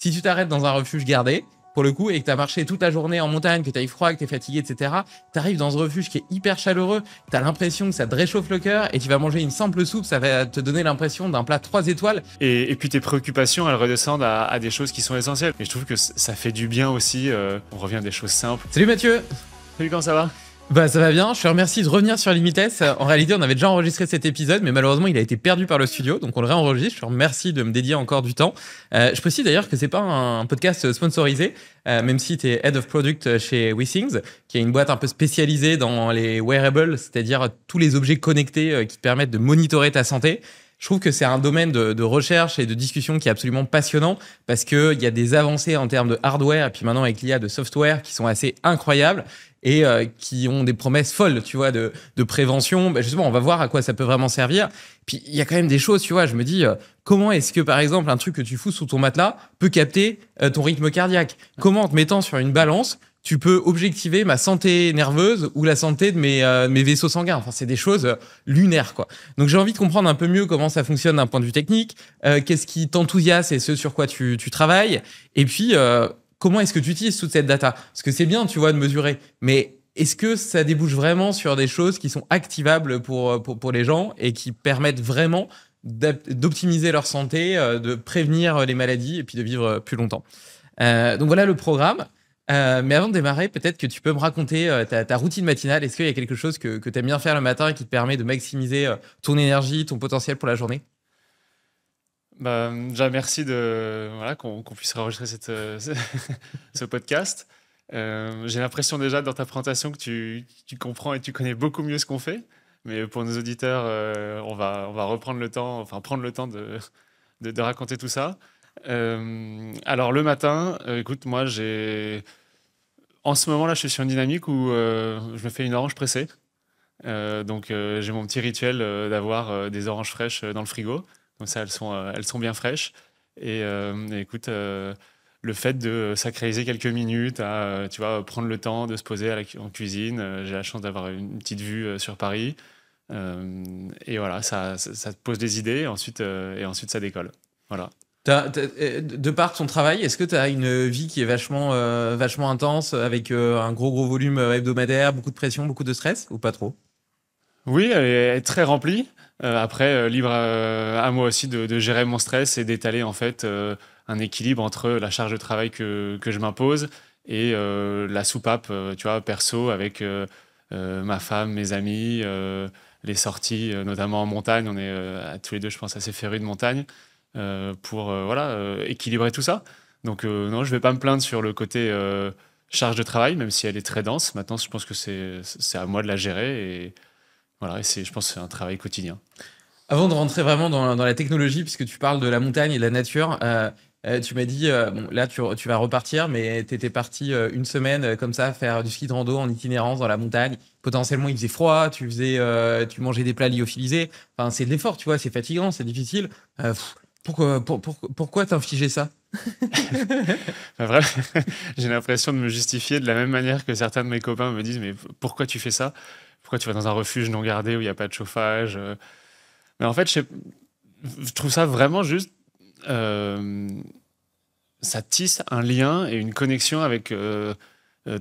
Si tu t'arrêtes dans un refuge gardé, pour le coup, et que tu as marché toute la journée en montagne, que tu as eu froid, que tu es fatigué, etc., tu arrives dans ce refuge qui est hyper chaleureux, tu as l'impression que ça te réchauffe le cœur, et tu vas manger une simple soupe, ça va te donner l'impression d'un plat 3 étoiles. Et puis tes préoccupations, elles redescendent à des choses qui sont essentielles. Et je trouve que ça fait du bien aussi, on revient à des choses simples. Salut Mathieu. Salut, comment ça va? Bah ça va bien, je te remercie de revenir sur Limitless. En réalité, on avait déjà enregistré cet épisode, mais malheureusement, il a été perdu par le studio, donc on le réenregistre. Je te remercie de me dédier encore du temps. Je précise d'ailleurs que c'est pas un podcast sponsorisé, même si tu es Head of Product chez WeThings, qui est une boîte un peu spécialisée dans les wearables, c'est-à-dire tous les objets connectés qui te permettent de monitorer ta santé. Je trouve que c'est un domaine de recherche et de discussion qui est absolument passionnant parce qu'il y a des avancées en termes de hardware et puis maintenant avec l'IA de software qui sont assez incroyables et qui ont des promesses folles, tu vois, de prévention. Bah justement, on va voir à quoi ça peut vraiment servir. Puis il y a quand même des choses, tu vois, je me dis, comment est-ce que par exemple un truc que tu fous sous ton matelas peut capter ton rythme cardiaque? Comment en te mettant sur une balance, tu peux objectiver ma santé nerveuse ou la santé de mes vaisseaux sanguins. Enfin, c'est des choses lunaires, quoi. Donc, j'ai envie de comprendre un peu mieux comment ça fonctionne d'un point de vue technique, qu'est-ce qui t'enthousiasme et ce sur quoi tu travailles, et puis comment est-ce que tu utilises toute cette data? Parce que c'est bien, tu vois, de mesurer, mais est-ce que ça débouche vraiment sur des choses qui sont activables pour les gens et qui permettent vraiment d'optimiser leur santé, de prévenir les maladies et puis de vivre plus longtemps? Donc, voilà le programme. Mais avant de démarrer, peut-être que tu peux me raconter ta routine matinale. Est-ce qu'il y a quelque chose que tu aimes bien faire le matin et qui te permet de maximiser ton énergie, ton potentiel pour la journée? Bah, déjà, merci qu'on puisse enregistrer ce podcast. J'ai l'impression déjà dans ta présentation que tu comprends et tu connais beaucoup mieux ce qu'on fait. Mais pour nos auditeurs, on va reprendre le temps, enfin prendre le temps de raconter tout ça. Alors le matin, écoute, moi en ce moment là, je suis sur une dynamique où je me fais une orange pressée. Donc j'ai mon petit rituel d'avoir des oranges fraîches dans le frigo. Comme ça, elles sont bien fraîches. Et écoute, le fait de sacraliser quelques minutes à, tu vois, prendre le temps de se poser en cuisine. J'ai la chance d'avoir une petite vue sur Paris. Et voilà, ça te pose des idées et ensuite ça décolle. Voilà. De par ton travail, est-ce que tu as une vie qui est vachement intense avec un gros volume hebdomadaire, beaucoup de pression, beaucoup de stress ou pas trop? Oui, elle est très remplie. Après, libre à moi aussi de gérer mon stress et d'étaler en fait un équilibre entre la charge de travail que je m'impose et la soupape, tu vois, perso avec ma femme, mes amis, les sorties, notamment en montagne. On est tous les deux, je pense, assez férus de montagne pour équilibrer tout ça. Donc non, je vais pas me plaindre sur le côté charge de travail, même si elle est très dense. Maintenant, je pense que c'est à moi de la gérer et voilà, je pense que c'est un travail quotidien. Avant de rentrer vraiment dans la technologie, puisque tu parles de la montagne et de la nature, tu m'as dit, bon, là tu vas repartir, mais tu étais parti une semaine comme ça, faire du ski de rando en itinérance dans la montagne. Potentiellement, il faisait froid, tu mangeais des plats lyophilisés. Enfin, c'est de l'effort, tu vois, c'est fatigant, c'est difficile. Pourquoi t'infliger ça? Enfin, vraiment, j'ai l'impression de me justifier de la même manière que certains de mes copains me disent mais pourquoi tu fais ça? Pourquoi tu vas dans un refuge non gardé où il n'y a pas de chauffage? Mais en fait, je trouve ça vraiment juste. Ça tisse un lien et une connexion avec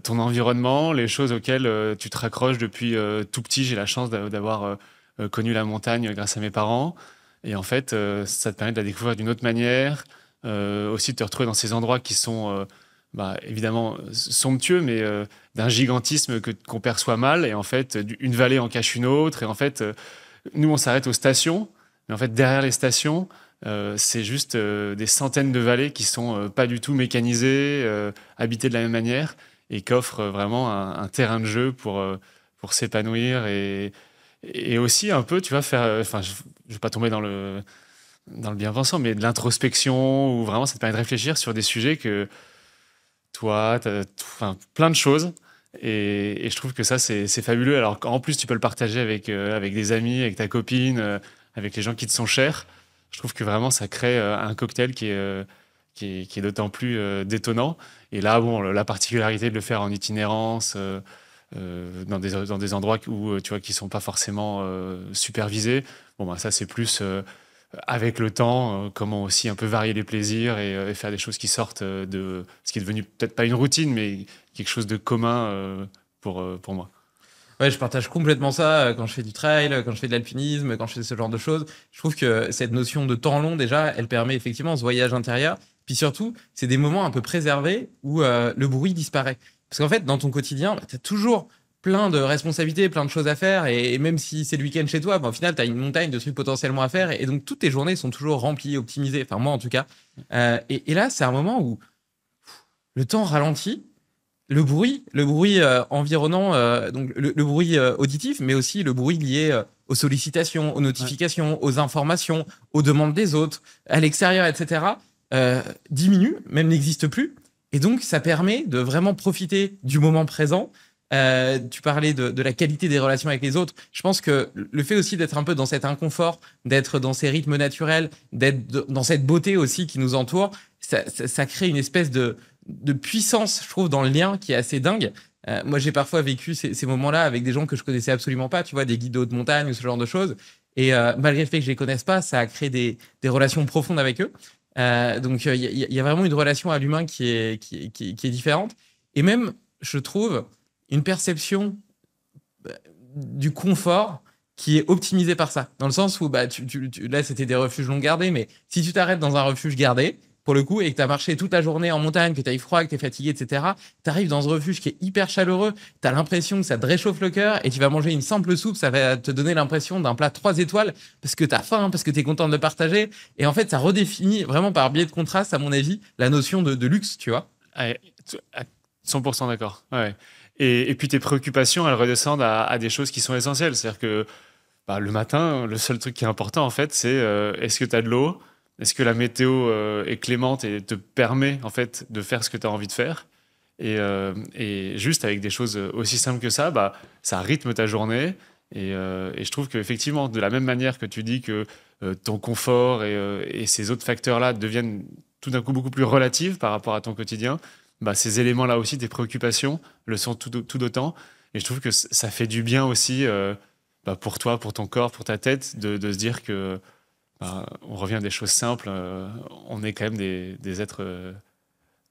ton environnement, les choses auxquelles tu te raccroches depuis tout petit. J'ai la chance d'avoir connu la montagne grâce à mes parents. Et en fait, ça te permet de la découvrir d'une autre manière. Aussi de te retrouver dans ces endroits qui sont évidemment somptueux, mais d'un gigantisme qu'on perçoit mal. Et en fait, une vallée en cache une autre. Et en fait, nous, on s'arrête aux stations. Mais en fait, derrière les stations, c'est juste des centaines de vallées qui sont pas du tout mécanisées, habitées de la même manière, et qui offrent vraiment un terrain de jeu pour s'épanouir et aussi un peu, tu vois, faire. Enfin, je vais pas tomber dans le bien-pensant, mais de l'introspection, où vraiment ça te permet de réfléchir sur des sujets que toi, enfin, plein de choses. Et je trouve que ça, c'est fabuleux. Alors qu'en plus, tu peux le partager avec des amis, avec ta copine, avec les gens qui te sont chers. Je trouve que vraiment, ça crée un cocktail qui est d'autant plus détonnant. Et là, bon, la particularité de le faire en itinérance, dans des endroits où, tu vois, qui sont pas forcément supervisés, bon, bah, ça, c'est plus avec le temps, comment aussi un peu varier les plaisirs et faire des choses qui sortent de ce qui est devenu peut-être pas une routine, mais quelque chose de commun pour moi. Ouais, je partage complètement ça quand je fais du trail, quand je fais de l'alpinisme, quand je fais ce genre de choses. Je trouve que cette notion de temps long, déjà, elle permet effectivement ce voyage intérieur. Puis surtout, c'est des moments un peu préservés où le bruit disparaît. Parce qu'en fait, dans ton quotidien, tu as toujours plein de responsabilités, plein de choses à faire. Et même si c'est le week-end chez toi, au final, tu as une montagne de trucs potentiellement à faire. Et donc, toutes tes journées sont toujours remplies, optimisées. Enfin, moi, en tout cas. Et là, c'est un moment où le temps ralentit, le bruit environnant, donc le bruit auditif, mais aussi le bruit lié aux sollicitations, aux notifications, aux informations, aux demandes des autres, à l'extérieur, etc., diminue, même n'existe plus. Et donc, ça permet de vraiment profiter du moment présent. Tu parlais de la qualité des relations avec les autres. Je pense que le fait aussi d'être un peu dans cet inconfort, d'être dans ces rythmes naturels, dans cette beauté aussi qui nous entoure, ça crée une espèce de puissance, je trouve, dans le lien qui est assez dingue. Moi, j'ai parfois vécu ces moments-là avec des gens que je connaissais absolument pas, tu vois, des guides de haute montagne ou ce genre de choses. Et malgré le fait que je les connaisse pas, ça a créé des relations profondes avec eux. Donc, il y a vraiment une relation à l'humain qui est différente. Et même, je trouve, une perception du confort qui est optimisée par ça. Dans le sens où, là, c'était des refuges non gardés, mais si tu t'arrêtes dans un refuge gardé, pour le coup, et que tu as marché toute la journée en montagne, que tu as eu froid, que tu es fatigué, etc., tu arrives dans ce refuge qui est hyper chaleureux, tu as l'impression que ça te réchauffe le cœur, et tu vas manger une simple soupe, ça va te donner l'impression d'un plat 3 étoiles, parce que tu as faim, parce que tu es content de le partager. Et en fait, ça redéfinit vraiment par biais de contraste, à mon avis, la notion de luxe, tu vois. Ouais, à 100% d'accord. Ouais. Et puis tes préoccupations, elles redescendent à des choses qui sont essentielles. C'est-à-dire que le matin, le seul truc qui est important, en fait, c'est est-ce que tu as de l'eau? Est-ce que la météo est clémente et te permet, en fait, de faire ce que tu as envie de faire? Et juste avec des choses aussi simples que ça rythme ta journée. Et je trouve qu'effectivement, de la même manière que tu dis que ton confort et ces autres facteurs-là deviennent tout d'un coup beaucoup plus relatifs par rapport à ton quotidien, ces éléments-là aussi, tes préoccupations, le sont tout autant. Et je trouve que ça fait du bien aussi pour toi, pour ton corps, pour ta tête, de se dire que on revient à des choses simples. On est quand même des êtres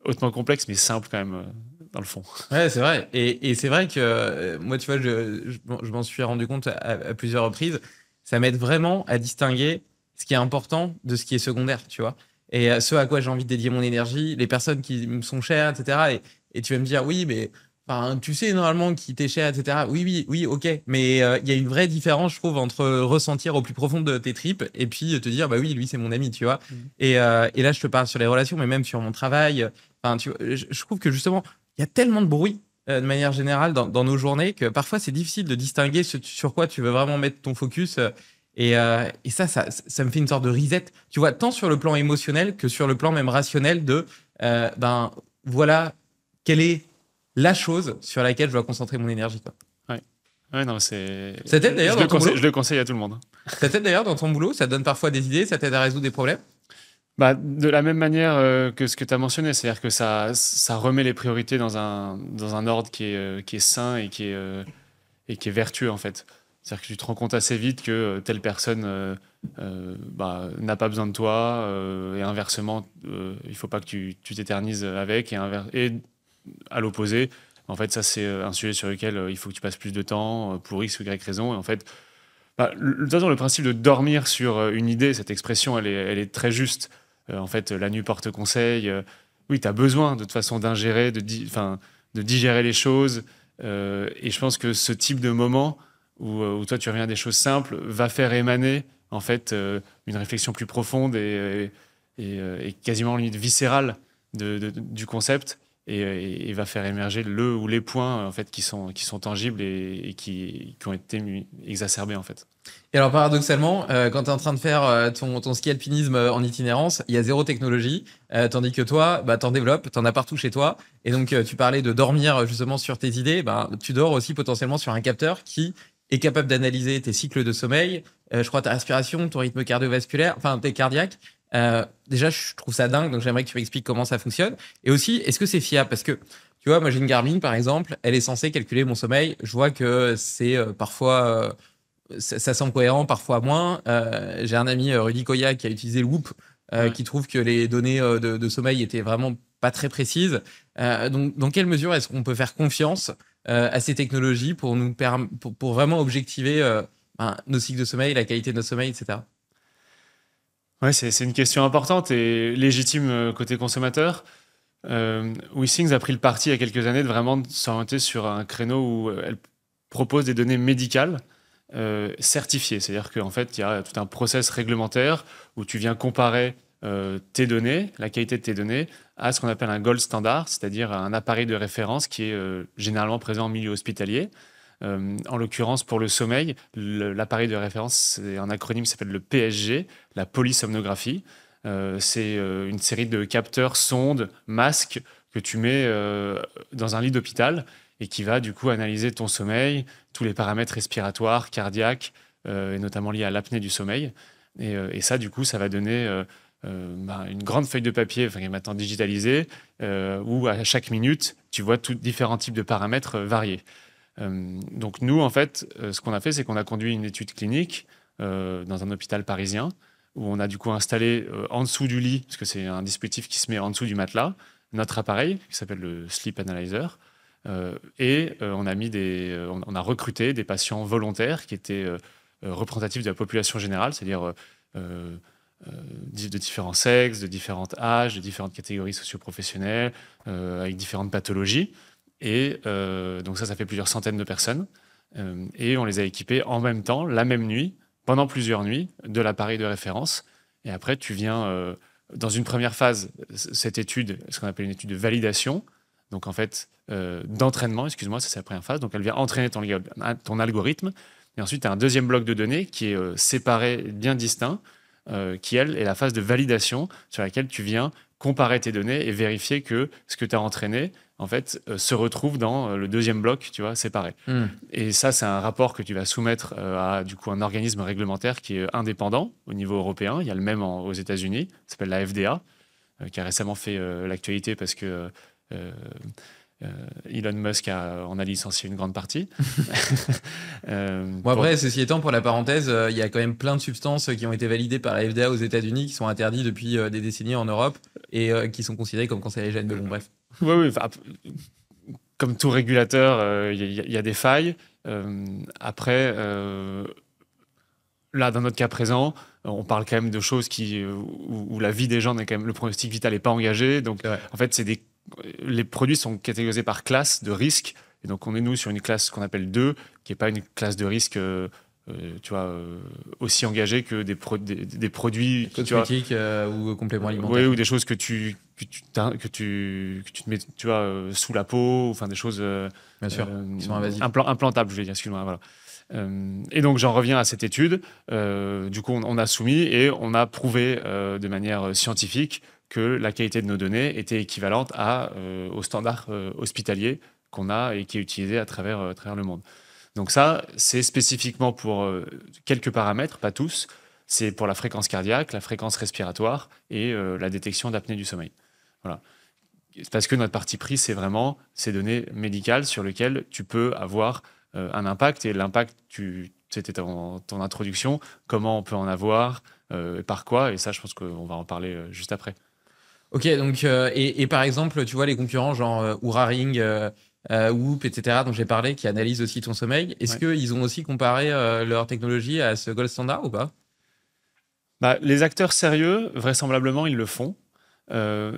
hautement complexes, mais simples quand même dans le fond. Ouais, c'est vrai. Et c'est vrai que moi, tu vois, je m'en suis rendu compte à plusieurs reprises. Ça m'aide vraiment à distinguer ce qui est important de ce qui est secondaire, tu vois. Et ce à quoi j'ai envie de dédier mon énergie, les personnes qui me sont chères, etc. Et tu vas me dire, oui, mais enfin, tu sais normalement qui t'est cher, etc. Oui, oui, oui, ok. Mais il y a une vraie différence, je trouve, entre ressentir au plus profond de tes tripes et puis te dire, bah oui, lui, c'est mon ami, tu vois. Et là, je te parle sur les relations, mais même sur mon travail. Enfin, je trouve que justement, il y a tellement de bruit de manière générale dans nos journées que parfois c'est difficile de distinguer ce sur quoi tu veux vraiment mettre ton focus. Et ça me fait une sorte de reset, tu vois, tant sur le plan émotionnel que sur le plan même rationnel de, voilà, quelle est la chose sur laquelle je dois concentrer mon énergie, quoi. Ouais, non, c'est. Ça t'aide d'ailleurs dans ton boulot? Je le conseille à tout le monde. Ça t'aide d'ailleurs dans ton boulot? Ça te donne parfois des idées? Ça t'aide à résoudre des problèmes? De la même manière que ce que tu as mentionné, c'est-à-dire que ça remet les priorités dans un ordre qui est sain et qui est vertueux, en fait. C'est-à-dire que tu te rends compte assez vite que telle personne n'a pas besoin de toi, et inversement, il ne faut pas que tu t'éternises avec, et à l'opposé, en fait, ça c'est un sujet sur lequel il faut que tu passes plus de temps pour X ou Y raison. Et en fait, de toute façon, le principe de dormir sur une idée, cette expression, elle est très juste. En fait, la nuit porte conseil. Oui, tu as besoin de toute façon d'ingérer, de digérer les choses. Et je pense que ce type de moment où toi tu reviens à des choses simples va faire émaner en fait une réflexion plus profonde et quasiment limite viscérale du concept et va faire émerger le ou les points en fait qui sont tangibles et qui ont été exacerbés en fait. Et alors paradoxalement, quand tu es en train de faire ton ski alpinisme en itinérance, il y a zéro technologie, tandis que toi, t'en développes, t'en as partout chez toi. Et donc tu parlais de dormir justement sur tes idées, tu dors aussi potentiellement sur un capteur qui est capable d'analyser tes cycles de sommeil, je crois ta respiration, ton rythme cardiovasculaire, enfin tes cardiaques. Déjà, je trouve ça dingue, donc j'aimerais que tu m'expliques comment ça fonctionne. Et aussi, est-ce que c'est fiable? Parce que tu vois, moi j'ai une Garmin par exemple, elle est censée calculer mon sommeil. Je vois que c'est parfois ça semble cohérent, parfois moins. J'ai un ami, Rudy Koya, qui a utilisé Whoop, qui trouve que les données de sommeil étaient vraiment pas très précises. Donc, dans quelle mesure est-ce qu'on peut faire confiance à ces technologies pour pour vraiment objectiver nos cycles de sommeil, la qualité de notre sommeil, etc. Ouais, c'est une question importante et légitime côté consommateur. WeThings a pris le parti il y a quelques années de vraiment s'orienter sur un créneau où elle propose des données médicales certifiées. C'est-à-dire qu'en fait, il y a tout un process réglementaire où tu viens comparer tes données, la qualité de tes données, à ce qu'on appelle un gold standard, c'est-à-dire un appareil de référence qui est généralement présent en milieu hospitalier. En l'occurrence, pour le sommeil, l'appareil de référence, c'est un acronyme qui s'appelle le PSG, la polysomnographie. C'est une série de capteurs, sondes, masques que tu mets dans un lit d'hôpital et qui va du coup analyser ton sommeil, tous les paramètres respiratoires, cardiaques, et notamment liés à l'apnée du sommeil. Et ça, du coup, ça va donner une grande feuille de papier, enfin, qui est maintenant digitalisée, où à chaque minute, tu vois différents types de paramètres variés. Donc nous, en fait, ce qu'on a fait, c'est qu'on a conduit une étude clinique dans un hôpital parisien, où on a du coup installé en dessous du lit, parce que c'est un dispositif qui se met en dessous du matelas, notre appareil qui s'appelle le Sleep Analyzer. On a recruté des patients volontaires qui étaient représentatifs de la population générale, c'est-à-dire de différents sexes, de différents âges, de différentes catégories socio-professionnelles, avec différentes pathologies. Et donc ça fait plusieurs centaines de personnes. Et on les a équipés en même temps, la même nuit, pendant plusieurs nuits, de l'appareil de référence. Et après, tu viens, dans une première phase, cette étude, ce qu'on appelle une étude de validation, donc en fait, d'entraînement, excuse-moi, ça c'est la première phase. Donc elle vient entraîner ton algorithme. Et ensuite, tu as un deuxième bloc de données qui est séparé, bien distinct, qui, elle, est la phase de validation sur laquelle tu viens comparer tes données et vérifier que ce que tu as entraîné, en fait, se retrouve dans le deuxième bloc, tu vois, séparé. Et ça, c'est un rapport que tu vas soumettre à, du coup, un organisme réglementaire qui est indépendant au niveau européen. Il y a le même aux États-Unis, ça s'appelle la FDA, qui a récemment fait l'actualité parce que Elon Musk en a licencié une grande partie. Bon, après, ceci étant, pour la parenthèse, il y a quand même plein de substances qui ont été validées par la FDA aux États-Unis, qui sont interdites depuis des décennies en Europe et qui sont considérées comme cancérigènes. Mais bon, bref. Oui, comme tout régulateur, il y a des failles. Après, là, dans notre cas présent, on parle quand même de choses où la vie des gens, le pronostic vital n'est pas engagé. Donc, en fait, les produits sont catégorisés par classe de risque. Et donc, nous, sur une classe qu'on appelle 2, qui n'est pas une classe de risque aussi engagée que des produits... cosmétiques ou compléments alimentaires. Oui, ou des choses que tu te mets sous la peau, enfin des choses bien sûr, qui sont invasives. Implantables, je vais dire, excuse-moi. Voilà. Et donc, j'en reviens à cette étude. Du coup, on a soumis et on a prouvé de manière scientifique que la qualité de nos données était équivalente au standard hospitalier qu'on a et qui est utilisé à travers le monde. Donc ça, c'est spécifiquement pour quelques paramètres, pas tous. C'est pour la fréquence cardiaque, la fréquence respiratoire et la détection d'apnée du sommeil. Voilà. Parce que notre parti pris, c'est vraiment ces données médicales sur lesquelles tu peux avoir un impact. Et l'impact, c'était ton introduction, comment on peut en avoir, par quoi. Et ça, je pense qu'on va en parler juste après. Ok, donc, et par exemple, tu vois, les concurrents genre Oura Ring, Whoop, etc., dont j'ai parlé, qui analysent aussi ton sommeil, est-ce qu'ils ont aussi comparé leur technologie à ce gold standard ou pas? Les acteurs sérieux, vraisemblablement, ils le font.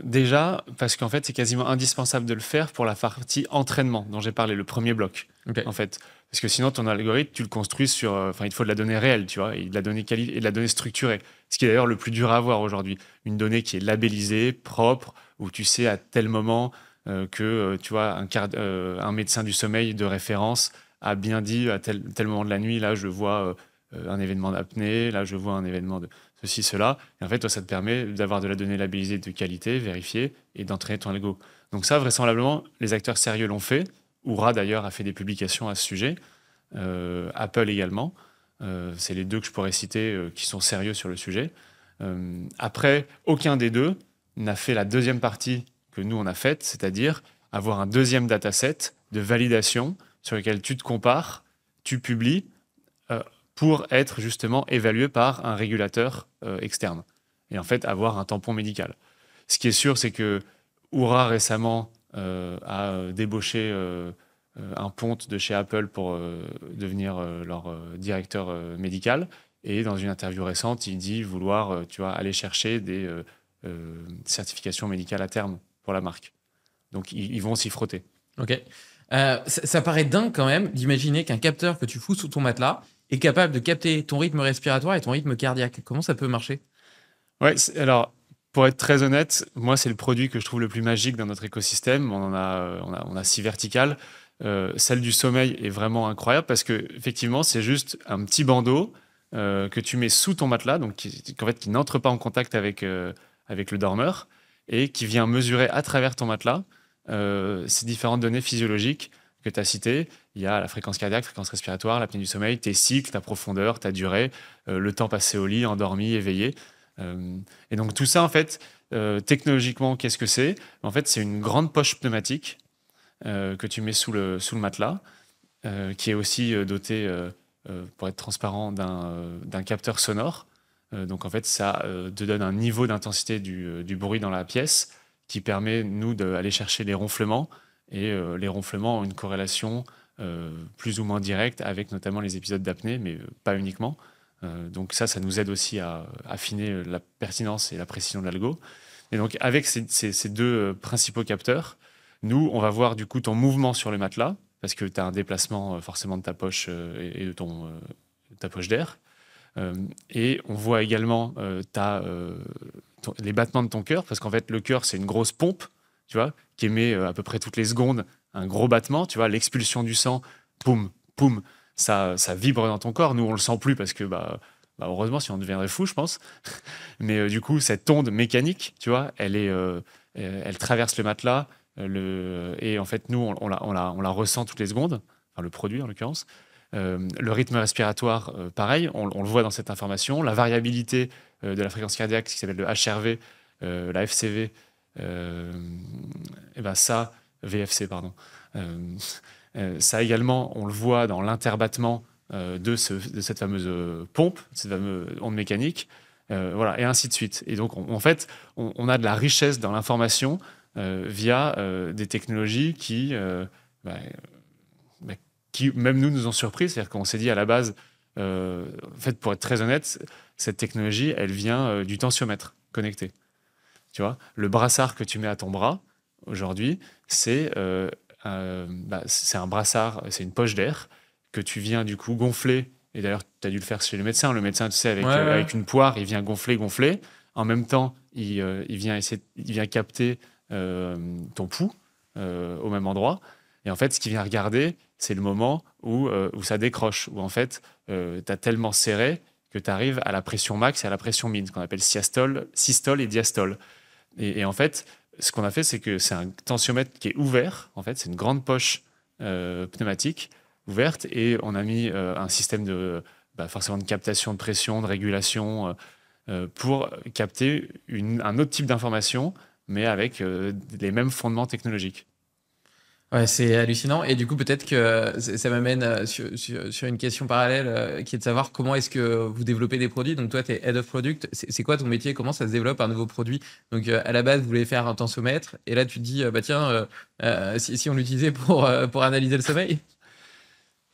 Déjà, parce qu'en fait, c'est quasiment indispensable de le faire pour la partie entraînement dont j'ai parlé, le premier bloc. Okay. En fait, parce que sinon, ton algorithme, tu le construis sur... il te faut de la donnée réelle, tu vois, et de la donnée et de la donnée structurée. Ce qui est d'ailleurs le plus dur à avoir aujourd'hui. Une donnée qui est labellisée, propre, où tu sais à tel moment que, tu vois, un médecin du sommeil de référence a bien dit à tel moment de la nuit, là, je vois un événement d'apnée, là, je vois un événement de ceci, cela. Et en fait, toi, ça te permet d'avoir de la donnée labellisée de qualité, vérifiée, et d'entraîner ton algo. Donc ça, vraisemblablement, les acteurs sérieux l'ont fait. Oura, d'ailleurs, a fait des publications à ce sujet. Apple également. C'est les deux que je pourrais citer qui sont sérieux sur le sujet. Après, aucun des deux n'a fait la deuxième partie que nous, on a faite, c'est-à-dire avoir un deuxième dataset de validation sur lequel tu te compares, tu publies, pour être justement évalué par un régulateur externe et en fait avoir un tampon médical. Ce qui est sûr, c'est que Oura récemment a débauché un ponte de chez Apple pour devenir leur directeur médical. Et dans une interview récente, il dit vouloir aller chercher des certifications médicales à terme pour la marque. Donc, ils vont s'y frotter. Ok. Ça paraît dingue quand même d'imaginer qu'un capteur que tu fous sous ton matelas est capable de capter ton rythme respiratoire et ton rythme cardiaque. Comment ça peut marcher? Ouais, alors, pour être très honnête, moi, c'est le produit que je trouve le plus magique dans notre écosystème. On a 6 verticales. Celle du sommeil est vraiment incroyable parce que effectivement, c'est juste un petit bandeau que tu mets sous ton matelas, donc qui n'entre pas en contact avec le dormeur et qui vient mesurer à travers ton matelas ces différentes données physiologiques que tu as citées. Il y a la fréquence cardiaque, fréquence respiratoire, l'apnée du sommeil, tes cycles, ta profondeur, ta durée, le temps passé au lit, endormi, éveillé. Et donc tout ça, en fait, technologiquement, qu'est-ce que c'est? En fait, c'est une grande poche pneumatique que tu mets sous le matelas, qui est aussi doté, pour être transparent, d'un capteur sonore. Donc en fait, ça te donne un niveau d'intensité du bruit dans la pièce qui permet, nous, d'aller chercher les ronflements. Et les ronflements ont une corrélation plus ou moins directe avec notamment les épisodes d'apnée, mais pas uniquement. Donc ça nous aide aussi à affiner la pertinence et la précision de l'algo. Et donc avec ces deux principaux capteurs, nous, on va voir du coup ton mouvement sur le matelas, parce que tu as un déplacement forcément de ta poche et de ta poche d'air. Et on voit également les battements de ton cœur, parce qu'en fait, le cœur, c'est une grosse pompe, tu vois, qui émet à peu près toutes les secondes un gros battement, tu vois, l'expulsion du sang, poum, poum, ça vibre dans ton corps. Nous, on le sent plus parce que, heureusement, si on deviendrait fou, je pense. Mais du coup, cette onde mécanique, tu vois, elle traverse le matelas, et en fait, nous, on la ressent toutes les secondes, enfin le produit en l'occurrence. Le rythme respiratoire, pareil, on le voit dans cette information. La variabilité de la fréquence cardiaque, ce qui s'appelle le HRV, la FCV, et ben ça, VFC, pardon. Ça également, on le voit dans l'interbattement de cette fameuse pompe, cette fameuse onde mécanique, voilà, et ainsi de suite. Et donc, en fait, on a de la richesse dans l'information via des technologies qui même nous ont surpris. C'est-à-dire qu'on s'est dit à la base, en fait, pour être très honnête, cette technologie, elle vient du tensiomètre connecté. Tu vois, le brassard que tu mets à ton bras aujourd'hui, c'est un brassard, c'est une poche d'air que tu viens du coup gonfler. Et d'ailleurs, tu as dû le faire chez le médecin. Le médecin, tu sais, avec une poire, il vient gonfler. En même temps, il vient capter ton pouls au même endroit. Et en fait, ce qu'il vient regarder, c'est le moment où ça décroche, où en fait, tu as tellement serré que tu arrives à la pression max et à la pression min, ce qu'on appelle systole et diastole. Et en fait, ce qu'on a fait, c'est que c'est un tensiomètre qui est ouvert. En fait, c'est une grande poche pneumatique ouverte, et on a mis un système forcément de captation de pression, de régulation, pour capter un autre type d'information, mais avec les mêmes fondements technologiques. Ouais, c'est hallucinant. Et du coup, peut-être que ça m'amène sur une question parallèle qui est de savoir comment est-ce que vous développez des produits. Donc, toi, tu es Head of Product. C'est quoi ton métier? Comment ça se développe un nouveau produit? Donc, à la base, vous voulez faire un tensiomètre. Et là, tu te dis, tiens, si on l'utilisait pour analyser le sommeil?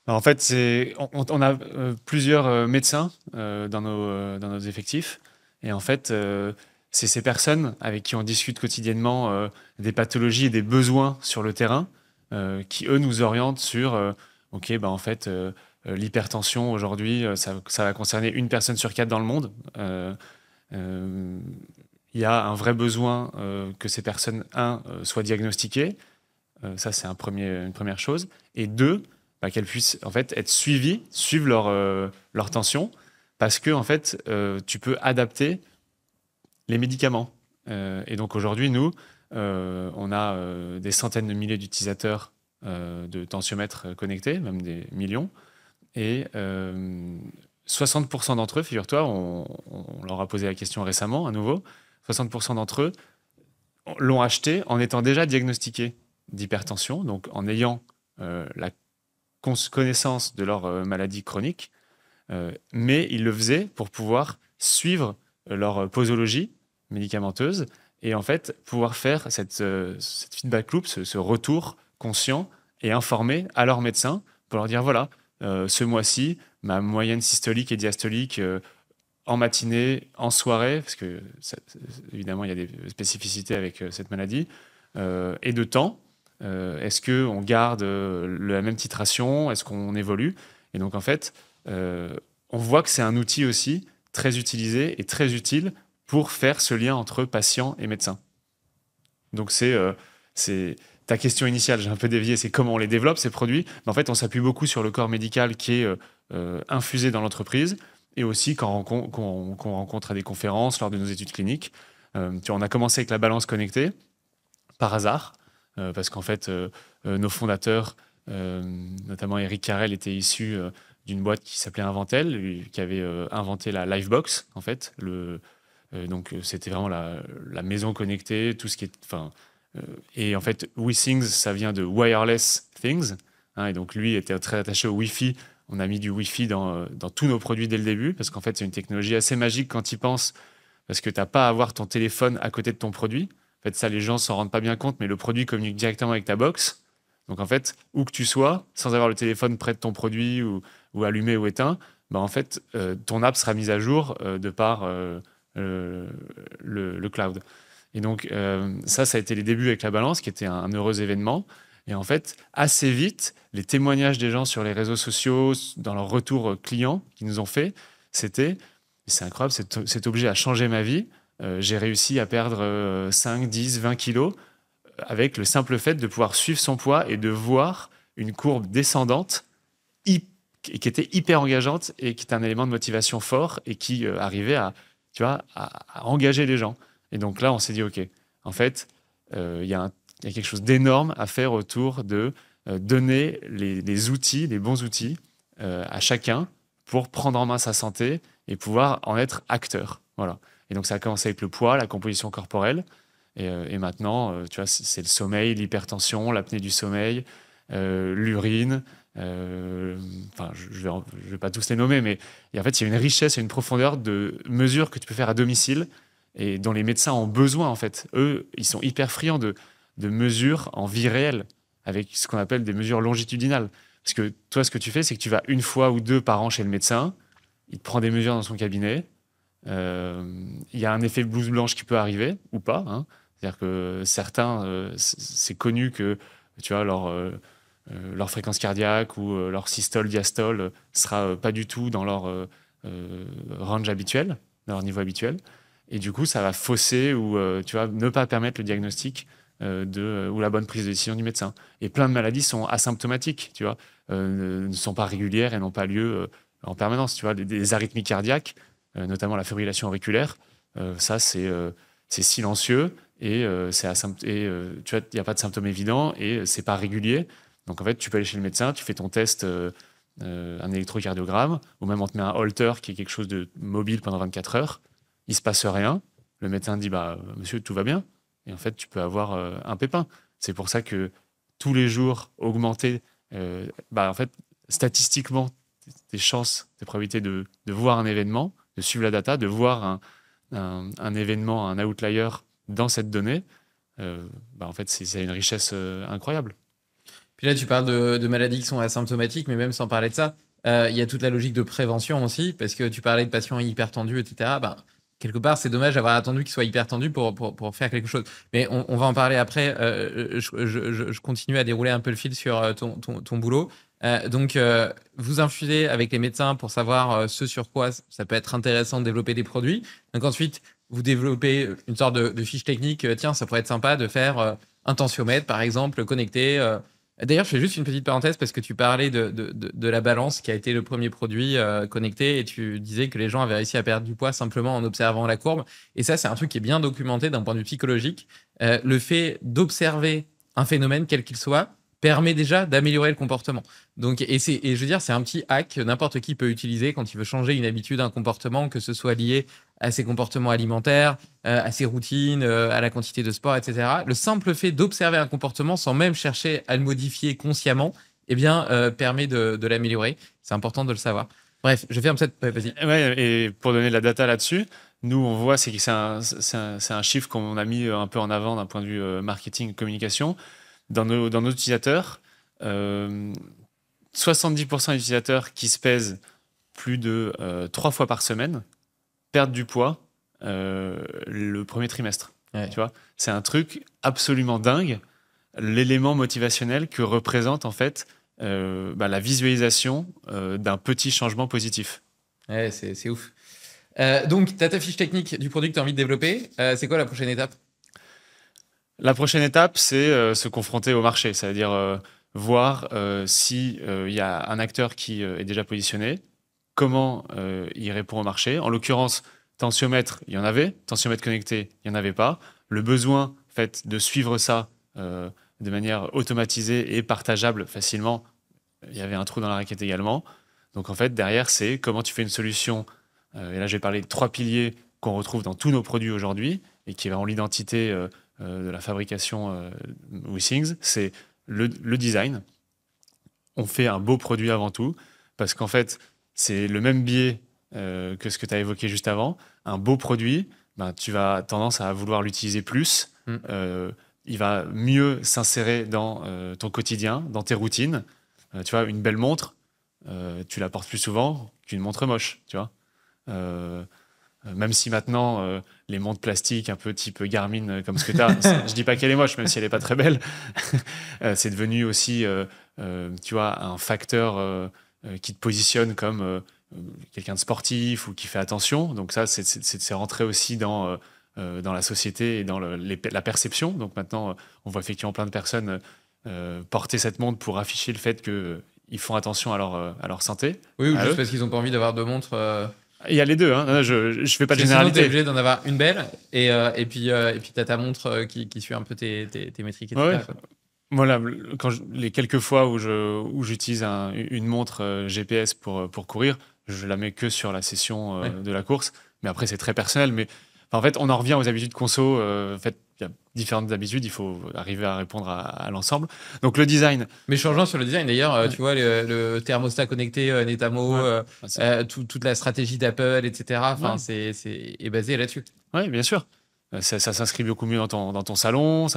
En fait, on a plusieurs médecins dans nos effectifs. Et en fait, c'est ces personnes avec qui on discute quotidiennement des pathologies et des besoins sur le terrain qui, eux, nous orientent sur en fait, l'hypertension aujourd'hui, ça va concerner 1 personne sur 4 dans le monde. Il y a un vrai besoin que ces personnes, soient diagnostiquées. Ça, c'est une première chose. Et 2, qu'elles puissent en fait être suivre leur tension, parce que en fait, tu peux adapter les médicaments. Et donc aujourd'hui, nous, on a des centaines de milliers d'utilisateurs de tensiomètres connectés, même des millions. Et 60% d'entre eux, figure-toi, on leur a posé la question récemment à nouveau, 60% d'entre eux l'ont acheté en étant déjà diagnostiqués d'hypertension, donc en ayant la connaissance de leur maladie chronique, Mais ils le faisaient pour pouvoir suivre leur posologie médicamenteuse et en fait pouvoir faire cette feedback loop, ce retour conscient et informé à leur médecin pour leur dire voilà, ce mois-ci, ma moyenne systolique et diastolique en matinée, en soirée, parce que évidemment il y a des spécificités avec cette maladie, et de temps. Est-ce qu'on garde la même titration? Est-ce qu'on évolue? Et donc en fait, on voit que c'est un outil aussi très utilisé et très utile pour faire ce lien entre patient et médecin. Donc c'est ta question initiale, j'ai un peu dévié, c'est comment on les développe, ces produits. Mais en fait, on s'appuie beaucoup sur le corps médical qui est infusé dans l'entreprise et aussi quand qu'on rencontre à des conférences, lors de nos études cliniques. On a commencé avec la balance connectée, par hasard, parce qu'en fait, nos fondateurs, notamment Eric Carrel, étaient issus d'une boîte qui s'appelait Inventel, qui avait inventé la Livebox, en fait. Donc, c'était vraiment la maison connectée, tout ce qui est... et en fait, WeThings, ça vient de Wireless Things. Hein, et donc, lui était très attaché au Wi-Fi. On a mis du Wi-Fi dans tous nos produits dès le début, parce qu'en fait, c'est une technologie assez magique quand tu y penses, parce que tu n'as pas à avoir ton téléphone à côté de ton produit. En fait, ça, les gens s'en rendent pas bien compte, mais le produit communique directement avec ta box. Donc, en fait, où que tu sois, sans avoir le téléphone près de ton produit ou allumé ou éteint, bah, en fait, ton app sera mise à jour de par le cloud. Et donc, ça a été les débuts avec la balance, qui était un heureux événement. Et en fait, assez vite, les témoignages des gens sur les réseaux sociaux, dans leurs retours clients qu'ils nous ont fait, c'est incroyable, cet objet a changé ma vie. J'ai réussi à perdre 5, 10, 20 kilos avec le simple fait de pouvoir suivre son poids et de voir une courbe descendante qui était hyper engageante et qui était un élément de motivation fort et qui arrivait à engager les gens. Et donc là, on s'est dit, OK, en fait, il y a quelque chose d'énorme à faire autour de donner les outils, les bons outils à chacun pour prendre en main sa santé et pouvoir en être acteur. Voilà. Et donc, ça a commencé avec le poids, la composition corporelle. Et maintenant, tu vois, c'est le sommeil, l'hypertension, l'apnée du sommeil, l'urine. Je vais pas tous les nommer, mais en fait, il y a une richesse et une profondeur de mesures que tu peux faire à domicile et dont les médecins ont besoin, en fait. Eux, ils sont hyper friands de mesures en vie réelle, avec ce qu'on appelle des mesures longitudinales. Parce que toi, ce que tu fais, c'est que tu vas 1 fois ou 2 par an chez le médecin, il te prend des mesures dans son cabinet, il y a un effet blouse blanche qui peut arriver, ou pas. Hein. C'est-à-dire que certains, c'est connu que tu vois, leur fréquence cardiaque ou leur systole, diastole sera pas du tout dans leur range habituel, dans leur niveau habituel. Et du coup, ça va fausser ou tu vois, ne pas permettre le diagnostic ou la bonne prise de décision du médecin. Et plein de maladies sont asymptomatiques, tu vois, ne sont pas régulières et n'ont pas lieu en permanence. Tu vois, des arythmies cardiaques, notamment la fibrillation auriculaire, ça c'est silencieux et tu vois, il n'y a pas de symptômes évidents et c'est pas régulier. Donc en fait, tu peux aller chez le médecin, tu fais ton test, un électrocardiogramme, ou même on te met un holter qui est quelque chose de mobile pendant 24 heures. Il se passe rien. Le médecin dit bah monsieur, tout va bien. Et en fait, tu peux avoir un pépin. C'est pour ça que tous les jours augmenter, en fait, statistiquement, tes chances, tes probabilités de voir un événement, de suivre la data, de voir un événement, un outlier dans cette donnée, en fait, c'est une richesse incroyable. Puis là, tu parles de maladies qui sont asymptomatiques, mais même sans parler de ça, il y a toute la logique de prévention aussi, parce que tu parlais de patients hyper tendus, etc. Quelque part, c'est dommage d'avoir attendu qu'ils soient hyper tendus pour faire quelque chose. Mais on va en parler après. Je continue à dérouler un peu le fil sur ton boulot. Donc, vous infusez avec les médecins pour savoir ce sur quoi ça peut être intéressant de développer des produits. Donc ensuite, vous développez une sorte de fiche technique. Tiens, ça pourrait être sympa de faire un tensiomètre, par exemple, connecté. D'ailleurs, je fais juste une petite parenthèse parce que tu parlais de la balance qui a été le premier produit connecté et tu disais que les gens avaient réussi à perdre du poids simplement en observant la courbe. Et ça, c'est un truc qui est bien documenté d'un point de vue psychologique. Le fait d'observer un phénomène, quel qu'il soit, permet déjà d'améliorer le comportement. Donc, et je veux dire, c'est un petit hack que n'importe qui peut utiliser quand il veut changer une habitude, un comportement, que ce soit lié à ses comportements alimentaires, à ses routines, à la quantité de sport, etc. Le simple fait d'observer un comportement sans même chercher à le modifier consciemment, permet de l'améliorer. C'est important de le savoir. Bref, je ferme cette... Ouais, vas-y. Ouais, et pour donner de la data là-dessus, nous, on voit, c'est que c'est un chiffre qu'on a mis un peu en avant d'un point de vue marketing et communication. Dans nos utilisateurs, 70% des utilisateurs qui se pèsent plus de 3 fois par semaine perdent du poids le premier trimestre. Ouais. Tu vois, c'est un truc absolument dingue, l'élément motivationnel que représente en fait la visualisation d'un petit changement positif. Ouais, c'est ouf. Donc, tu as ta fiche technique du produit que tu as envie de développer. C'est quoi la prochaine étape? La prochaine étape, c'est se confronter au marché, c'est-à-dire voir si il y a un acteur qui est déjà positionné, comment il répond au marché. En l'occurrence, tensiomètre, il y en avait. Tensiomètre connecté, il n'y en avait pas. Le besoin fait, de suivre ça de manière automatisée et partageable facilement, il y avait un trou dans la raquette également. Donc en fait, derrière, c'est comment tu fais une solution. Et là, j'ai parlé de 3 piliers qu'on retrouve dans tous nos produits aujourd'hui et qui ont l'identité de la fabrication WeSings. C'est le design. On fait un beau produit avant tout parce qu'en fait, c'est le même biais que ce que tu as évoqué juste avant. Un beau produit, ben, tu vas tendance à vouloir l'utiliser plus. Il va mieux s'insérer dans ton quotidien, dans tes routines. Tu vois, une belle montre, tu la portes plus souvent qu'une montre moche, tu vois. Même si maintenant, les montres plastiques, un peu type Garmin, comme ce que tu as, je dis pas qu'elle est moche, même si elle n'est pas très belle, c'est devenu aussi, tu vois, un facteur qui te positionne comme quelqu'un de sportif ou qui fait attention. Donc ça, c'est rentré aussi dans la société et dans la perception. Donc maintenant, on voit effectivement plein de personnes porter cette montre pour afficher le fait qu'ils font attention à leur santé. Oui, ou juste parce qu'ils n'ont pas envie d'avoir deux montres. Il y a les deux, hein. Je ne fais pas de Sinon, généralité. t'es obligé d'en avoir une belle et puis t'as ta montre qui suit un peu tes métriques, etc. Ouais. quoi. Voilà, les quelques fois où j'utilise une montre GPS pour courir, je la mets que sur la session de la course. Mais après, c'est très personnel. Mais en fait, on en revient aux habitudes conso. En fait, il y a différentes habitudes. Il faut arriver à répondre à l'ensemble. Donc, le design. Mais changeant sur le design, d'ailleurs, tu vois, le thermostat connecté Netamo, toute la stratégie d'Apple, etc. Enfin, est basé là-dessus. Oui, bien sûr. Ça s'inscrit beaucoup mieux dans ton salon.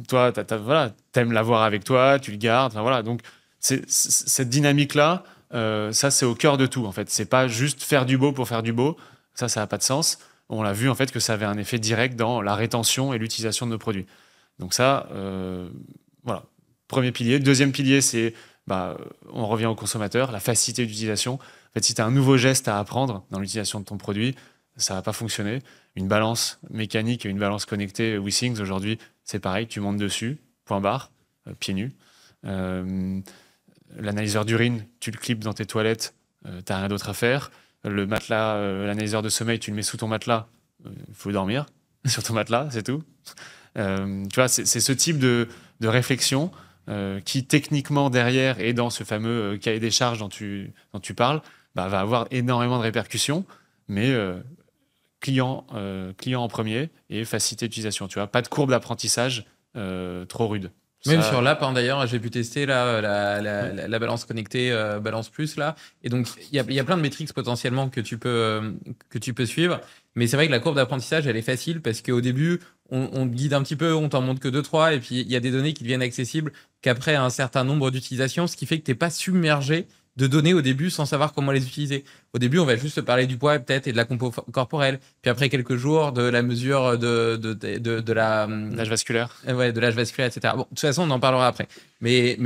Toi, voilà, t'aimes l'avoir avec toi, tu le gardes. Enfin, voilà. Donc, cette dynamique-là, ça, c'est au cœur de tout, en fait. C'est pas juste faire du beau pour faire du beau. Ça n'a pas de sens. On l'a vu, en fait, que ça avait un effet direct dans la rétention et l'utilisation de nos produits. Donc ça, voilà. Premier pilier. Deuxième pilier, c'est, on revient au consommateur, la facilité d'utilisation. En fait, si tu as un nouveau geste à apprendre dans l'utilisation de ton produit, ça va pas fonctionner. Une balance mécanique et une balance connectée WeSings, aujourd'hui, c'est pareil. Tu montes dessus, point barre, pieds nus. L'analyseur d'urine, tu le clips dans tes toilettes, t'as rien d'autre à faire. Le matelas, l'analyseur de sommeil, tu le mets sous ton matelas, il faut dormir sur ton matelas, c'est tout. Tu vois, c'est ce type de réflexion qui, techniquement, derrière, et dans ce fameux cahier des charges dont tu parles, va avoir énormément de répercussions, mais client en premier et facilité d'utilisation. Tu vois, pas de courbe d'apprentissage trop rude. Même sur l'app, hein, d'ailleurs, j'ai pu tester là, la balance connectée Balance Plus là, et donc il y a plein de métriques potentiellement que tu peux suivre, mais c'est vrai que la courbe d'apprentissage elle est facile parce qu'au début on te guide un petit peu, on t'en montre que 2-3, et puis il y a des données qui deviennent accessibles qu'après un certain nombre d'utilisations, ce qui fait que t'es pas submergé de données au début sans savoir comment les utiliser. Au début, on va juste parler du poids peut-être et de la compo corporelle. Puis après quelques jours, de la mesure de l'âge vasculaire. Ouais, de l'âge vasculaire, etc. Bon, de toute façon, on en parlera après. Mais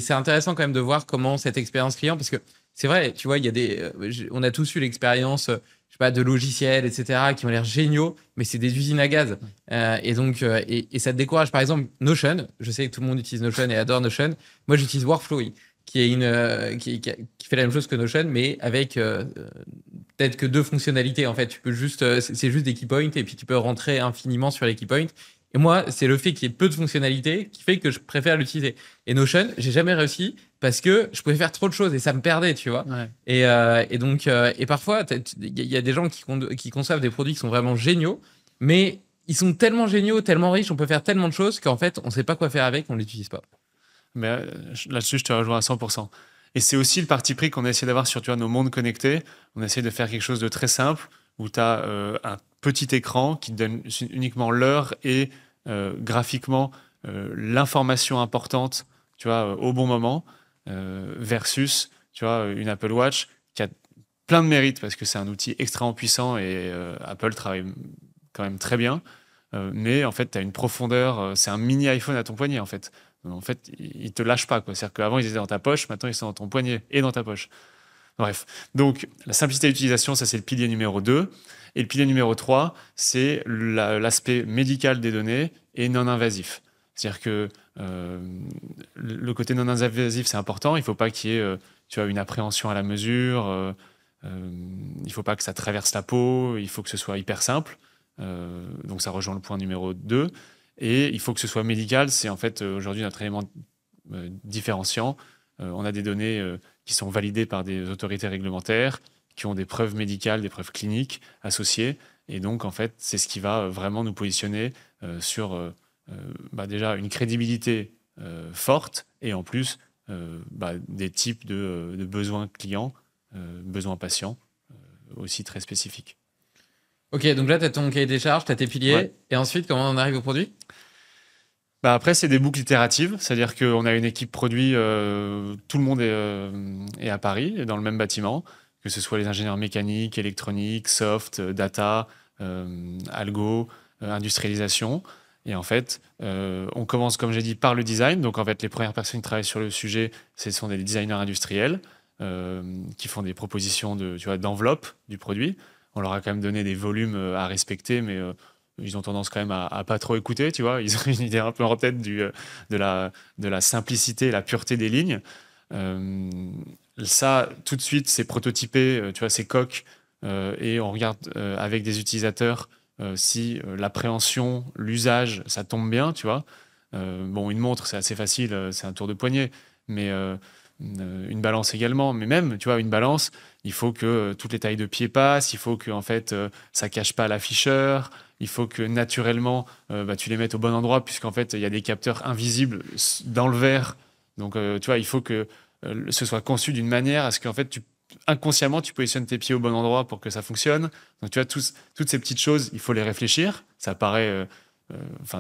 c'est intéressant quand même de voir comment cette expérience client, parce que c'est vrai, tu vois, il y a on a tous eu l'expérience, je sais pas, de logiciels, etc., qui ont l'air géniaux, mais c'est des usines à gaz. Et donc, et ça te décourage. Par exemple, Notion. Je sais que tout le monde utilise Notion et adore Notion. Moi, j'utilise Workflowy, qui est qui fait la même chose que Notion, mais avec peut-être que 2 fonctionnalités. En fait, tu peux juste, c'est juste des key points, et puis tu peux rentrer infiniment sur les key points. Et moi, c'est le fait qu'il y ait peu de fonctionnalités qui fait que je préfère l'utiliser. Et Notion, j'ai jamais réussi parce que je pouvais faire trop de choses et ça me perdait, tu vois. Ouais. Et donc, et parfois, il y a des gens qui conçoivent des produits qui sont vraiment géniaux, mais ils sont tellement géniaux, tellement riches, on peut faire tellement de choses qu'en fait, on sait pas quoi faire avec, on l'utilise pas. Mais là-dessus, je te rejoins à 100%. Et c'est aussi le parti pris qu'on a essayé d'avoir sur nos mondes connectés. On essaie de faire quelque chose de très simple où tu as un petit écran qui te donne uniquement l'heure et graphiquement l'information importante, tu vois, au bon moment, versus, tu vois, une Apple Watch qui a plein de mérites parce que c'est un outil extrêmement puissant et Apple travaille quand même très bien. Mais en fait, tu as une profondeur, c'est un mini iPhone à ton poignet en fait. En fait, ils te lâchent pas, quoi. C'est-à-dire qu'avant, ils étaient dans ta poche, maintenant, ils sont dans ton poignet et dans ta poche. Bref. Donc, la simplicité d'utilisation, ça, c'est le pilier numéro 2. Et le pilier numéro 3, c'est l'aspect médical des données et non invasif. C'est-à-dire que le côté non invasif, c'est important. Il ne faut pas qu'il y ait tu vois, une appréhension à la mesure. Il ne faut pas que ça traverse la peau. Il faut que ce soit hyper simple. Donc, ça rejoint le point numéro 2. Et il faut que ce soit médical. C'est en fait aujourd'hui notre élément différenciant. On a des données qui sont validées par des autorités réglementaires, qui ont des preuves médicales, des preuves cliniques associées. Et donc, en fait, c'est ce qui va vraiment nous positionner sur déjà une crédibilité forte et en plus des types de besoins clients, besoins patients aussi très spécifiques. Ok, donc là, tu as ton cahier des charges, tu as tes piliers. Ouais. Et ensuite, comment on arrive au produit ? Après, c'est des boucles itératives, c'est-à-dire qu'on a une équipe produit, tout le monde est à Paris, dans le même bâtiment, que ce soit les ingénieurs mécaniques, électroniques, soft, data, algo, industrialisation. Et en fait, on commence, comme j'ai dit, par le design. Donc, en fait, les premières personnes qui travaillent sur le sujet, ce sont des designers industriels qui font des propositions d'enveloppe du produit. On leur a quand même donné des volumes à respecter, mais ils ont tendance quand même à pas trop écouter, tu vois. Ils ont une idée un peu en tête de la simplicité, la pureté des lignes. Ça, tout de suite, c'est prototypé, tu vois, c'est coq, et on regarde avec des utilisateurs si l'appréhension, l'usage, ça tombe bien, tu vois. Une montre, c'est assez facile, c'est un tour de poignet, mais une balance également. Mais même, tu vois, une balance, il faut que toutes les tailles de pieds passent, il faut que en fait, ça cache pas l'afficheur, il faut que naturellement, tu les mettes au bon endroit, puisqu'en fait, il y a des capteurs invisibles dans le verre. Donc, tu vois, il faut que ce soit conçu d'une manière à ce qu'en fait, inconsciemment, tu positionnes tes pieds au bon endroit pour que ça fonctionne. Donc, tu vois, toutes ces petites choses, il faut les réfléchir. Ça paraît,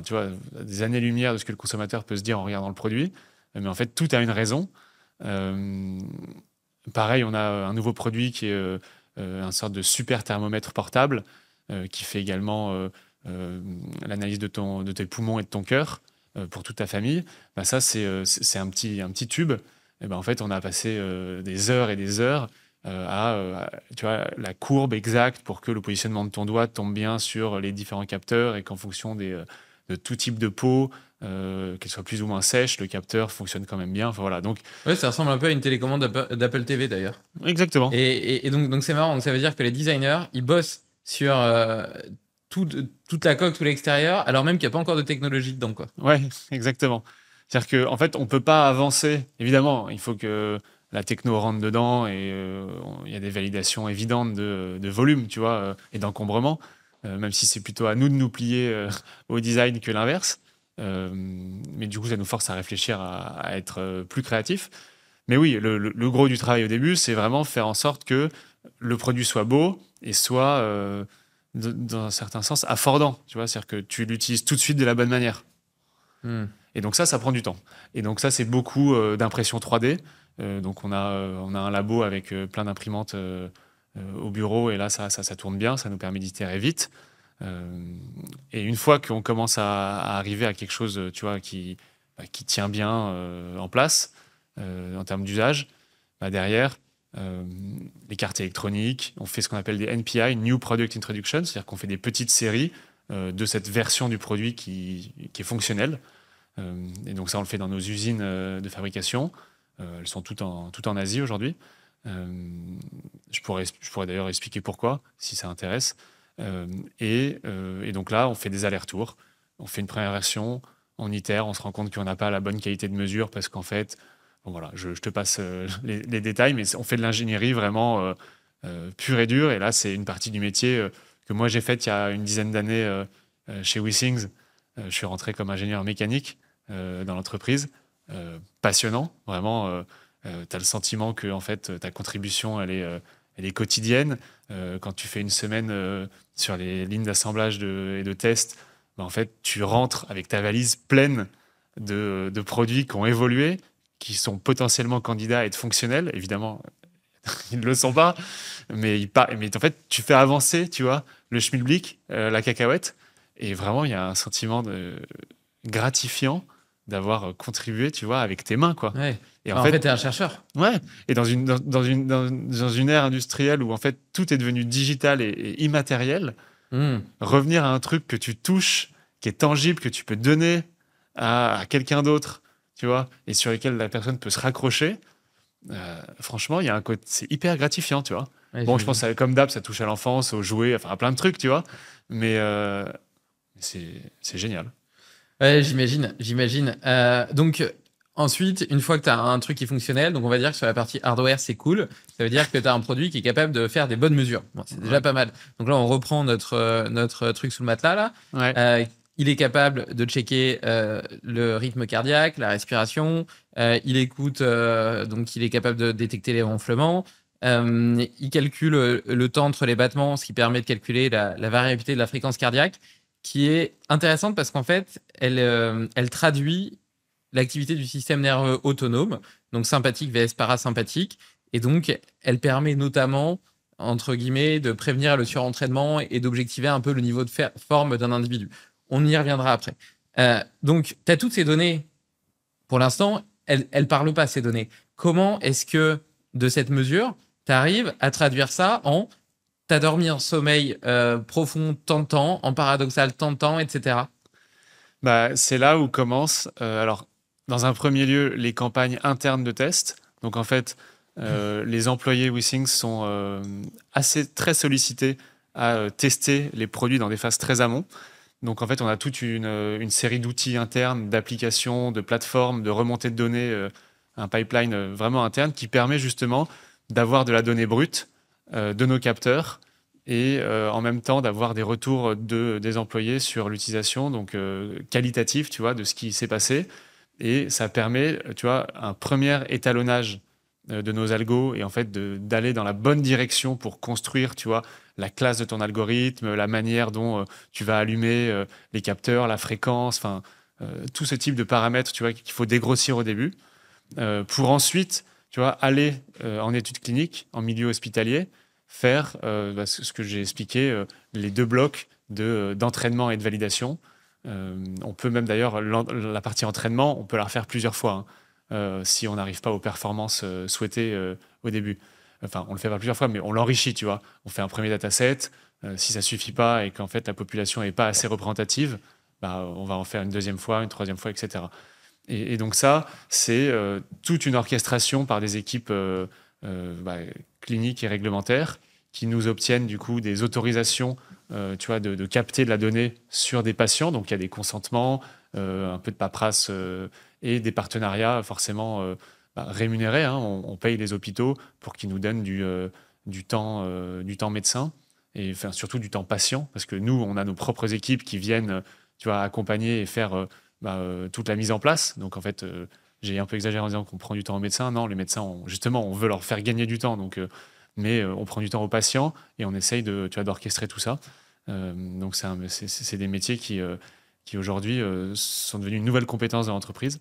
tu vois, des années-lumière de ce que le consommateur peut se dire en regardant le produit. Mais en fait, tout a une raison. Pareil, on a un nouveau produit qui est une sorte de super thermomètre portable qui fait également l'analyse de tes poumons et de ton cœur pour toute ta famille. Ça, c'est un petit tube. Et en fait, on a passé des heures et des heures tu vois, la courbe exacte pour que le positionnement de ton doigt tombe bien sur les différents capteurs et qu'en fonction de tout type de peau, qu'elle soit plus ou moins sèche, le capteur fonctionne quand même bien. Enfin, voilà. Donc, ouais, ça ressemble un peu à une télécommande d'Apple TV d'ailleurs. Exactement. Et donc c'est marrant. Donc ça veut dire que les designers, ils bossent sur toute la coque, tout l'extérieur, alors même qu'il n'y a pas encore de technologie dedans, quoi. Ouais, exactement. C'est-à-dire qu'en fait, on ne peut pas avancer. Évidemment, il faut que la techno rentre dedans et il y a des validations évidentes de volume, tu vois, et d'encombrement, même si c'est plutôt à nous de nous plier au design que l'inverse. Mais du coup, ça nous force à réfléchir à être plus créatif. Mais oui, le gros du travail au début, c'est vraiment faire en sorte que le produit soit beau et soit, dans un certain sens, affordant. Tu vois, c'est-à-dire que tu l'utilises tout de suite de la bonne manière. Et donc ça prend du temps. Et donc ça, c'est beaucoup d'impression 3D. Donc on a un labo avec plein d'imprimantes au bureau et là, ça tourne bien, ça nous permet d'itérer vite. Et une fois qu'on commence à arriver à quelque chose, tu vois, qui tient bien en place en termes d'usage, derrière, les cartes électroniques, on fait ce qu'on appelle des NPI, New Product Introduction, c'est-à-dire qu'on fait des petites séries de cette version du produit qui est fonctionnelle. Et donc ça, on le fait dans nos usines de fabrication. Elles sont toutes en Asie aujourd'hui. Je pourrais d'ailleurs expliquer pourquoi, si ça intéresse. Et donc là, on fait des allers-retours. On fait une première version, on itère, on se rend compte qu'on n'a pas la bonne qualité de mesure parce qu'en fait, voilà, je te passe les détails, mais on fait de l'ingénierie vraiment pure et dure. Et là, c'est une partie du métier que moi j'ai faite il y a une dizaine d'années chez WeSings. Je suis rentré comme ingénieur mécanique dans l'entreprise. Passionnant, vraiment. tu as le sentiment que en fait, ta contribution, elle est quotidienne. Quand tu fais une semaine sur les lignes d'assemblage et de test, bah, en fait, tu rentres avec ta valise pleine de produits qui ont évolué, qui sont potentiellement candidats à être fonctionnels. Évidemment, ils ne le sont pas, mais en fait, tu fais avancer, tu vois, le schmilblick, la cacahuète, et vraiment, il y a un sentiment gratifiant d'avoir contribué, tu vois, avec tes mains, quoi. Ouais. Et En fait, t'es un chercheur. ouais, et dans une ère industrielle où en fait tout est devenu digital et immatériel, revenir à un truc que tu touches, qui est tangible, que tu peux donner à quelqu'un d'autre, tu vois, et sur lequel la personne peut se raccrocher, franchement, il y a un côté, c'est hyper gratifiant, tu vois. Ouais, Bon, je pense que comme d'hab, ça touche à l'enfance, aux jouets, enfin à plein de trucs, tu vois, mais c'est génial. Ouais, j'imagine. Donc, ensuite, une fois que tu as un truc qui est fonctionnel, donc on va dire que sur la partie hardware, c'est cool. Ça veut dire que tu as un produit qui est capable de faire des bonnes mesures. Bon, c'est déjà Ouais. pas mal. Donc là, on reprend notre truc sous le matelas, là. Ouais. Il est capable de checker le rythme cardiaque, la respiration. Il écoute, donc il est capable de détecter les ronflements. Il calcule le temps entre les battements, ce qui permet de calculer la variabilité de la fréquence cardiaque, qui est intéressante parce qu'en fait, elle traduit l'activité du système nerveux autonome, donc sympathique vs parasympathique, et donc elle permet notamment, entre guillemets, de prévenir le surentraînement et d'objectiver un peu le niveau de forme d'un individu. On y reviendra après. Donc, tu as toutes ces données. Pour l'instant, elles ne parlent pas, ces données. Comment est-ce que, de cette mesure, tu arrives à traduire ça en t'as dormi en sommeil profond tant de temps, en paradoxal tant de temps, etc. Bah, c'est là où commencent, alors, dans un premier lieu, les campagnes internes de test. Donc, en fait, les employés WeSings sont très sollicités à tester les produits dans des phases très amont. Donc, en fait, on a toute une série d'outils internes, d'applications, de plateformes, de remontée de données, un pipeline vraiment interne qui permet justement d'avoir de la donnée brute de nos capteurs et en même temps d'avoir des retours des employés sur l'utilisation, donc qualitatif, tu vois, de ce qui s'est passé. Et ça permet, tu vois, un premier étalonnage de nos algos et en fait d'aller dans la bonne direction pour construire, tu vois, la classe de ton algorithme, la manière dont tu vas allumer les capteurs, la fréquence, enfin, tout ce type de paramètres, tu vois, qu'il faut dégrossir au début pour ensuite, tu vois, aller en études cliniques, en milieu hospitalier, faire ce que j'ai expliqué, les deux blocs d'entraînement et de validation. On peut même d'ailleurs, la partie entraînement, on peut la refaire plusieurs fois si on n'arrive pas aux performances souhaitées au début. Enfin, on le fait pas plusieurs fois, mais on l'enrichit, tu vois. On fait un premier dataset. Si ça suffit pas et qu'en fait la population n'est pas assez représentative, bah, on va en faire une deuxième fois, une troisième fois, etc. Et donc ça, c'est toute une orchestration par des équipes cliniques et réglementaires qui nous obtiennent du coup des autorisations tu vois, de capter de la donnée sur des patients. Donc il y a des consentements, un peu de paperasse et des partenariats forcément rémunérés. Hein. On paye les hôpitaux pour qu'ils nous donnent du temps médecin et enfin, surtout du temps patient parce que nous, on a nos propres équipes qui viennent tu vois, accompagner et faire toute la mise en place. Donc en fait, j'ai un peu exagéré en disant qu'on prend du temps aux médecins. Non, les médecins, justement, on veut leur faire gagner du temps. Donc, mais on prend du temps aux patients et on essaye tu vois, d'orchestrer tout ça. Donc c'est des métiers qui aujourd'hui sont devenus une nouvelle compétence de l'entreprise.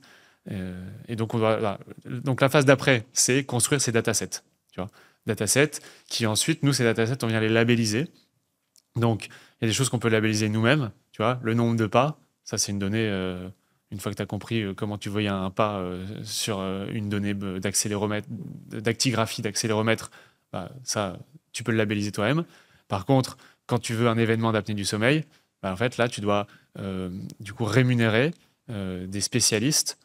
Et donc, donc la phase d'après, c'est construire ces datasets. Tu vois, datasets qui ensuite, nous, ces datasets, on vient les labelliser. Donc, il y a des choses qu'on peut labelliser nous-mêmes. Tu vois, le nombre de pas, ça, c'est une donnée. Une fois que tu as compris comment tu voyais un pas sur une donnée d'accéléromètre, d'actigraphie d'accéléromètre, bah, ça, tu peux le labelliser toi-même. Par contre, quand tu veux un événement d'apnée du sommeil, bah, en fait, là, tu dois du coup rémunérer des spécialistes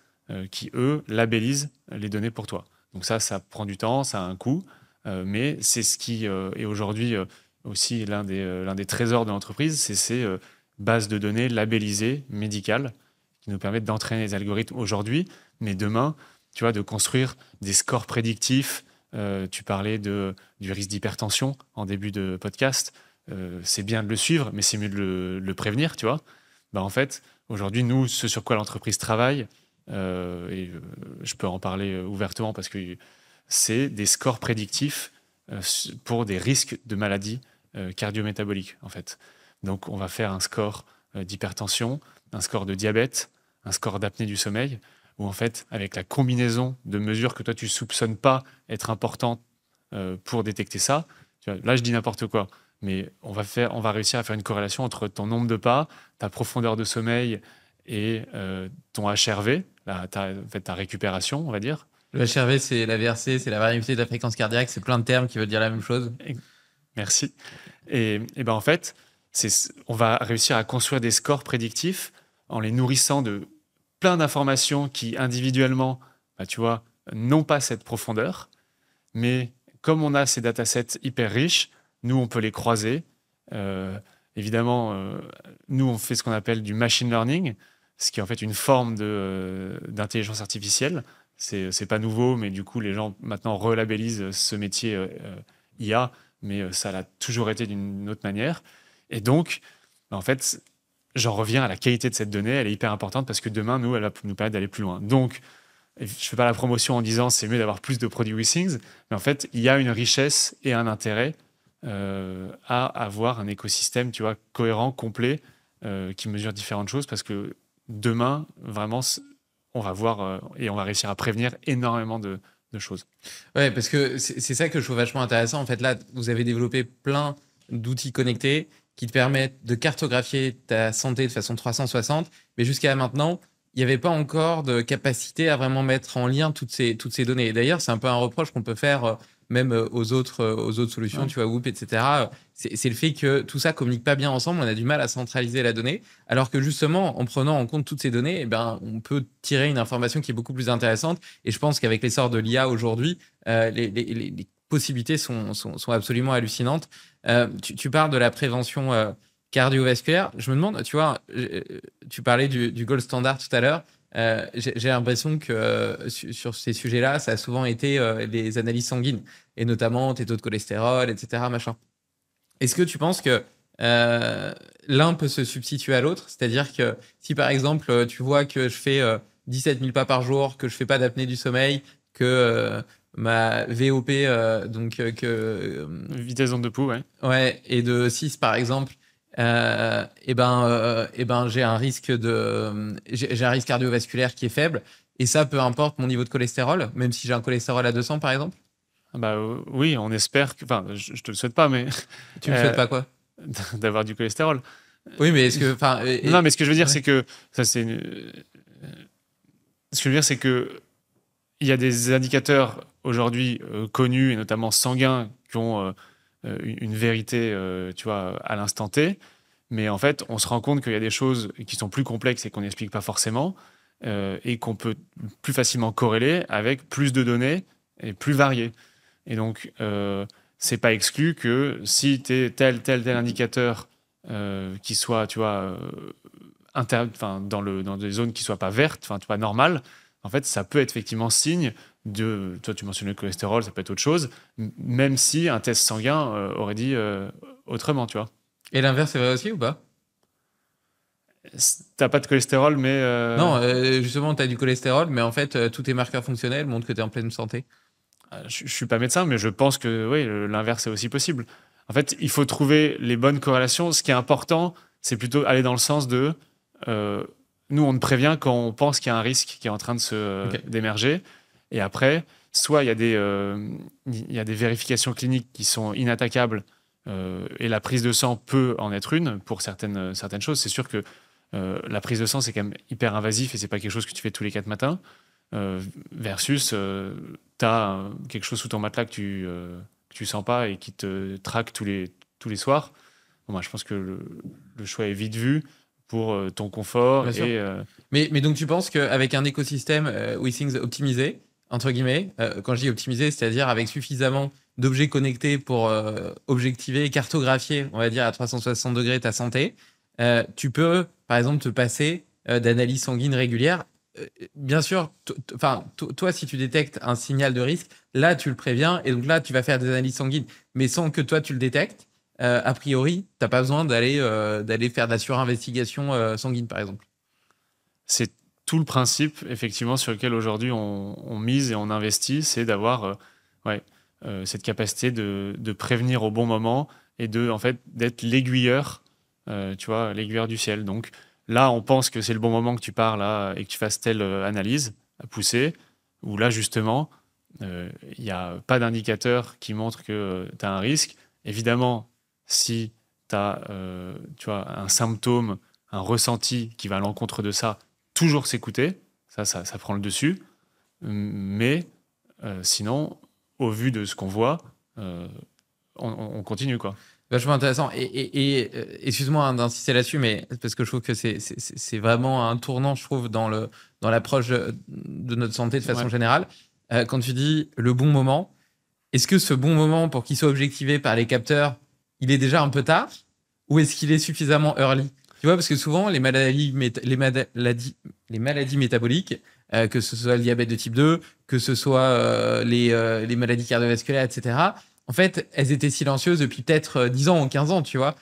qui, eux, labellisent les données pour toi. Donc ça prend du temps, ça a un coût, mais c'est ce qui est aujourd'hui aussi l'un des trésors de l'entreprise, c'est ces bases de données labellisées médicales qui nous permettent d'entraîner les algorithmes aujourd'hui, mais demain, tu vois, de construire des scores prédictifs. Tu parlais du risque d'hypertension en début de podcast. C'est bien de le suivre, mais c'est mieux de le prévenir, tu vois. Bah, en fait, aujourd'hui, nous, ce sur quoi l'entreprise travaille, je peux en parler ouvertement parce que c'est des scores prédictifs pour des risques de maladies cardio-métaboliques, en fait. Donc, on va faire un score d'hypertension, un score de diabète, un score d'apnée du sommeil, où en fait, avec la combinaison de mesures que toi, tu soupçonnes pas être importantes pour détecter ça, tu vois, là, je dis n'importe quoi, mais on va réussir à faire une corrélation entre ton nombre de pas, ta profondeur de sommeil et ton HRV, en fait, ta récupération, on va dire. Le HRV, c'est la VRC, c'est la variabilité de la fréquence cardiaque, c'est plein de termes qui veulent dire la même chose. Merci. Et ben en fait, on va réussir à construire des scores prédictifs en les nourrissant de plein d'informations qui individuellement, bah, tu vois, n'ont pas cette profondeur. Mais comme on a ces datasets hyper riches, nous, on peut les croiser. Évidemment, nous, on fait ce qu'on appelle du machine learning, ce qui est en fait une forme d'intelligence artificielle. C'est pas nouveau, mais du coup, les gens maintenant relabellisent ce métier IA, mais ça l'a toujours été d'une autre manière. Et donc, en fait, j'en reviens à la qualité de cette donnée. Elle est hyper importante parce que demain, nous, elle va nous permettre d'aller plus loin. Donc, je ne fais pas la promotion en disant c'est mieux d'avoir plus de produits WeSings, mais en fait, il y a une richesse et un intérêt à avoir un écosystème, tu vois, cohérent, complet, qui mesure différentes choses parce que demain, vraiment, on va voir et on va réussir à prévenir énormément de choses. Ouais, parce que c'est ça que je trouve vachement intéressant. En fait, là, vous avez développé plein d'outils connectés qui te permettent de cartographier ta santé de façon 360, mais jusqu'à maintenant, il n'y avait pas encore de capacité à vraiment mettre en lien toutes ces données. Et d'ailleurs, c'est un peu un reproche qu'on peut faire même aux autres solutions, Ouais. tu vois, Whoop, etc. C'est le fait que tout ça communique pas bien ensemble, on a du mal à centraliser la donnée, alors que justement, en prenant en compte toutes ces données, eh ben, on peut tirer une information qui est beaucoup plus intéressante. Et je pense qu'avec l'essor de l'IA aujourd'hui, les possibilités sont absolument hallucinantes. Tu parles de la prévention cardiovasculaire. Je me demande, tu vois, tu parlais du gold standard tout à l'heure. J'ai l'impression que sur ces sujets-là, ça a souvent été les analyses sanguines, et notamment tes taux de cholestérol, etc. Machin. Est-ce que tu penses que l'un peut se substituer à l'autre? C'est-à-dire que si par exemple, tu vois que je fais 17 000 pas par jour, que je fais pas d'apnée du sommeil, que ma VOP, Vitesse d'onde de pouls, ouais. ouais, et de 6 par exemple, j'ai un j'ai un risque cardiovasculaire qui est faible, et ça, peu importe mon niveau de cholestérol, même si j'ai un cholestérol à 200 par exemple. Bah, oui, on espère que. Enfin, je te le souhaite pas, mais. Tu me souhaites pas quoi? D'avoir du cholestérol. Oui, mais est-ce que. Non, mais ce que je veux dire, ouais. c'est que. Ça, c'est ce que je veux dire, c'est que. Il y a des indicateurs aujourd'hui connus, et notamment sanguins, qui ont une vérité, tu vois, à l'instant T. Mais en fait, on se rend compte qu'il y a des choses qui sont plus complexes et qu'on n'explique pas forcément, et qu'on peut plus facilement corréler avec plus de données et plus variées. Et donc, c'est pas exclu que si tu es tel indicateur qui soit, tu vois, dans des zones qui soient pas vertes, tu vois, normales, en fait, ça peut être effectivement signe de. Toi, tu mentionnais le cholestérol, ça peut être autre chose, même si un test sanguin aurait dit autrement, tu vois. Et l'inverse, c'est vrai aussi ou pas? T'as pas de cholestérol, mais. Non, justement, tu as du cholestérol, mais en fait, tous tes marqueurs fonctionnels montrent que tu es en pleine santé. Je suis pas médecin, mais je pense que oui, l'inverse est aussi possible. En fait, il faut trouver les bonnes corrélations. Ce qui est important, c'est plutôt aller dans le sens de nous, on ne prévient quand on pense qu'il y a un risque qui est en train d'émerger. Et après, soit il y a des vérifications cliniques qui sont inattaquables et la prise de sang peut en être une pour certaines choses. C'est sûr que la prise de sang, c'est quand même hyper invasif et c'est pas quelque chose que tu fais tous les 4 matins. Versus, tu as quelque chose sous ton matelas que tu sens pas et qui te traque tous les soirs. Bon, moi, je pense que le choix est vite vu pour ton confort. Bien sûr. Mais donc, tu penses qu'avec un écosystème WeSings optimisé, entre guillemets, quand je dis optimisé, c'est-à-dire avec suffisamment d'objets connectés pour objectiver et cartographier, on va dire, à 360 degrés ta santé, tu peux, par exemple, te passer d'analyse sanguine régulière. Bien sûr, toi, si tu détectes un signal de risque, là, tu le préviens et donc là, tu vas faire des analyses sanguines. Mais sans que toi, tu le détectes, a priori, tu n'as pas besoin d'aller faire de la surinvestigation sanguine, par exemple. C'est tout le principe, effectivement, sur lequel aujourd'hui on mise et on investit, c'est d'avoir cette capacité de prévenir au bon moment et en fait, d'être l'aiguilleur, tu vois, l'aiguilleur du ciel. Donc là, on pense que c'est le bon moment que tu pars là et que tu fasses telle analyse à pousser, où là, justement, il n'y a pas d'indicateur qui montre que tu as un risque. Évidemment, si tu as tu vois, un symptôme, un ressenti qui va à l'encontre de ça, toujours s'écouter, ça prend le dessus. Mais sinon, au vu de ce qu'on voit, on continue, quoi. Vachement intéressant. Et excuse-moi hein, d'insister là-dessus, mais parce que je trouve que c'est vraiment un tournant, je trouve, dans l'approche de notre santé de façon générale. Quand tu dis le bon moment, est-ce que ce bon moment, pour qu'il soit objectivé par les capteurs, il est déjà un peu tard ou est-ce qu'il est suffisamment early? Tu vois, parce que souvent, les maladies métaboliques, que ce soit le diabète de type 2, que ce soit les maladies cardiovasculaires, etc., en fait, elles étaient silencieuses depuis peut-être 10 ans ou 15 ans, tu vois.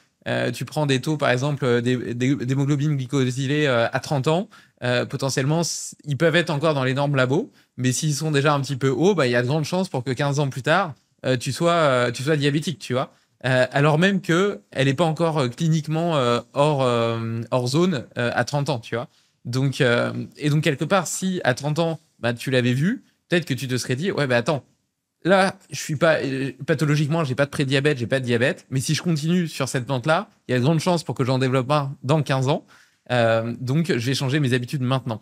Tu prends des taux, par exemple, d'hémoglobine glycosylée à 30 ans, potentiellement, ils peuvent être encore dans les normes labo, mais s'ils sont déjà un petit peu hauts, bah, il y a de grandes chances pour que 15 ans plus tard, tu sois diabétique, tu vois. Alors même qu'elle n'est pas encore cliniquement hors zone à 30 ans, tu vois. Donc, et donc, quelque part, si à 30 ans, bah, tu l'avais vu, peut-être que tu te serais dit, ouais, bah attends, là, je suis pas pathologiquement, j'ai pas de prédiabète, j'ai pas de diabète, mais si je continue sur cette plante-là, il y a de grandes chances pour que j'en développe un dans 15 ans. Donc, je vais changer mes habitudes maintenant.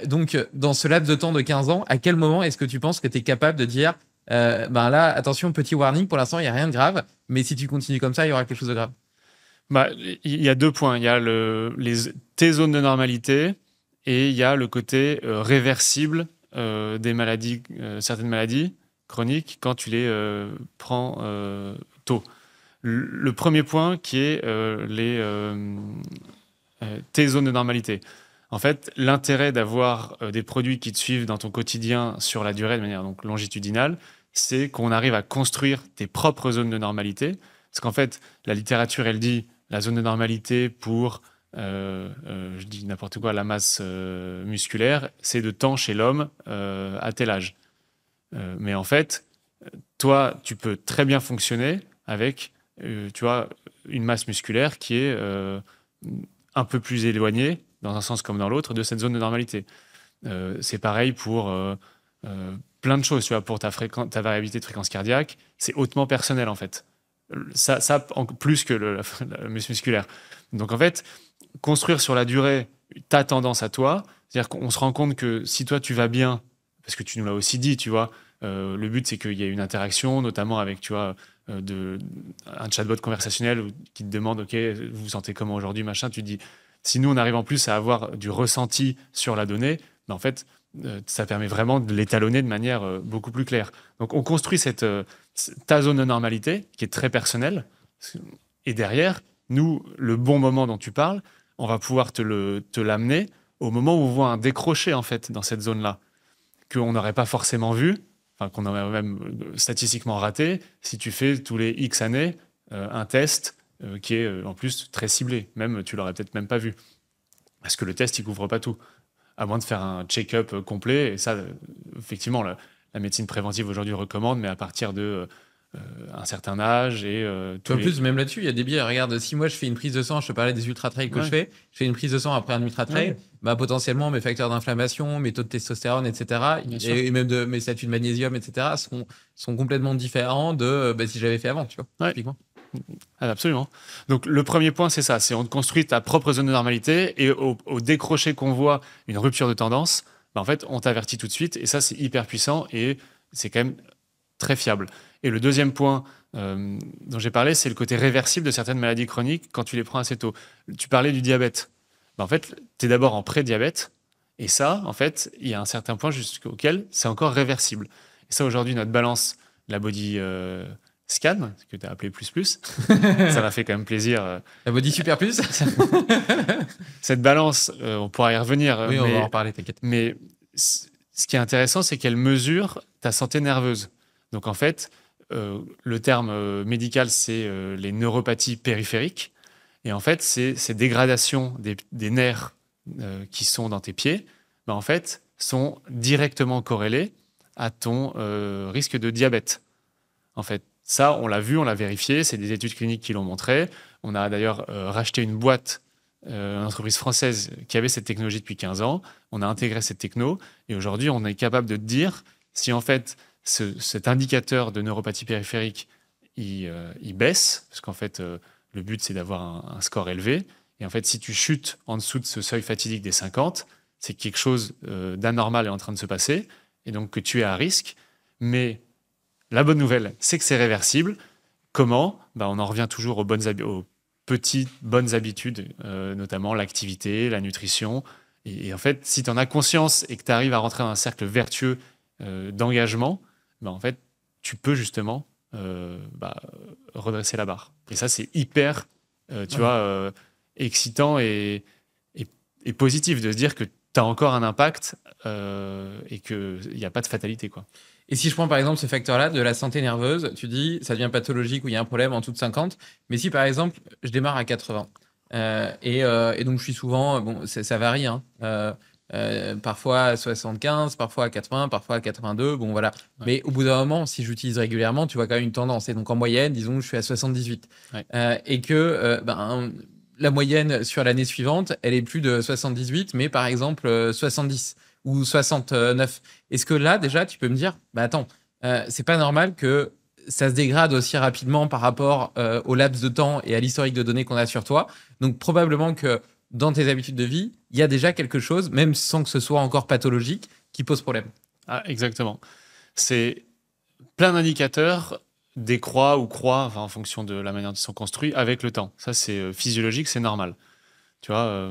Donc, dans ce laps de temps de 15 ans, à quel moment est-ce que tu penses que tu es capable de dire, ben là, attention, petit warning, pour l'instant, il n'y a rien de grave, mais si tu continues comme ça, il y aura quelque chose de grave? Bah, il y a 2 points. Il y a tes zones de normalité et il y a le côté réversible des maladies, certaines maladies chroniques quand tu les prends tôt. Le premier point qui est tes zones de normalité. En fait, l'intérêt d'avoir des produits qui te suivent dans ton quotidien sur la durée de manière donc longitudinale, c'est qu'on arrive à construire tes propres zones de normalité. Parce qu'en fait, la littérature, elle dit la zone de normalité pour, je dis n'importe quoi, la masse musculaire, c'est de temps chez l'homme à tel âge. Mais en fait, toi, tu peux très bien fonctionner avec, tu vois, une masse musculaire qui est un peu plus éloignée, dans un sens comme dans l'autre, de cette zone de normalité. C'est pareil pour plein de choses, tu vois, pour ta variabilité de fréquence cardiaque, c'est hautement personnel en fait. Ça plus que le musculaire. Donc en fait, construire sur la durée ta tendance à toi, c'est-à-dire qu'on se rend compte que si toi tu vas bien, parce que tu nous l'as aussi dit, tu vois, le but c'est qu'il y ait une interaction, notamment avec, tu vois, un chatbot conversationnel qui te demande, ok, vous vous sentez comment aujourd'hui, machin, tu te dis, si nous on arrive en plus à avoir du ressenti sur la donnée, ben en fait, ça permet vraiment de l'étalonner de manière beaucoup plus claire. Donc on construit ta zone de normalité qui est très personnelle, et derrière, nous, le bon moment dont tu parles, on va pouvoir te l'amener au moment où on voit un décroché en fait dans cette zone-là, qu'on n'aurait pas forcément vu, enfin qu'on aurait même statistiquement raté, si tu fais tous les X années un test qui est en plus très ciblé. Même, tu l'aurais peut-être même pas vu. Parce que le test, il couvre pas tout. À moins de faire un check-up complet. Et ça, effectivement, la médecine préventive aujourd'hui recommande, mais à partir de un certain âge. Et en plus, même là-dessus, il y a des biais. Regarde, si moi je fais une prise de sang, je te parlais des ultra-trails que je fais une prise de sang après un ultra-trail, bah, potentiellement mes facteurs d'inflammation, mes taux de testostérone, etc., et même de mes statuts de magnésium, etc., sont complètement différents de si j'avais fait avant, tu vois, typiquement. Absolument. Donc le premier point, c'est ça, c'est on construit ta propre zone de normalité et au décroché qu'on voit une rupture de tendance, bah, en fait, on t'avertit tout de suite et ça, c'est hyper puissant et c'est quand même très fiable. Et le deuxième point dont j'ai parlé, c'est le côté réversible de certaines maladies chroniques quand tu les prends assez tôt. Tu parlais du diabète. Bah, en fait, tu es d'abord en pré-diabète et ça, en fait, il y a un certain point jusqu'auquel c'est encore réversible. Et ça, aujourd'hui, notre balance, la body scan, que tu as appelé plus, ça m'a fait quand même plaisir. La body super plus. Cette balance, on pourra y revenir. Oui, on va en reparler, t'inquiète. Mais ce qui est intéressant, c'est qu'elle mesure ta santé nerveuse. Donc en fait, le terme médical, c'est les neuropathies périphériques. Et en fait, c'est ces dégradations des nerfs qui sont dans tes pieds, en fait, sont directement corrélés à ton risque de diabète. En fait, ça, on l'a vu, on l'a vérifié, c'est des études cliniques qui l'ont montré. On a d'ailleurs racheté une boîte, une entreprise française qui avait cette technologie depuis 15 ans. On a intégré cette techno et aujourd'hui, on est capable de dire si en fait cet indicateur de neuropathie périphérique il baisse, parce qu'en fait, le but c'est d'avoir un score élevé. Et en fait, si tu chutes en dessous de ce seuil fatidique des 50, c'est que quelque chose d'anormal est en train de se passer et donc que tu es à risque. Mais la bonne nouvelle, c'est que c'est réversible. Comment ? On en revient toujours aux petites bonnes habitudes, notamment l'activité, la nutrition. Et en fait, si tu en as conscience et que tu arrives à rentrer dans un cercle vertueux d'engagement, en fait, tu peux justement redresser la barre. Et ça, c'est hyper, excitant et positif de se dire que tu as encore un impact et qu'il n'y a pas de fatalité, quoi. Et si je prends par exemple ce facteur-là de la santé nerveuse, tu dis ça devient pathologique ou il y a un problème en dessous de 50, mais si par exemple je démarre à 80 et donc je suis souvent, ça varie, hein, parfois à 75, parfois à 80, parfois à 82, bon voilà. Ouais. Mais au bout d'un moment, si j'utilise régulièrement, tu vois quand même une tendance. Et donc en moyenne, disons que je suis à 78. Ouais. Et que la moyenne sur l'année suivante, elle est plus de 78, mais par exemple 70 ou 69. Est-ce que là, déjà, tu peux me dire, attends, c'est pas normal que ça se dégrade aussi rapidement par rapport au laps de temps et à l'historique de données qu'on a sur toi. Donc probablement que dans tes habitudes de vie, il y a déjà quelque chose, même sans que ce soit encore pathologique, qui pose problème. Ah, exactement. C'est plein d'indicateurs décroît ou croît, en fonction de la manière dont ils sont construits, avec le temps. Ça, c'est physiologique, c'est normal. Tu vois,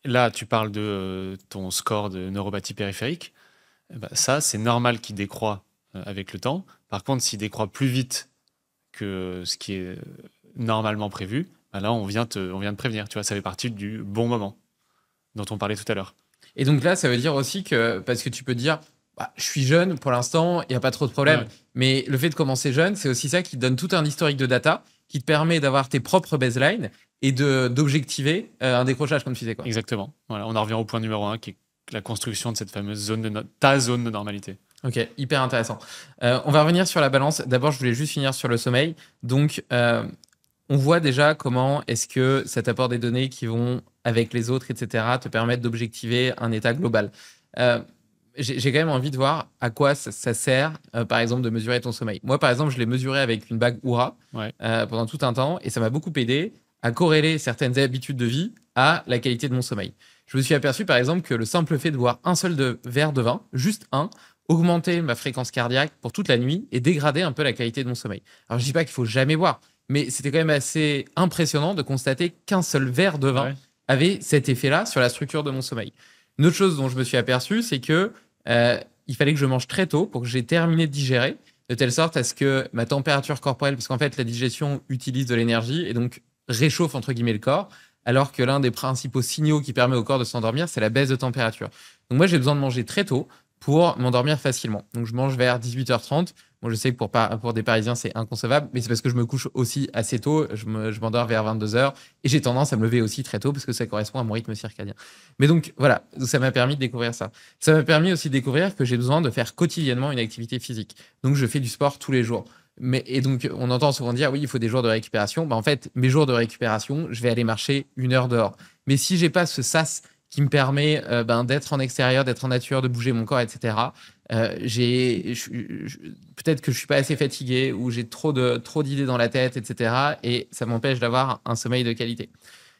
là, tu parles de ton score de neuropathie périphérique. Ça, c'est normal qu'il décroît avec le temps. Par contre, s'il décroît plus vite que ce qui est normalement prévu, là, on vient de prévenir. Tu vois, ça fait partie du bon moment dont on parlait tout à l'heure. Et donc là, ça veut dire aussi que, parce que tu peux dire, je suis jeune, pour l'instant, il n'y a pas trop de problème. Ouais. Mais le fait de commencer jeune, c'est aussi ça qui te donne tout un historique de data, qui te permet d'avoir tes propres baselines et d'objectiver un décrochage, comme tu disais, quoi. Exactement. Voilà, on en revient au point numéro 1, qui est la construction de cette fameuse zone ta zone de normalité. Ok, hyper intéressant. On va revenir sur la balance. D'abord, je voulais juste finir sur le sommeil. Donc, on voit déjà comment est-ce que ça t'apporte des données qui vont, avec les autres, etc., te permettre d'objectiver un état global. J'ai quand même envie de voir à quoi ça sert, par exemple, de mesurer ton sommeil. Moi, par exemple, je l'ai mesuré avec une bague Oura pendant tout un temps et ça m'a beaucoup aidé à corréler certaines habitudes de vie à la qualité de mon sommeil. Je me suis aperçu, par exemple, que le simple fait de boire un seul verre de vin, juste un, augmentait ma fréquence cardiaque pour toute la nuit et dégradait un peu la qualité de mon sommeil. Alors, je ne dis pas qu'il faut jamais boire, mais c'était quand même assez impressionnant de constater qu'un seul verre de vin avait cet effet-là sur la structure de mon sommeil. Une autre chose dont je me suis aperçu, c'est que il fallait que je mange très tôt pour que j'ai terminé de digérer, de telle sorte à ce que ma température corporelle, parce qu'en fait, la digestion utilise de l'énergie et donc réchauffe, entre guillemets, le corps, alors que l'un des principaux signaux qui permet au corps de s'endormir, c'est la baisse de température. Donc moi, j'ai besoin de manger très tôt pour m'endormir facilement. Donc je mange vers 18h30. Bon, je sais que pour des Parisiens, c'est inconcevable, mais c'est parce que je me couche aussi assez tôt. Je m'endors vers 22h et j'ai tendance à me lever aussi très tôt parce que ça correspond à mon rythme circadien. Mais donc, voilà, ça m'a permis de découvrir ça. Ça m'a permis aussi de découvrir que j'ai besoin de faire quotidiennement une activité physique. Donc, je fais du sport tous les jours. Et donc, on entend souvent dire, oui, il faut des jours de récupération. En fait, mes jours de récupération, je vais aller marcher 1 heure dehors. Mais si j'ai pas ce sas qui me permet d'être en extérieur, d'être en nature, de bouger mon corps, etc., peut-être que je suis pas assez fatigué ou j'ai trop d'idées dans la tête, etc. Et ça m'empêche d'avoir un sommeil de qualité.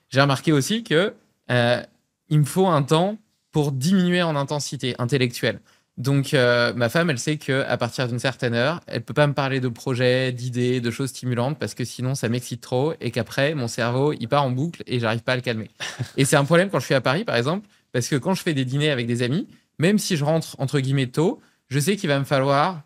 J'ai remarqué aussi que il me faut un temps pour diminuer en intensité intellectuelle. Donc, ma femme, elle sait qu'à partir d'une certaine heure, elle peut pas me parler de projets, d'idées, de choses stimulantes parce que sinon, ça m'excite trop et qu'après, mon cerveau, il part en boucle et j'arrive pas à le calmer. Et c'est un problème quand je suis à Paris, par exemple, parce que quand je fais des dîners avec des amis, même si je rentre, entre guillemets, tôt, je sais qu'il va me falloir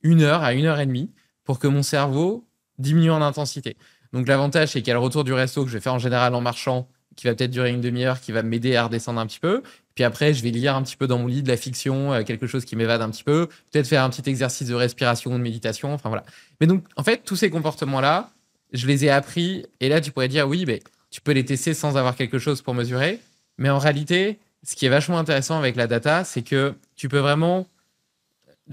1 heure à 1h30 pour que mon cerveau diminue en intensité. Donc, l'avantage, c'est qu'il y a le retour du resto que je vais faire en général en marchant, qui va peut-être durer 1 demi-heure, qui va m'aider à redescendre un petit peu. Puis après, je vais lire un petit peu dans mon lit de la fiction, quelque chose qui m'évade un petit peu. Peut-être faire un petit exercice de respiration ou de méditation. Enfin, voilà. Mais donc, en fait, tous ces comportements-là, je les ai appris. Et là, tu pourrais dire, oui, mais tu peux les tester sans avoir quelque chose pour mesurer. Mais en réalité, ce qui est vachement intéressant avec la data, c'est que tu peux vraiment...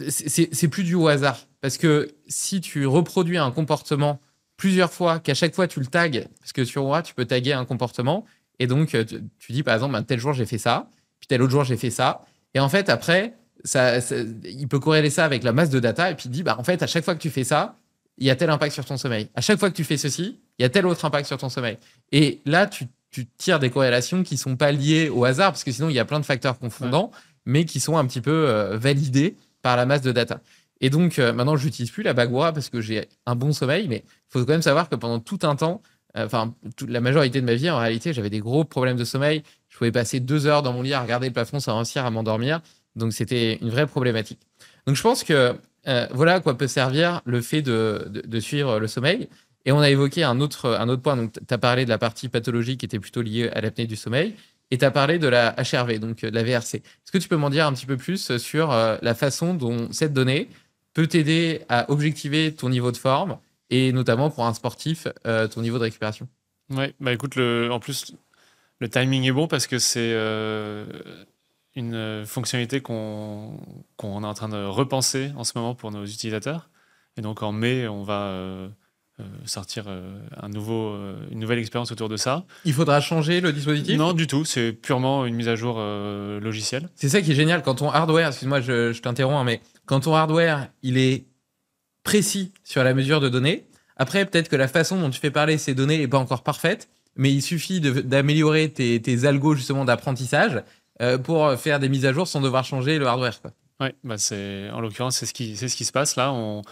C'est plus du au hasard. Parce que si tu reproduis un comportement plusieurs fois, qu'à chaque fois tu le tags, parce que sur Aura, tu peux taguer un comportement, et donc tu dis par exemple, ben, tel jour j'ai fait ça, puis tel autre jour j'ai fait ça, et en fait après, il peut corréler ça avec la masse de data, et puis il dit, bah, en fait, à chaque fois que tu fais ça, il y a tel impact sur ton sommeil. À chaque fois que tu fais ceci, il y a tel autre impact sur ton sommeil. Et là, tu tires des corrélations qui sont pas liées au hasard, parce que sinon, il y a plein de facteurs confondants, mais qui sont un petit peu validés par la masse de data. Et donc, maintenant, je n'utilise plus la Bagora parce que j'ai un bon sommeil, mais il faut quand même savoir que pendant tout un temps, la majorité de ma vie, en réalité, j'avais des gros problèmes de sommeil. Je pouvais passer 2 heures dans mon lit à regarder le plafond sans réussir à m'endormir. Donc, c'était une vraie problématique. Donc, je pense que voilà à quoi peut servir le fait de suivre le sommeil. Et on a évoqué un autre point. Donc, tu as parlé de la partie pathologique qui était plutôt liée à l'apnée du sommeil. Et tu as parlé de la HRV, donc de la VRC. Est-ce que tu peux m'en dire un petit peu plus sur la façon dont cette donnée peut t'aider à objectiver ton niveau de forme et notamment pour un sportif, ton niveau de récupération? Ouais, bah écoute, en plus, le timing est bon parce que c'est une fonctionnalité qu'on est en train de repenser en ce moment pour nos utilisateurs. Et donc en mai, on va sortir une nouvelle expérience autour de ça. Il faudra changer le dispositif? Non, du tout, c'est purement une mise à jour logicielle. C'est ça qui est génial quand ton hardware, excuse-moi, je t'interromps, hein, mais quand ton hardware, il est précis sur la mesure de données, après, peut-être que la façon dont tu fais parler ces données n'est pas encore parfaite, mais il suffit d'améliorer tes algos justement d'apprentissage pour faire des mises à jour sans devoir changer le hardware, quoi. Ouais, bah en l'occurrence, c'est ce qui se passe là. On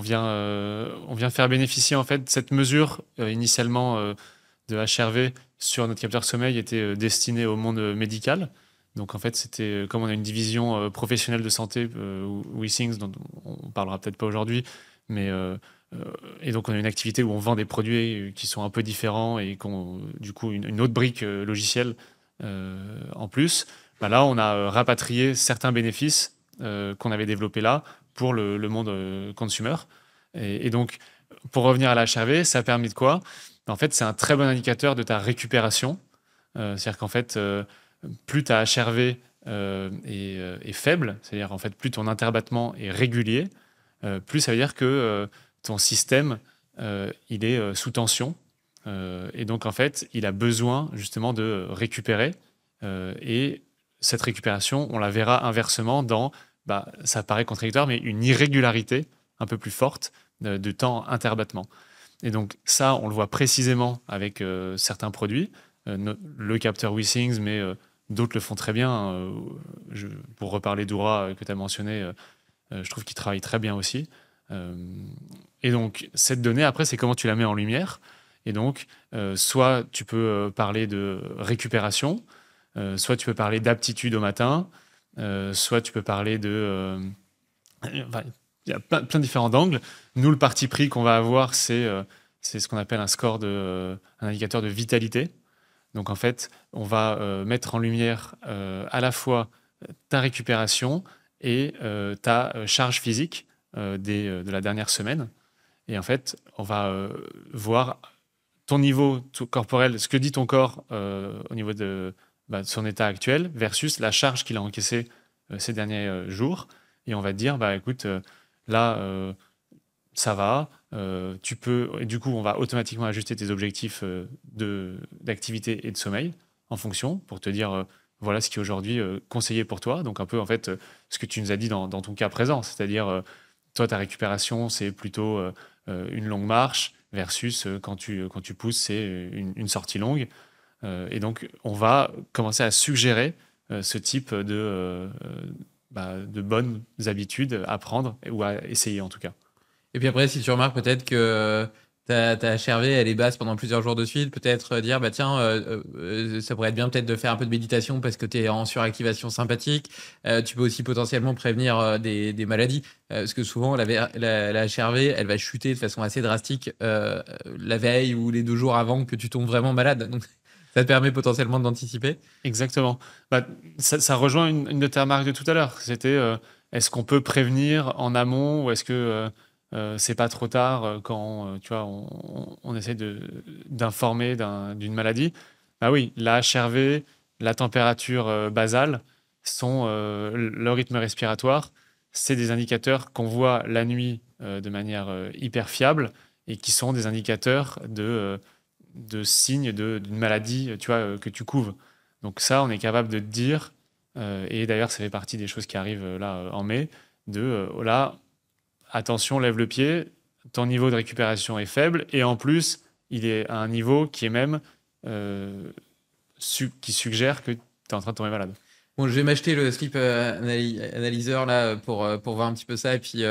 vient faire bénéficier en fait cette mesure initialement de HRV sur notre capteur sommeil était destinée au monde médical. Donc en fait, c'était comme on a une division professionnelle de santé, WeSings, dont on parlera peut-être pas aujourd'hui, mais et donc on a une activité où on vend des produits qui sont un peu différents et qu'on du coup une autre brique logicielle en plus. Bah là, on a rapatrié certains bénéfices qu'on avait développés là pour le monde consumer. Et donc, pour revenir à la HRV, ça a permis de quoi? En fait, c'est un très bon indicateur de ta récupération. C'est-à-dire qu'en fait, plus ta HRV est faible, c'est-à-dire en fait plus ton interbattement est régulier, plus ça veut dire que ton système il est sous tension. Et donc en fait, il a besoin justement de récupérer. Et cette récupération, on la verra inversement dans, ça paraît contradictoire, mais une irrégularité un peu plus forte de temps interbattement. Et donc ça, on le voit précisément avec certains produits, le capteur WeSings, mais d'autres le font très bien. Pour reparler d'Oura que tu as mentionné, je trouve qu'il travaille très bien aussi. Et donc cette donnée, après, c'est comment tu la mets en lumière. Et donc, soit tu peux parler de récupération, soit tu peux parler d'aptitude au matin, soit tu peux parler de... il y a plein de différents angles. Nous, le parti pris qu'on va avoir, c'est ce qu'on appelle un score un indicateur de vitalité. Donc, en fait, on va mettre en lumière à la fois ta récupération et ta charge physique de la dernière semaine. Et en fait, on va voir ton niveau corporel, ce que dit ton corps au niveau de son état actuel versus la charge qu'il a encaissée ces derniers jours. Et on va te dire, écoute, là, ça va, tu peux... Et du coup, on va automatiquement ajuster tes objectifs d'activité et de sommeil en fonction pour te dire, voilà ce qui est aujourd'hui conseillé pour toi. Donc un peu, en fait, ce que tu nous as dit dans ton cas présent, c'est-à-dire, toi, ta récupération, c'est plutôt une longue marche versus quand tu pousses, c'est une sortie longue. Et donc, on va commencer à suggérer ce type de bonnes habitudes à prendre ou à essayer en tout cas. Et puis après, si tu remarques peut-être que ta HRV, elle est basse pendant plusieurs jours de suite, peut-être dire, tiens, ça pourrait être bien peut-être de faire un peu de méditation parce que tu es en suractivation sympathique. Tu peux aussi potentiellement prévenir des maladies. Parce que souvent, la HRV, elle va chuter de façon assez drastique la veille ou les 2 jours avant que tu tombes vraiment malade. Donc, ça te permet potentiellement d'anticiper. Exactement. Ça rejoint une de tes remarques de tout à l'heure. C'était, est-ce qu'on peut prévenir en amont ou est-ce que... c'est pas trop tard quand tu vois, on essaie d'informer d'une maladie. Oui, la HRV, la température basale sont le rythme respiratoire. C'est des indicateurs qu'on voit la nuit de manière hyper fiable et qui sont des indicateurs de signes d'une maladie que tu couves. Donc ça, on est capable de te dire, et d'ailleurs ça fait partie des choses qui arrivent là en mai, là, attention, lève le pied, ton niveau de récupération est faible, et en plus, il est à un niveau qui est même qui suggère que tu es en train de tomber malade. Bon, je vais m'acheter le sleep analyseur là pour voir un petit peu ça et puis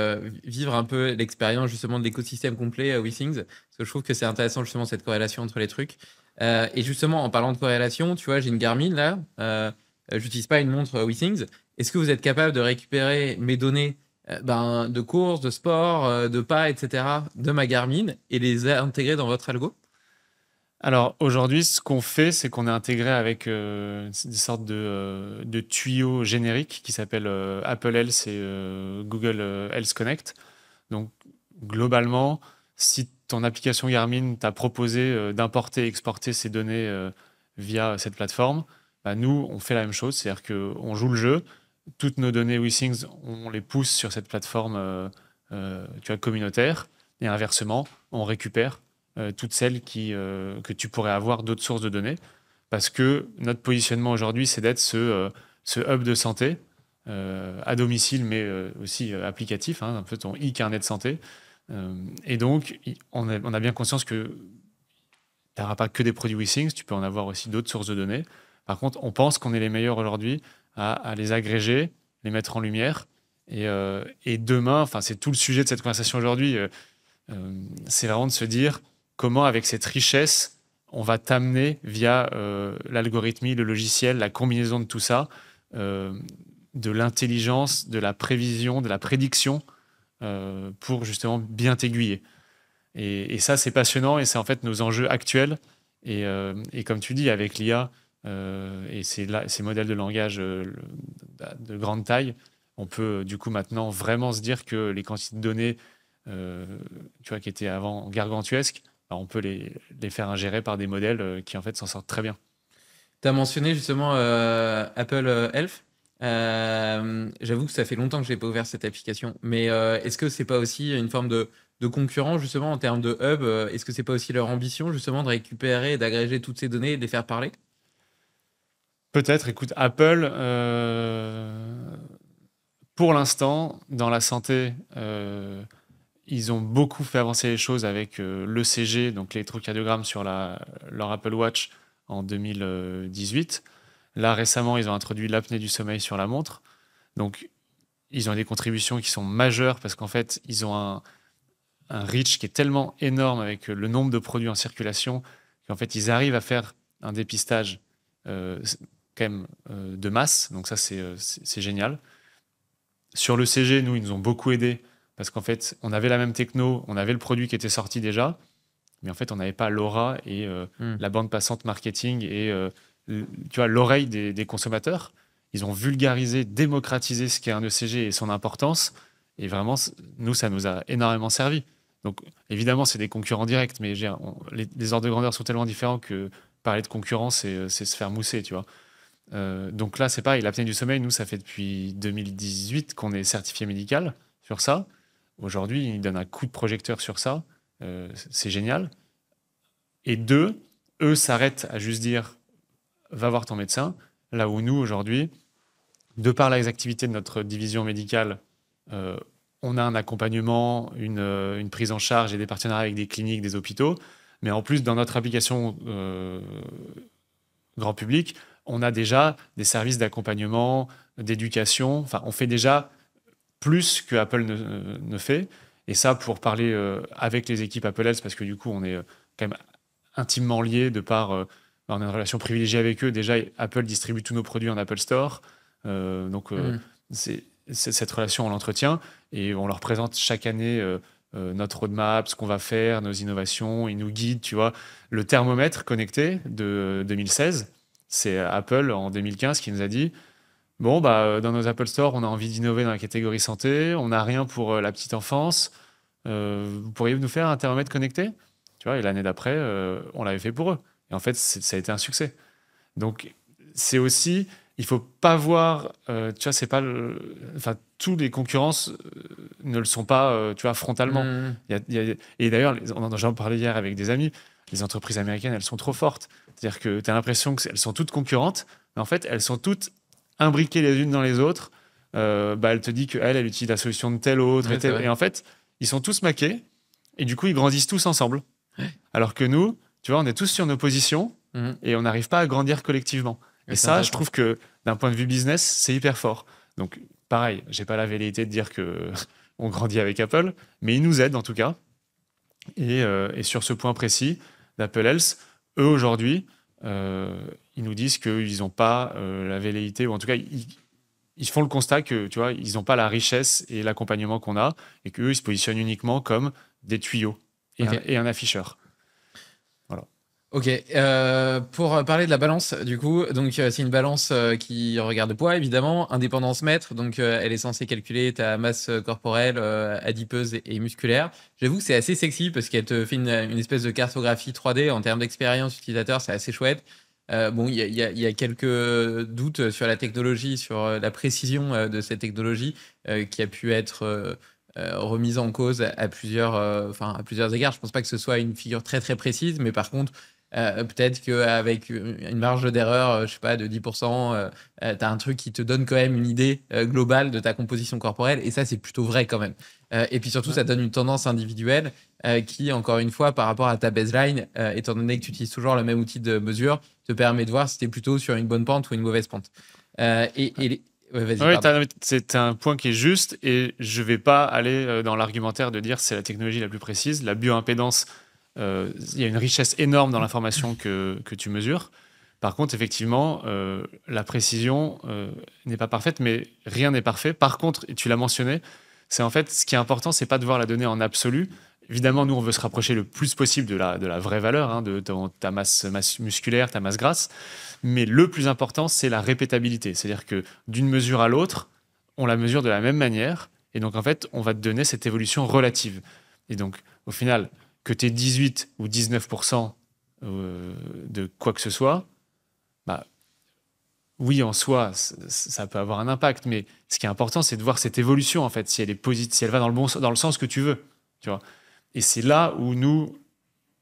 vivre un peu l'expérience justement de l'écosystème complet WeThings, parce que je trouve que c'est intéressant justement cette corrélation entre les trucs. Et justement, en parlant de corrélation, tu vois, j'ai une Garmin là, j'utilise pas une montre WeThings. Est-ce que vous êtes capable de récupérer mes données de course, de sport, de pas, etc., de ma Garmin et les intégrer dans votre algo? Alors aujourd'hui, ce qu'on fait, c'est qu'on est intégré avec des sortes de tuyaux génériques qui s'appellent Apple Health et Google Health Connect. Donc globalement, si ton application Garmin t'a proposé d'importer et exporter ces données via cette plateforme, bah, nous, on fait la même chose, c'est-à-dire qu'on joue le jeu. Toutes nos données WeThings, on les pousse sur cette plateforme communautaire, et inversement, on récupère toutes celles que tu pourrais avoir d'autres sources de données, parce que notre positionnement aujourd'hui, c'est d'être ce hub de santé à domicile, mais aussi applicatif, hein, un peu ton e-carnet de santé. Et donc, on a bien conscience que tu n'auras pas que des produits WeThings, tu peux en avoir aussi d'autres sources de données. Par contre, on pense qu'on est les meilleurs aujourd'hui à les agréger, les mettre en lumière. Et demain, enfin, c'est tout le sujet de cette conversation aujourd'hui, c'est vraiment de se dire comment, avec cette richesse, on va t'amener via l'algorithmie, le logiciel, la combinaison de tout ça, de l'intelligence, de la prévision, de la prédiction, pour justement bien t'aiguiller. Et ça, c'est passionnant et c'est en fait nos enjeux actuels. Et comme tu dis, avec l'IA et ces modèles de langage de grande taille, on peut du coup maintenant vraiment se dire que les quantités de données qui étaient avant gargantuesques, bah, on peut les faire ingérer par des modèles qui en fait s'en sortent très bien. Tu as mentionné justement Apple Health. J'avoue que ça fait longtemps que je n'ai pas ouvert cette application, mais est-ce que c'est pas aussi une forme de concurrence justement en termes de hub? Est-ce que c'est pas aussi leur ambition justement de récupérer et d'agréger toutes ces données et de les faire parler? Peut-être, écoute, Apple, pour l'instant, dans la santé, ils ont beaucoup fait avancer les choses avec l'ECG, donc l'électrocardiogramme sur leur Apple Watch en 2018. Là, récemment, ils ont introduit l'apnée du sommeil sur la montre. Donc, ils ont des contributions qui sont majeures parce qu'en fait, ils ont un reach qui est tellement énorme avec le nombre de produits en circulation qu'en fait, ils arrivent à faire un dépistage quand même de masse. Donc ça, c'est génial. Sur le CG, nous, ils nous ont beaucoup aidés parce qu'en fait, on avait la même techno, on avait le produit qui était sorti déjà, mais en fait, on n'avait pas l'aura et la bande passante marketing et l'oreille des consommateurs. Ils ont vulgarisé, démocratisé ce qu'est un ECG et son importance. Et vraiment, nous, ça nous a énormément servi. Donc, évidemment, c'est des concurrents directs, mais les ordres de grandeur sont tellement différents que parler de concurrence, c'est se faire mousser, tu vois. Donc là, c'est pareil, l'apnée du sommeil, nous, ça fait depuis 2018 qu'on est certifié médical sur ça. Aujourd'hui, ils donnent un coup de projecteur sur ça. C'est génial. Et deux, eux s'arrêtent à juste dire va voir ton médecin. Là où nous, aujourd'hui, de par les activités de notre division médicale, on a un accompagnement, une prise en charge et des partenariats avec des cliniques, des hôpitaux. Mais en plus, dans notre application grand public, on a déjà des services d'accompagnement, d'éducation. Enfin, on fait déjà plus que Apple ne fait. Et ça, pour parler avec les équipes Apple Health, parce que du coup, on est quand même intimement liés de par... on a une relation privilégiée avec eux. Déjà, Apple distribue tous nos produits en Apple Store. Cette relation, on l'entretient et on leur présente chaque année notre roadmap, ce qu'on va faire, nos innovations. Ils nous guident, tu vois. Le thermomètre connecté de 2016, c'est Apple en 2015 qui nous a dit bon, bah, dans nos Apple Store, on a envie d'innover dans la catégorie santé, on n'a rien pour la petite enfance. Vous pourriez nous faire un thermomètre connecté? Tu vois, et l'année d'après, on l'avait fait pour eux. Et en fait, ça a été un succès. Donc, c'est aussi, il faut pas voir, tu vois, c'est pas enfin, tous les concurrents ne le sont pas, tu vois, frontalement. Et d'ailleurs, j'en parlais hier avec des amis, les entreprises américaines, elles sont trop fortes. C'est-à-dire que tu as l'impression qu'elles sont toutes concurrentes, mais en fait, elles sont toutes imbriquées les unes dans les autres. Elle te dit qu'elle utilise la solution de telle autre, et en fait, ils sont tous maqués, et du coup, ils grandissent tous ensemble. Alors que nous, tu vois, on est tous sur nos positions, et on n'arrive pas à grandir collectivement. Et ça, je trouve que d'un point de vue business, c'est hyper fort. Donc, pareil, j'ai pas la velléité de dire que on grandit avec Apple, mais ils nous aident en tout cas. Et sur ce point précis d'Apple Health, eux aujourd'hui, ils nous disent qu'ils n'ont pas la velléité, ou en tout cas, ils font le constat que, tu vois, ils n'ont pas la richesse et l'accompagnement qu'on a, et qu'eux, ils se positionnent uniquement comme des tuyaux et un afficheur. Voilà. Ok, pour parler de la balance, du coup, donc c'est une balance qui regarde le poids, évidemment, indépendance mètre, donc elle est censée calculer ta masse corporelle, adipeuse et musculaire. J'avoue que c'est assez sexy parce qu'elle te fait une espèce de cartographie 3D en termes d'expérience utilisateur, c'est assez chouette. Bon, il y a quelques doutes sur la technologie, sur la précision de cette technologie qui a pu être remise en cause à plusieurs égards. Je pense pas que ce soit une figure très très précise, mais par contre, peut-être qu'avec une marge d'erreur, je sais pas, de 10%, tu as un truc qui te donne quand même une idée globale de ta composition corporelle, et ça, c'est plutôt vrai quand même. Et puis surtout, ça donne une tendance individuelle qui, encore une fois, par rapport à ta baseline, étant donné que tu utilises toujours le même outil de mesure, te permet de voir si tu es plutôt sur une bonne pente ou une mauvaise pente. C'est un point qui est juste, et je ne vais pas aller dans l'argumentaire de dire c'est la technologie la plus précise. La bioimpédance, il y a une richesse énorme dans l'information que tu mesures. Par contre, effectivement, la précision n'est pas parfaite, mais rien n'est parfait. Par contre, et tu l'as mentionné, c'est en fait, ce qui est important, c'est pas de voir la donnée en absolu. Évidemment, nous, on veut se rapprocher le plus possible de la vraie valeur, de ta masse musculaire, ta masse grasse. Mais le plus important, c'est la répétabilité. C'est-à-dire que d'une mesure à l'autre, on la mesure de la même manière. Et donc, en fait, on va te donner cette évolution relative. Et donc, au final, que tu aies 18 ou 19% de quoi que ce soit, oui, en soi, ça peut avoir un impact. Mais ce qui est important, c'est de voir cette évolution, en fait, si elle est positive, si elle va dans le sens que tu veux. Tu vois. Et c'est là où nous,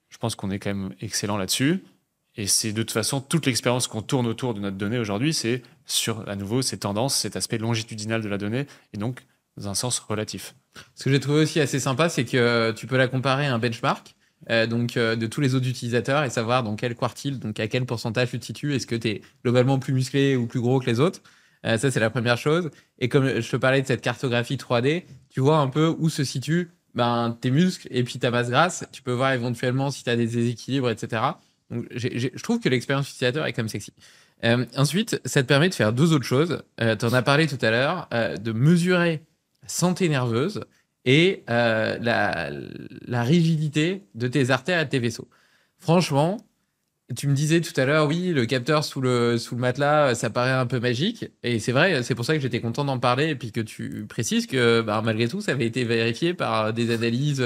je pense qu'on est quand même excellent là-dessus. Et c'est de toute façon toute l'expérience qu'on tourne autour de notre donnée aujourd'hui, c'est sur à nouveau ces tendances, cet aspect longitudinal de la donnée, et donc dans un sens relatif. Ce que j'ai trouvé aussi assez sympa, c'est que tu peux la comparer à un benchmark de tous les autres utilisateurs et savoir dans quel quartile, donc à quel pourcentage tu te situes. Est-ce que tu es globalement plus musclé ou plus gros que les autres? Ça, c'est la première chose. Et comme je te parlais de cette cartographie 3D, tu vois un peu où se situent tes muscles et puis ta masse grasse. Tu peux voir éventuellement si tu as des déséquilibres, etc. Donc, je trouve que l'expérience utilisateur est quand même sexy. Ensuite, ça te permet de faire deux autres choses. Tu en as parlé tout à l'heure, de mesurer la santé nerveuse et la rigidité de tes artères et de tes vaisseaux. Franchement, tu me disais tout à l'heure, oui, le capteur sous le matelas, ça paraît un peu magique. Et c'est vrai, c'est pour ça que j'étais content d'en parler et puis que tu précises que malgré tout, ça avait été vérifié par des analyses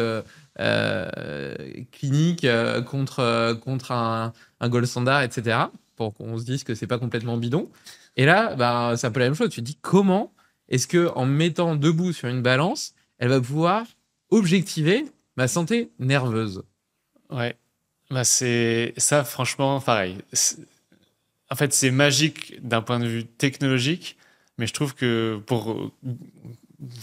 cliniques contre un gold standard, etc. Pour qu'on se dise que c'est pas complètement bidon. Et là, c'est un peu la même chose. Tu te dis comment est-ce que en me mettant debout sur une balance, elle va pouvoir objectiver ma santé nerveuse? Ouais. C'est ça, franchement, pareil. En fait, c'est magique d'un point de vue technologique, mais je trouve que pour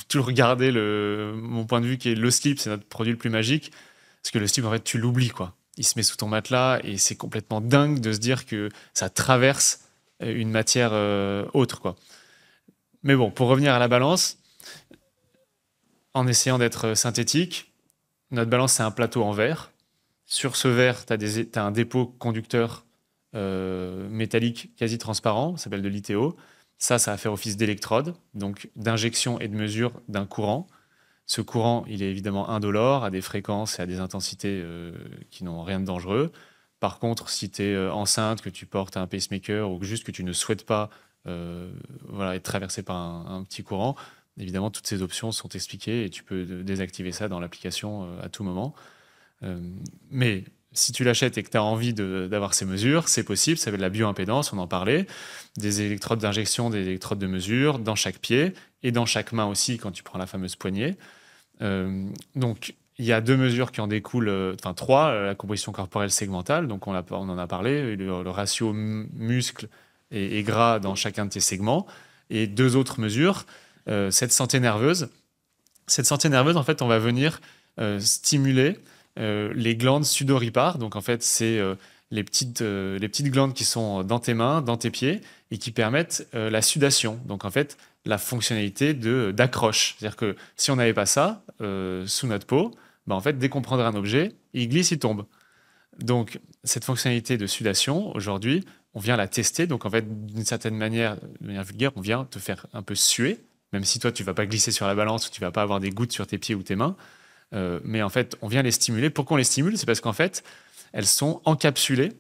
toujours garder mon point de vue qui est le slip, c'est notre produit le plus magique, parce que le slip, en fait, tu l'oublies, quoi. Il se met sous ton matelas et c'est complètement dingue de se dire que ça traverse une matière autre, quoi. Mais bon, pour revenir à la balance, en essayant d'être synthétique, notre balance, c'est un plateau en verre. Sur ce verre, tu as un dépôt conducteur métallique quasi transparent, ça s'appelle de l'ITO. Ça va faire office d'électrode, donc d'injection et de mesure d'un courant. Ce courant, il est évidemment indolore, à des fréquences et à des intensités qui n'ont rien de dangereux. Par contre, si tu es enceinte, que tu portes un pacemaker ou juste que tu ne souhaites pas être traversé par un petit courant, évidemment, toutes ces options sont expliquées et tu peux désactiver ça dans l'application à tout moment. Mais si tu l'achètes et que tu as envie d'avoir ces mesures, c'est possible, ça s'appelle la bioimpédance, on en parlait, des électrodes d'injection, des électrodes de mesure dans chaque pied et dans chaque main aussi quand tu prends la fameuse poignée. Donc, il y a 2 mesures qui en découlent, enfin 3, la composition corporelle segmentale, donc on en a parlé, le ratio muscle et gras dans chacun de tes segments, et 2 autres mesures, cette santé nerveuse. Cette santé nerveuse, en fait, on va venir stimuler les glandes sudoripares, donc en fait, c'est les petites glandes qui sont dans tes mains, dans tes pieds, et qui permettent la sudation. Donc en fait, la fonctionnalité d'accroche. C'est-à-dire que si on n'avait pas ça sous notre peau, bah en fait, dès qu'on prendrait un objet, il glisse, il tombe. Donc, cette fonctionnalité de sudation, aujourd'hui, on vient la tester. Donc, en fait, d'une certaine manière, de manière vulgaire, on vient te faire un peu suer, même si toi, tu ne vas pas glisser sur la balance ou tu ne vas pas avoir des gouttes sur tes pieds ou tes mains. Mais en fait, on vient les stimuler. Pourquoi on les stimule? C'est parce qu'en fait, elles sont encapsulées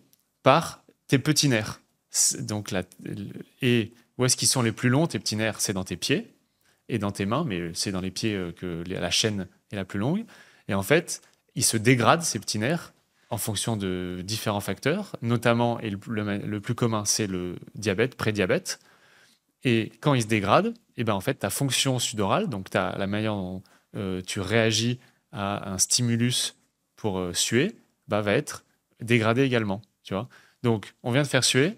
par tes petits nerfs. Donc, et où est-ce qu'ils sont les plus longs, tes petits nerfs? C'est dans tes pieds et dans tes mains, mais c'est dans les pieds que la chaîne est la plus longue. Et en fait, ils se dégradent, ces petits nerfs, en fonction de différents facteurs, notamment, et le plus commun, c'est le diabète, prédiabète. Et quand ils se dégradent, et ben en fait, ta fonction sudorale, donc la manière dont tu réagis à un stimulus pour suer, bah, va être dégradée également. Tu vois, donc, on vient de faire suer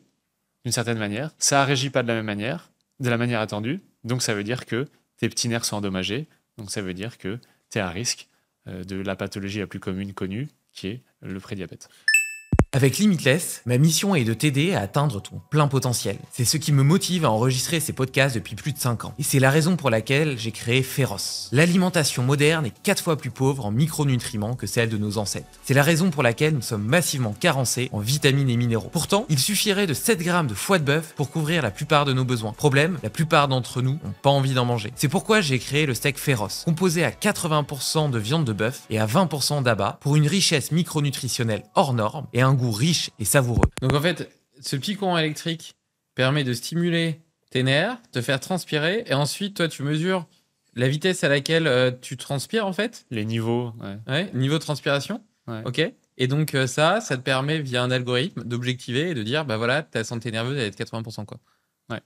d'une certaine manière. Ça ne réagit pas de la manière attendue. Donc, ça veut dire que tes petits nerfs sont endommagés. Donc, ça veut dire que tu es à risque de la pathologie la plus commune connue, qui est le prédiabète. Avec Limitless, ma mission est de t'aider à atteindre ton plein potentiel. C'est ce qui me motive à enregistrer ces podcasts depuis plus de 5 ans. Et c'est la raison pour laquelle j'ai créé Phéroce. L'alimentation moderne est 4 fois plus pauvre en micronutriments que celle de nos ancêtres. C'est la raison pour laquelle nous sommes massivement carencés en vitamines et minéraux. Pourtant, il suffirait de 7 grammes de foie de bœuf pour couvrir la plupart de nos besoins. Problème, la plupart d'entre nous n'ont pas envie d'en manger. C'est pourquoi j'ai créé le steak Phéroce, composé à 80% de viande de bœuf et à 20% d'abat, pour une richesse micronutritionnelle hors norme et un goût riche et savoureux. Donc en fait, ce petit courant électrique permet de stimuler tes nerfs, te faire transpirer, et ensuite, toi, tu mesures la vitesse à laquelle tu transpires, en fait. Les niveaux, Ouais, niveau de transpiration. Ouais. Ok. Et donc ça te permet, via un algorithme, d'objectiver et de dire, bah voilà, ta santé nerveuse, elle est de 80%, quoi. Ouais.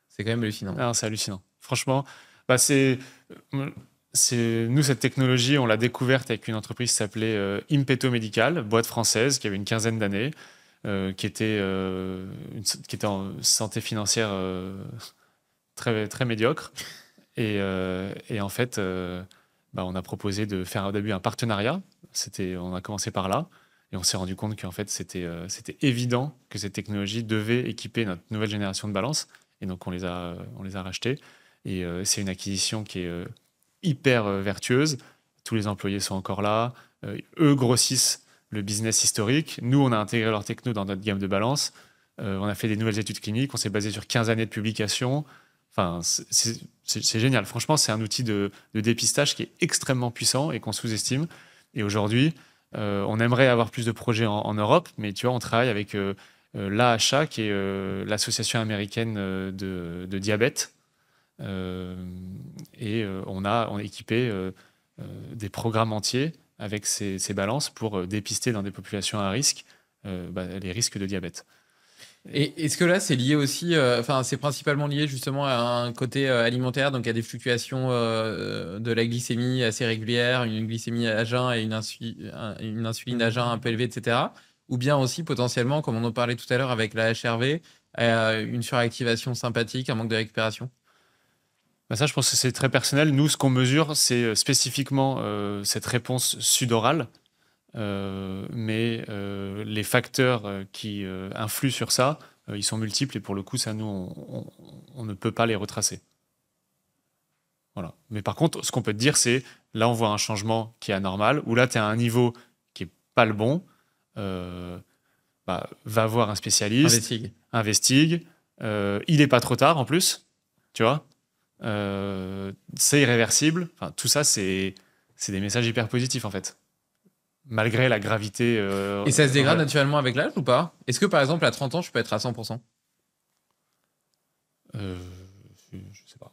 C'est quand même hallucinant. Ah, c'est hallucinant. Franchement, bah nous, cette technologie, on l'a découverte avec une entreprise qui s'appelait Impeto Medical, boîte française qui avait une quinzaine d'années, qui était en santé financière très, très médiocre. Et en fait, bah, on a proposé de faire au début un partenariat. On a commencé par là. Et on s'est rendu compte qu'en fait, c'était évident que cette technologie devait équiper notre nouvelle génération de balances. Et donc, on les a rachetés. Et c'est une acquisition qui est hyper vertueuse. Tous les employés sont encore là. Eux grossissent le business historique. Nous, on a intégré leur techno dans notre gamme de balance. On a fait des nouvelles études cliniques. On s'est basé sur 15 années de publication. Enfin, c'est génial. Franchement, c'est un outil de dépistage qui est extrêmement puissant et qu'on sous-estime. Et aujourd'hui, on aimerait avoir plus de projets en Europe, mais tu vois, on travaille avec l'AHA, qui est l'association américaine de diabète. Et on a équipé des programmes entiers avec ces balances pour dépister dans des populations à risque les risques de diabète. Et est-ce que là, c'est lié aussi, c'est principalement lié justement à un côté alimentaire, donc à des fluctuations de la glycémie assez régulières, une glycémie à jeun et une insuline à jeun un peu élevée, etc. Ou bien aussi potentiellement, comme on en parlait tout à l'heure avec la HRV, une suractivation sympathique, un manque de récupération? Bah ça, je pense que c'est très personnel. Nous, ce qu'on mesure, c'est spécifiquement cette réponse sudorale. Mais les facteurs qui influent sur ça, ils sont multiples et pour le coup, ça, nous, on ne peut pas les retracer. Voilà. Mais par contre, ce qu'on peut te dire, c'est là, on voit un changement qui est anormal, ou là, tu es à un niveau qui n'est pas le bon. Va voir un spécialiste, investigue. Il n'est pas trop tard en plus, tu vois. C'est irréversible. Enfin, tout ça, c'est des messages hyper positifs en fait. Malgré la gravité. Et ça se dégrade naturellement avec l'âge ou pas? Est-ce que par exemple à 30 ans, je peux être à 100%? Je sais pas.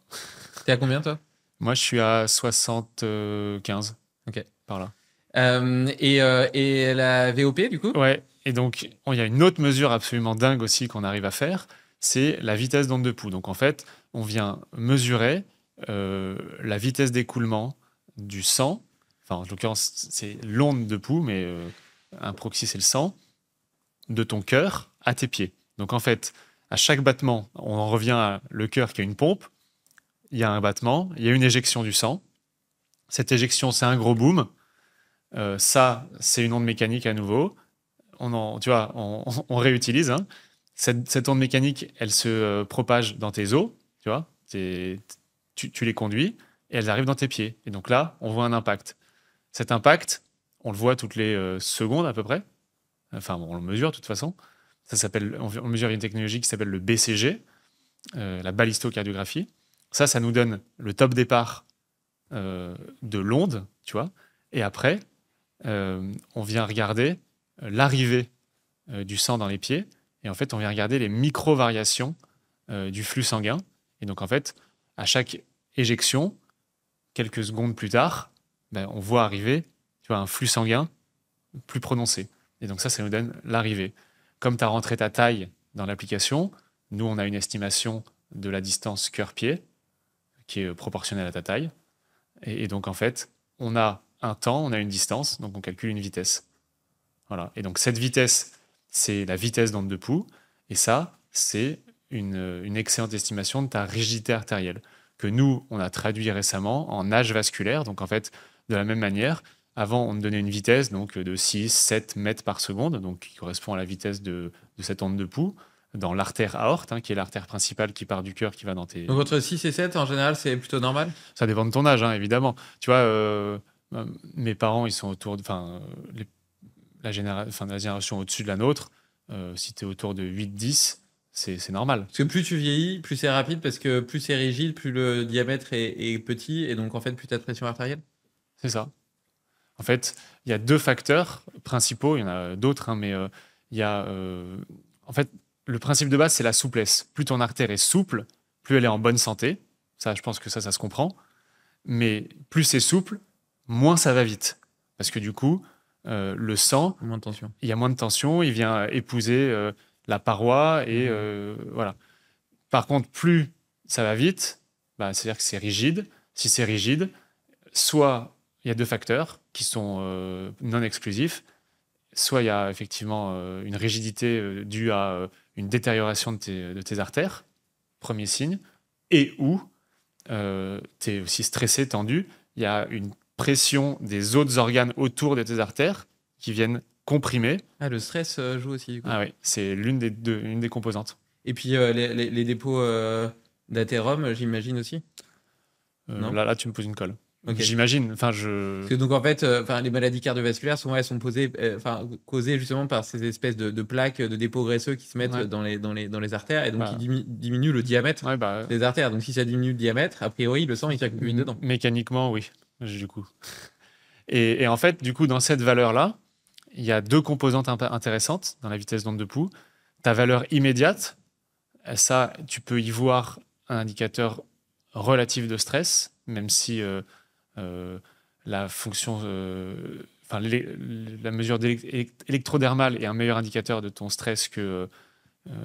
T'es à combien toi? Moi, je suis à 75. Ok. Par là. Et la VOP, du coup? Ouais, et donc il y a une autre mesure absolument dingue aussi qu'on arrive à faire, c'est la vitesse d'onde de pouls. Donc en fait, on vient mesurer la vitesse d'écoulement du sang, enfin en l'occurrence c'est l'onde de pouls, mais un proxy c'est le sang, de ton cœur à tes pieds. Donc en fait, à chaque battement, on en revient à le cœur qui a une pompe, il y a un battement, il y a une éjection du sang. Cette éjection, c'est un gros boom. Ça, c'est une onde mécanique à nouveau. Tu vois, on réutilise. Hein. Cette onde mécanique, elle se propage dans tes os, tu vois, tu les conduis et elles arrivent dans tes pieds. Et donc là, on voit un impact. Cet impact, on le voit toutes les secondes à peu près. Enfin, on le mesure de toute façon. On mesure une technologie qui s'appelle le BCG, la ballistocardiographie. Ça nous donne le top départ de l'onde, tu vois. Et après, on vient regarder l'arrivée du sang dans les pieds. Et en fait, on vient regarder les micro-variations du flux sanguin. Et donc, en fait, à chaque éjection, quelques secondes plus tard, on voit arriver, tu vois, un flux sanguin plus prononcé. Et donc ça nous donne l'arrivée. Comme tu as rentré ta taille dans l'application, nous, on a une estimation de la distance cœur-pied qui est proportionnelle à ta taille. Et donc, en fait, on a un temps, on a une distance, donc on calcule une vitesse. Voilà. Et donc, cette vitesse, c'est la vitesse d'onde de pouls. Et ça, c'est une excellente estimation de ta rigidité artérielle, que nous, on a traduit récemment en âge vasculaire. Donc, en fait, de la même manière, avant, on me donnait une vitesse donc, de 6, 7 mètres par seconde, donc, qui correspond à la vitesse de cette onde de pouls, dans l'artère aorte, hein, qui est l'artère principale qui part du cœur, qui va dans tes... Donc entre 6 et 7, en général, c'est plutôt normal? Ça dépend de ton âge, hein, évidemment. Tu vois, mes parents, ils sont autour de... Enfin, la génération au-dessus de la nôtre, si tu es autour de 8-10, c'est normal. Parce que plus tu vieillis, plus c'est rapide, parce que plus c'est rigide, plus le diamètre est petit, et donc en fait, plus tu as de pression artérielle. C'est ça. En fait, il y a deux facteurs principaux, il y en a d'autres, hein, mais il y a... en fait, le principe de base, c'est la souplesse. Plus ton artère est souple, plus elle est en bonne santé. Ça, je pense que ça se comprend. Mais plus c'est souple, moins ça va vite. Parce que du coup, le sang, Moins de tension. il y a moins de tension, il vient épouser la paroi et voilà. Par contre, plus ça va vite, c'est-à-dire que c'est rigide. Si c'est rigide, soit il y a deux facteurs qui sont non exclusifs, soit il y a effectivement une rigidité due à une détérioration de tes artères, premier signe, et ou tu es aussi stressé, tendu, il y a une pression des autres organes autour de tes artères qui viennent comprimer. Ah, le stress joue aussi, du coup. Ah oui, c'est une des composantes. Et puis les dépôts d'athérome, j'imagine aussi. Non. Là, tu me poses une colle. Ok. J'imagine. Parce que donc en fait, les maladies cardiovasculaires, souvent elles sont causées justement par ces espèces de plaques, de dépôts graisseux qui se mettent Ouais. dans les artères, et donc qui diminuent le diamètre des artères. Donc si ça diminue le diamètre, a priori le sang il circule plus vite dedans. Mécaniquement, oui, du coup. Et en fait, du coup, dans cette valeur-là, il y a deux composantes intéressantes dans la vitesse d'onde de pouls. Ta valeur immédiate, ça, tu peux y voir un indicateur relatif de stress, même si la fonction, la mesure électrodermale est un meilleur indicateur de ton stress que.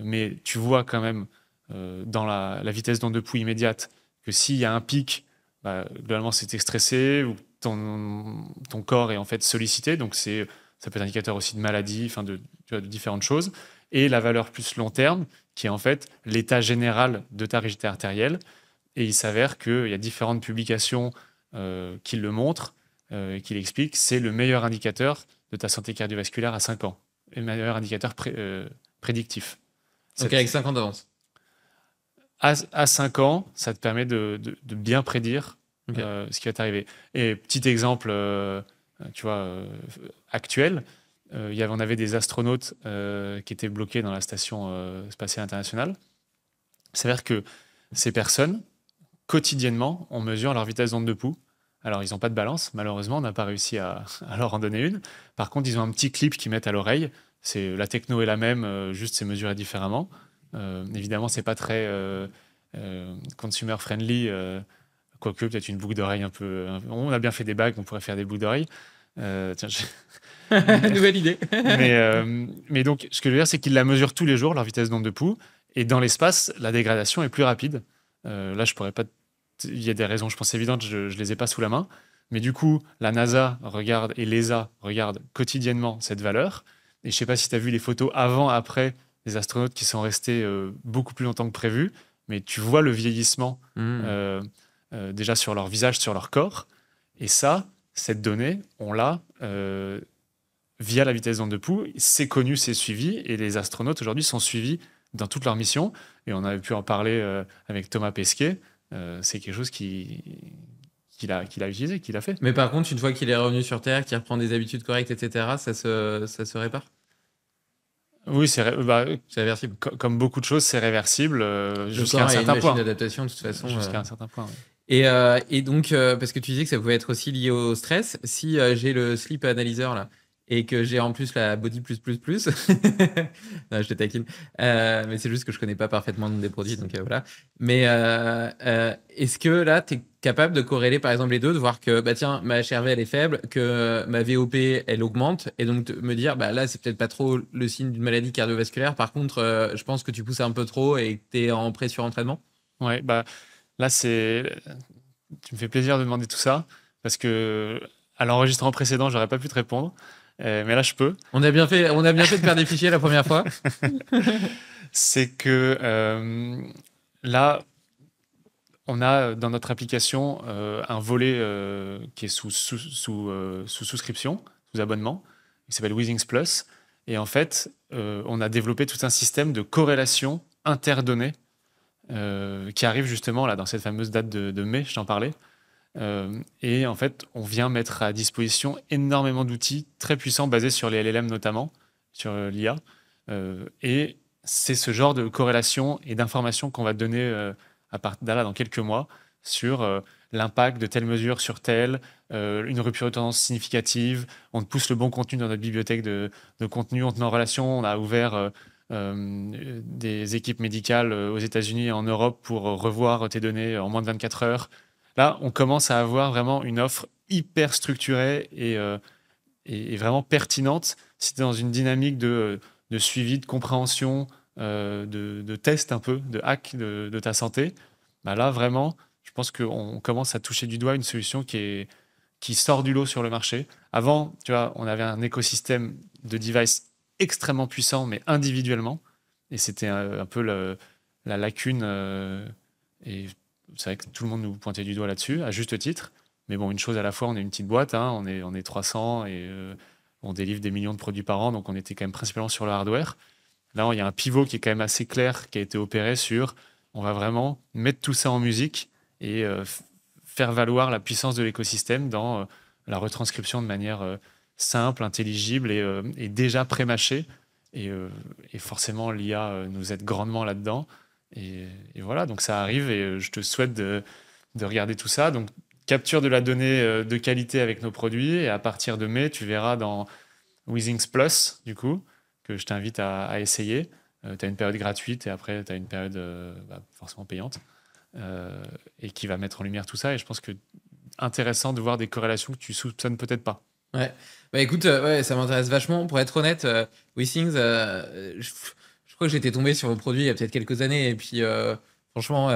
Mais tu vois quand même dans la vitesse d'onde de pouls immédiate que s'il y a un pic, globalement, c'est que tu es stressé ou ton corps est en fait sollicité. Donc, ça peut être indicateur aussi de maladie, de différentes choses. Et la valeur plus long terme, qui est en fait l'état général de ta rigidité artérielle. Et il s'avère qu'il y a différentes publications qui le montrent et qui l'expliquent. C'est le meilleur indicateur de ta santé cardiovasculaire à 5 ans. Et le meilleur indicateur prédictif. Donc avec 5 ans d'avance. À 5 ans, ça te permet de bien prédire ce qui va t'arriver. Et petit exemple, actuel, on avait des astronautes qui étaient bloqués dans la station spatiale internationale. Il s'avère que ces personnes, quotidiennement, on mesure leur vitesse d'onde de pouls. Alors, ils n'ont pas de balance. Malheureusement, on n'a pas réussi à leur en donner une. Par contre, ils ont un petit clip qu'ils mettent à l'oreille. La techno est la même, juste c'est mesuré différemment. Évidemment, c'est pas très consumer friendly, quoique peut-être une boucle d'oreille un peu. On a bien fait des bagues, on pourrait faire des boucles d'oreille. Tiens, Nouvelle idée. mais donc, ce que je veux dire, c'est qu'ils la mesurent tous les jours, leur vitesse d'onde de pouls. Et dans l'espace, la dégradation est plus rapide. Là, je pourrais pas. Il y a des raisons, je pense, évidentes, je les ai pas sous la main. Mais du coup, la NASA regarde et l'ESA regarde quotidiennement cette valeur. Et je sais pas si tu as vu les photos avant, après, des astronautes qui sont restés beaucoup plus longtemps que prévu. Mais tu vois le vieillissement déjà sur leur visage, sur leur corps. Et ça, cette donnée, on l'a via la vitesse d'onde de pouls. C'est connu, c'est suivi. Et les astronautes, aujourd'hui, sont suivis dans toute leur mission. Et on avait pu en parler avec Thomas Pesquet. C'est quelque chose qu'il a utilisé, qu'il a fait. Mais par contre, une fois qu'il est revenu sur Terre, qu'il reprend des habitudes correctes, etc., ça se répare? Oui, c'est réversible. Comme beaucoup de choses, c'est réversible jusqu'à un corps a une certain machine point. d'adaptation, de toute façon. Jusqu'à un certain point, oui. Et donc, parce que tu disais que ça pouvait être aussi lié au stress, si j'ai le sleep analyzer là, et que j'ai en plus la body plus, non, je te taquine, mais c'est juste que je connais pas parfaitement le nom des produits, donc voilà. Mais est-ce que là, tu es capable de corréler par exemple les deux, de voir que bah tiens, ma HRV elle est faible, que ma VOP elle augmente, et donc de me dire bah là c'est peut-être pas trop le signe d'une maladie cardiovasculaire, par contre je pense que tu pousses un peu trop et que tu es en pré-surentraînement? Ouais, bah là tu me fais plaisir de demander tout ça parce que à l'enregistrement précédent, j'aurais pas pu te répondre. Mais là, je peux. On a bien fait de perdre des fichiers la première fois. C'est que là, on a dans notre application un volet qui est sous souscription, sous abonnement, qui s'appelle Withings Plus. Et en fait, on a développé tout un système de corrélation interdonnée qui arrive justement là dans cette fameuse date de mai, je t'en parlais. Et en fait, on vient mettre à disposition énormément d'outils très puissants basés sur les LLM notamment, sur l'IA. Et c'est ce genre de corrélation et d'informations qu'on va donner à partir de là dans quelques mois sur l'impact de telle mesure sur telle, une rupture de tendance significative. On te pousse le bon contenu dans notre bibliothèque de contenu, on te met en relation. On a ouvert des équipes médicales aux États-Unis et en Europe pour revoir tes données en moins de 24 heures. Là, on commence à avoir vraiment une offre hyper structurée et vraiment pertinente. Si tu es dans une dynamique de suivi, de compréhension, de test un peu, de hack de ta santé, bah là, vraiment, je pense qu'on commence à toucher du doigt une solution qui sort du lot sur le marché. Avant, tu vois, on avait un écosystème de devices extrêmement puissant, mais individuellement. Et c'était un peu la lacune. Et c'est vrai que tout le monde nous pointait du doigt là-dessus, à juste titre. Mais bon, une chose à la fois, on est une petite boîte, hein, on est 300 et on délivre des millions de produits par an, donc on était quand même principalement sur le hardware. Là, il y a un pivot qui est quand même assez clair, qui a été opéré sur, on va vraiment mettre tout ça en musique et faire valoir la puissance de l'écosystème dans la retranscription de manière simple, intelligible et déjà pré-mâchée. Et forcément, l'IA nous aide grandement là-dedans. Et voilà, donc ça arrive et je te souhaite de regarder tout ça. Donc, capture de la donnée de qualité avec nos produits. Et à partir de mai, tu verras dans Withings Plus, du coup, que je t'invite à essayer. Tu as une période gratuite et après, tu as une période forcément payante et qui va mettre en lumière tout ça. Et je pense que intéressant de voir des corrélations que tu soupçonnes peut-être pas. Ouais, bah écoute, ouais, ça m'intéresse vachement. Pour être honnête, Withings, je crois que j'étais tombé sur vos produits il y a peut-être quelques années. Et puis, franchement,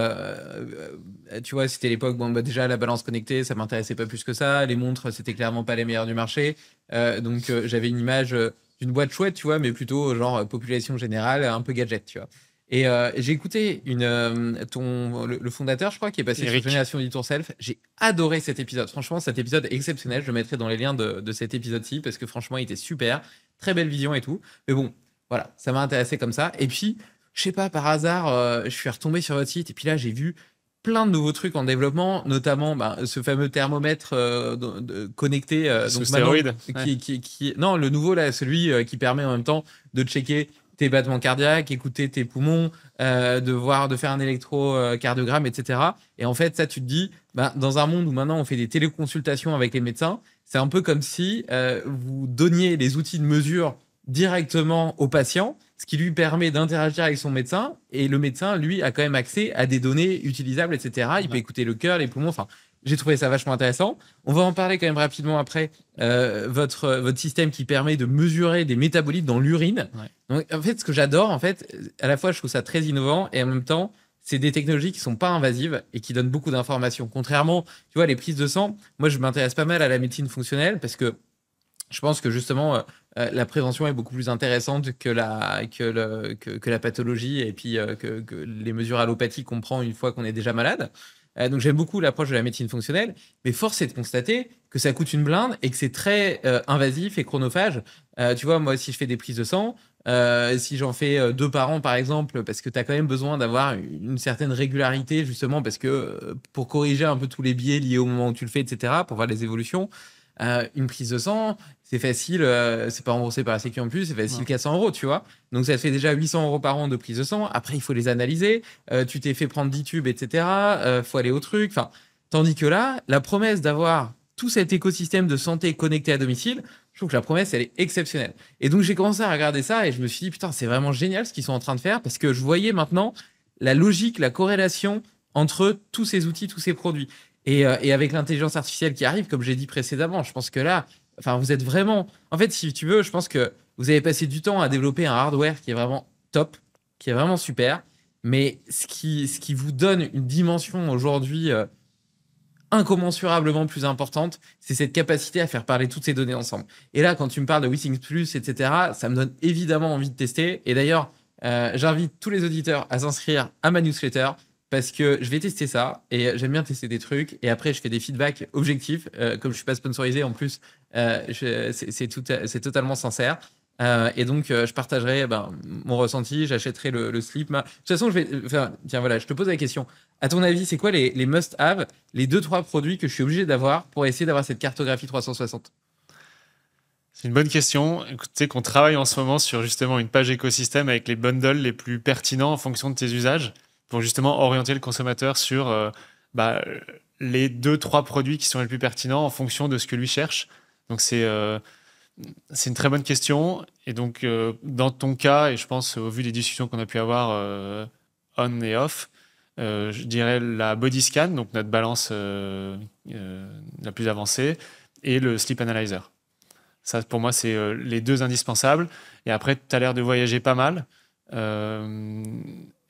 tu vois, c'était l'époque, bon, bah, déjà, la balance connectée, ça m'intéressait pas plus que ça. Les montres, c'était clairement pas les meilleures du marché. Donc, j'avais une image d'une boîte chouette, tu vois, mais plutôt genre population générale, un peu gadget, tu vois. Et j'ai écouté le fondateur, je crois, qui est passé Eric. sur Génération Do It Yourself. J'ai adoré cet épisode. Franchement, cet épisode est exceptionnel. Je le mettrai dans les liens de cet épisode-ci parce que franchement, il était super. Très belle vision et tout. Mais bon, voilà, ça m'a intéressé comme ça. Et puis, je sais pas, par hasard, je suis retombé sur votre site et puis là, j'ai vu plein de nouveaux trucs en développement, notamment ce fameux thermomètre connecté. Sous Donc stéroïdes. non, le nouveau, là, celui qui permet en même temps de checker tes battements cardiaques, écouter tes poumons, de faire un électrocardiogramme, etc. Et en fait, ça, tu te dis, dans un monde où maintenant on fait des téléconsultations avec les médecins, c'est un peu comme si vous donniez les outils de mesure directement au patient, ce qui lui permet d'interagir avec son médecin. Et le médecin, lui, a quand même accès à des données utilisables, etc. Il peut écouter le cœur, les poumons. Enfin, j'ai trouvé ça vachement intéressant. On va en parler quand même rapidement après. Votre système qui permet de mesurer des métabolites dans l'urine. Ouais. Donc, en fait, ce que j'adore, en fait, à la fois, je trouve ça très innovant et en même temps, c'est des technologies qui sont pas invasives et qui donnent beaucoup d'informations. Contrairement, tu vois, les prises de sang, moi, je m'intéresse pas mal à la médecine fonctionnelle parce que je pense que justement, la prévention est beaucoup plus intéressante que la pathologie et puis que les mesures allopathiques qu'on prend une fois qu'on est déjà malade. Donc j'aime beaucoup l'approche de la médecine fonctionnelle, mais force est de constater que ça coûte une blinde et que c'est très invasif et chronophage. Tu vois, moi, si je fais des prises de sang, si j'en fais 2 par an, par exemple, parce que tu as quand même besoin d'avoir une certaine régularité, justement, parce que pour corriger un peu tous les biais liés au moment où tu le fais, etc., pour voir les évolutions, une prise de sang, c'est facile, c'est pas remboursé par la Sécu en plus, c'est facile 400 €, tu vois. Donc ça te fait déjà 800 € par an de prise de sang. Après, il faut les analyser. Tu t'es fait prendre 10 tubes, etc. Faut aller au truc. Enfin, tandis que là, la promesse d'avoir tout cet écosystème de santé connecté à domicile, je trouve que la promesse, elle est exceptionnelle. Et donc, j'ai commencé à regarder ça et je me suis dit, putain, c'est vraiment génial ce qu'ils sont en train de faire parce que je voyais maintenant la logique, la corrélation entre tous ces outils, tous ces produits. Et avec l'intelligence artificielle qui arrive, comme j'ai dit précédemment, je pense que là, enfin, vous êtes vraiment. En fait, si tu veux, je pense que vous avez passé du temps à développer un hardware qui est vraiment top, qui est vraiment super. Mais ce qui vous donne une dimension aujourd'hui incommensurablement plus importante, c'est cette capacité à faire parler toutes ces données ensemble. Et là, quand tu me parles de WeThings Plus, etc., ça me donne évidemment envie de tester. Et d'ailleurs, j'invite tous les auditeurs à s'inscrire à ma newsletter parce que je vais tester ça et j'aime bien tester des trucs. Et après, je fais des feedbacks objectifs. Comme je suis pas sponsorisé, en plus, c'est totalement sincère. Et donc, je partagerai mon ressenti, j'achèterai le slip. De toute façon, tiens, voilà, je te pose la question. À ton avis, c'est quoi les must-have, les 2-3 produits que je suis obligé d'avoir pour essayer d'avoir cette cartographie 360? C'est une bonne question. Écoute, tu sais qu'on travaille en ce moment sur justement une page écosystème avec les bundles les plus pertinents en fonction de tes usages pour justement orienter le consommateur sur les 2-3 produits qui sont les plus pertinents en fonction de ce que lui cherche. Donc, c'est une très bonne question. Et donc, dans ton cas, et je pense au vu des discussions qu'on a pu avoir on et off, je dirais la body scan, donc notre balance la plus avancée, et le sleep analyzer. Ça, pour moi, c'est les 2 indispensables. Et après, tu as l'air de voyager pas mal.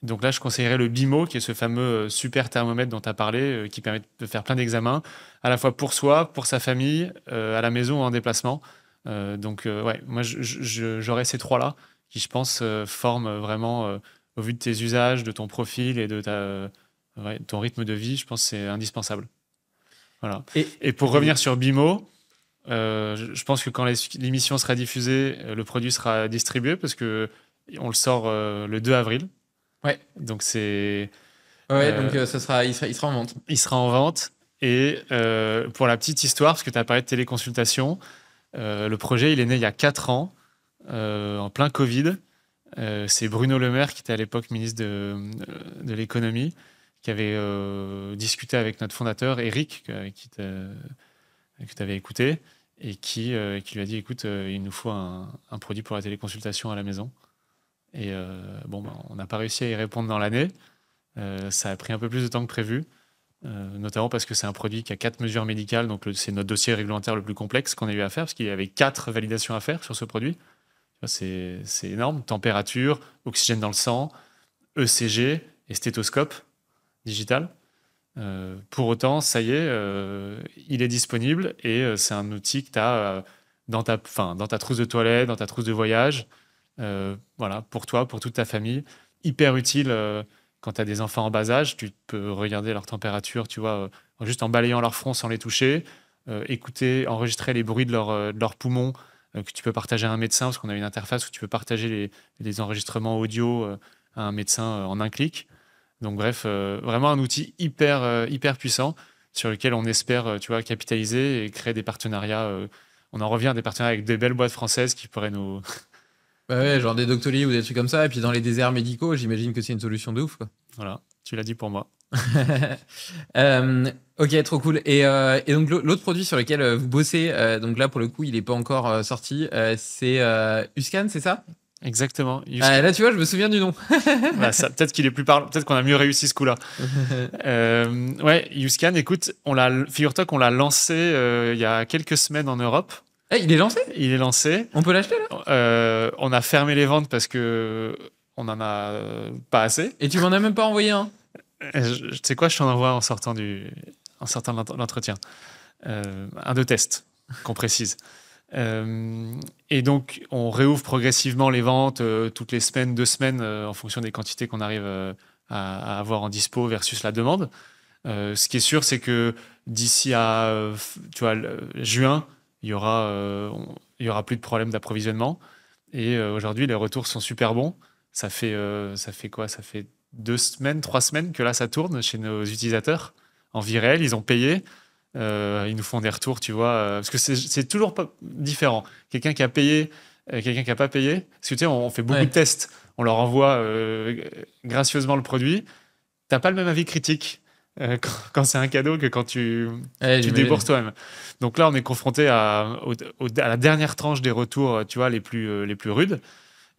Donc là, je conseillerais le BIMO, qui est ce fameux super thermomètre dont tu as parlé, qui permet de faire plein d'examens, à la fois pour soi, pour sa famille, à la maison ou en déplacement. Ouais, moi, j'aurais ces 3-là qui, je pense, forment vraiment, au vu de tes usages, de ton profil et de ton rythme de vie, je pense que c'est indispensable. Voilà. Et pour revenir sur BIMO, je pense que quand l'émission sera diffusée, le produit sera distribué parce qu'on le sort le 2 avril. Ouais. Donc c'est. Ouais, donc il sera en vente. Il sera en vente. Et pour la petite histoire, parce que tu as parlé de téléconsultation, le projet, il est né il y a 4 ans, en plein Covid. C'est Bruno Le Maire, qui était à l'époque ministre de l'économie, qui avait discuté avec notre fondateur, Eric, que tu avais écouté, et qui lui a dit, écoute, il nous faut un produit pour la téléconsultation à la maison. Et on n'a pas réussi à y répondre dans l'année. Ça a pris un peu plus de temps que prévu, notamment parce que c'est un produit qui a 4 mesures médicales, donc c'est notre dossier réglementaire le plus complexe qu'on a eu à faire, parce qu'il y avait 4 validations à faire sur ce produit. C'est énorme. Température, oxygène dans le sang, ECG et stéthoscope digital. Pour autant, ça y est, il est disponible et c'est un outil que tu as dans ta trousse de toilette, dans ta trousse de voyage. Voilà, pour toi, pour toute ta famille. Hyper utile quand tu as des enfants en bas âge. Tu peux regarder leur température, tu vois, juste en balayant leur front sans les toucher. Écouter, enregistrer les bruits de leurs poumons que tu peux partager à un médecin, parce qu'on a une interface où tu peux partager les enregistrements audio à un médecin en un clic. Donc bref, vraiment un outil hyper puissant sur lequel on espère capitaliser et créer des partenariats. On en revient à des partenariats avec des belles boîtes françaises qui pourraient nous... Bah ouais, genre des Doctolib ou des trucs comme ça. Et puis dans les déserts médicaux, j'imagine que c'est une solution de ouf, quoi. Voilà, tu l'as dit pour moi. Ok, trop cool. Et donc l'autre produit sur lequel vous bossez, donc là pour le coup il n'est pas encore sorti, c'est Uscan, c'est ça? Exactement. Là, tu vois, je me souviens du nom. Bah, peut-être qu'il est plus parlant. Peut-être qu'on a mieux réussi ce coup-là. Ouais, YouScan, écoute, figure-toi qu'on l'a lancé il y a quelques semaines en Europe. Il est lancé? Il est lancé. On peut l'acheter là? On a fermé les ventes parce que on en a pas assez. Et tu m'en as même pas envoyé un? Tu sais quoi, je t'en envoie en sortant de l'entretien. Un de test, qu'on précise. Et donc, on réouvre progressivement les ventes toutes les semaines, 2 semaines, en fonction des quantités qu'on arrive à avoir en dispo versus la demande. Ce qui est sûr, c'est que d'ici à juin, il y aura plus de problème d'approvisionnement. Et aujourd'hui, les retours sont super bons. Ça fait quoi? Ça fait 2 semaines, 3 semaines que là, ça tourne chez nos utilisateurs. En vie réelle, ils ont payé. Ils nous font des retours, tu vois, parce que c'est toujours pas différent. Quelqu'un qui a payé, quelqu'un qui n'a pas payé. Parce que tu sais, on fait beaucoup de tests. On leur envoie gracieusement le produit. T'as pas le même avis critique quand c'est un cadeau que quand tu débourses toi-même. Donc là, on est confronté à la dernière tranche des retours, tu vois, les plus rudes.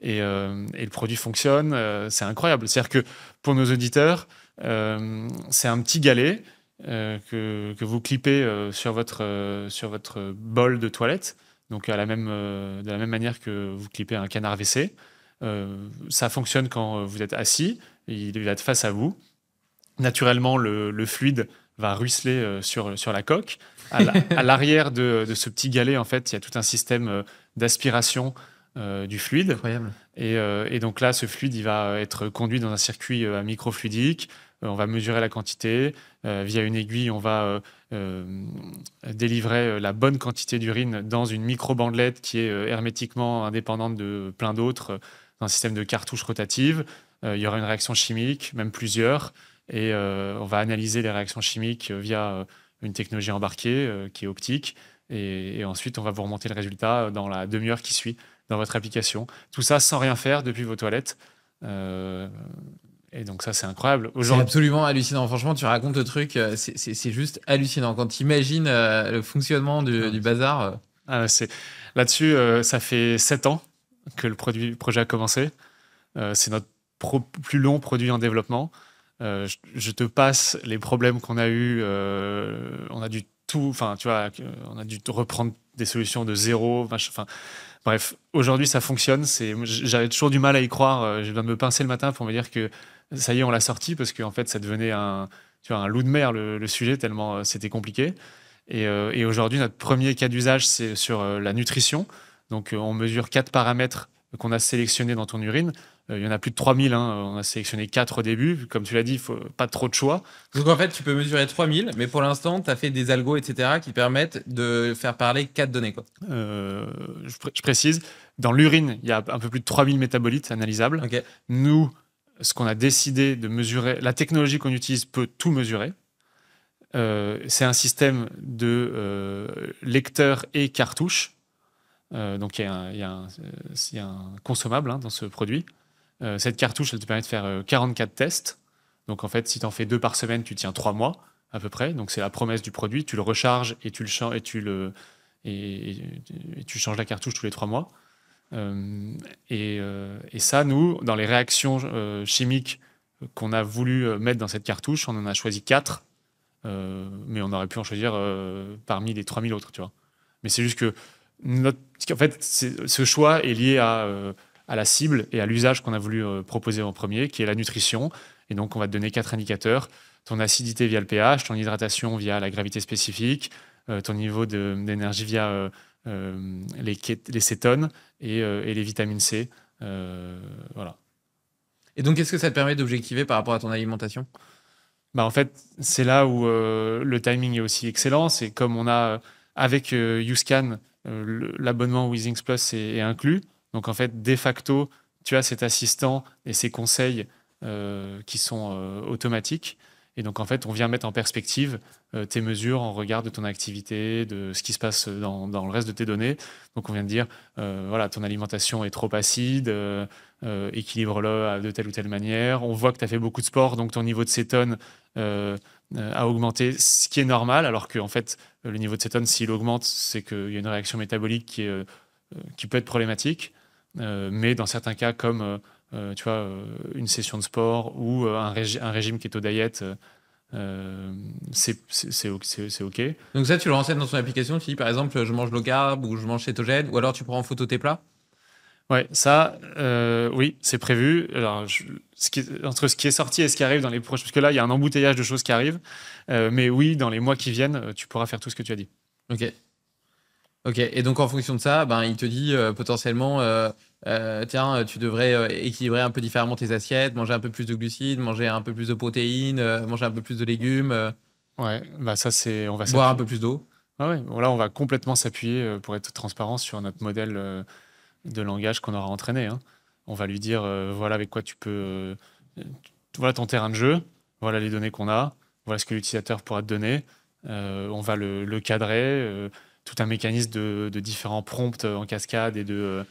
Et le produit fonctionne. C'est incroyable. C'est-à-dire que pour nos auditeurs, c'est un petit galet que vous clippez sur votre bol de toilette, donc de la même manière que vous clippez un canard WC. Ça fonctionne quand vous êtes assis, il va être face à vous. Naturellement, le fluide va ruisseler sur la coque. À l'arrière de ce petit galet, en fait, il y a tout un système d'aspiration du fluide. Incroyable. Et donc là, ce fluide, il va être conduit dans un circuit microfluidique. On va mesurer la quantité. Via une aiguille, on va délivrer la bonne quantité d'urine dans une micro-bandelette qui est hermétiquement indépendante de plein d'autres, dans un système de cartouches rotatives. Il y aura une réaction chimique, même plusieurs. Et on va analyser les réactions chimiques via une technologie embarquée qui est optique. Et ensuite, on va vous remonter le résultat dans la demi-heure qui suit dans votre application. Tout ça sans rien faire depuis vos toilettes. Et donc ça, c'est incroyable. C'est absolument hallucinant. Franchement, tu racontes le truc, c'est juste hallucinant. Quand tu imagines le fonctionnement du bazar... Là-dessus, ça fait 7 ans que le projet a commencé. C'est notre plus long produit en développement. Je te passe les problèmes qu'on a eus. On a dû on a dû reprendre des solutions de zéro. Bref, aujourd'hui, ça fonctionne. J'avais toujours du mal à y croire. Je viens de me pincer le matin pour me dire que ça y est, on l'a sorti, parce qu'en fait, ça devenait un loup de mer, le sujet, tellement c'était compliqué. Et aujourd'hui, notre premier cas d'usage, c'est sur la nutrition. Donc, on mesure 4 paramètres qu'on a sélectionnés dans ton urine. Il y en a plus de 3000. On a sélectionné 4 au début. Comme tu l'as dit, il faut pas trop de choix. Donc, en fait, tu peux mesurer 3000, mais pour l'instant, tu as fait des algos, etc., qui permettent de faire parler 4 données, quoi. Je précise, dans l'urine, il y a un peu plus de 3000 métabolites analysables. Okay. Nous, ce qu'on a décidé de mesurer, la technologie qu'on utilise peut tout mesurer. C'est un système de lecteur et cartouche. Donc, il y a un consommable dans ce produit. Cette cartouche, elle te permet de faire 44 tests. Donc, en fait, si tu en fais 2 par semaine, tu tiens 3 mois à peu près. Donc, c'est la promesse du produit. Tu le recharges et tu changes la cartouche tous les 3 mois. Et ça, nous, dans les réactions chimiques qu'on a voulu mettre dans cette cartouche, on en a choisi 4. Mais on aurait pu en choisir parmi les 3000 autres, tu vois. Mais c'est juste que en fait, ce choix est lié à la cible et à l'usage qu'on a voulu proposer en premier, qui est la nutrition. Et donc, on va te donner 4 indicateurs. Ton acidité via le pH, ton hydratation via la gravité spécifique, ton niveau d'énergie via les cétones et les vitamines C. Voilà. Et donc, qu'est-ce que ça te permet d'objectiver par rapport à ton alimentation ? En fait, c'est là où le timing est aussi excellent. C'est comme on a, avec YouScan, l'abonnement Withings Plus est inclus. Donc, en fait, de facto, tu as cet assistant et ses conseils qui sont automatiques. Et donc, en fait, on vient mettre en perspective tes mesures en regard de ton activité, de ce qui se passe dans le reste de tes données. Donc, on vient de dire, voilà, ton alimentation est trop acide, équilibre-le de telle ou telle manière. On voit que tu as fait beaucoup de sport, donc ton niveau de cétone a augmenté, ce qui est normal, alors que, en fait, le niveau de cétone, s'il augmente, c'est qu'il y a une réaction métabolique qui peut être problématique. mais dans certains cas, comme tu vois, une session de sport ou un régime keto diet, c'est OK. Donc ça, tu le renseignes dans ton application, tu dis par exemple, je mange low carb ou je mange cétogène, ou alors tu prends en photo tes plats? Ouais, ça, oui, c'est prévu. Alors, entre ce qui est sorti et ce qui arrive dans les prochains, parce que là, il y a un embouteillage de choses qui arrivent. Mais oui, dans les mois qui viennent, tu pourras faire tout ce que tu as dit. Ok. Ok. Et donc en fonction de ça, ben, il te dit potentiellement, tiens, tu devrais équilibrer un peu différemment tes assiettes, manger un peu plus de glucides, manger un peu plus de protéines, manger un peu plus de légumes, Ouais, bah ça, on va boire un s'appuyer. peu plus d'eau. Ah ouais, bon, là, on va complètement s'appuyer pour être transparent sur notre modèle de langage qu'on aura entraîné, hein. On va lui dire, voilà avec quoi tu peux, voilà ton terrain de jeu, voilà les données qu'on a, voilà ce que l'utilisateur pourra te donner. On va le cadrer, tout un mécanisme de différents prompts en cascade et de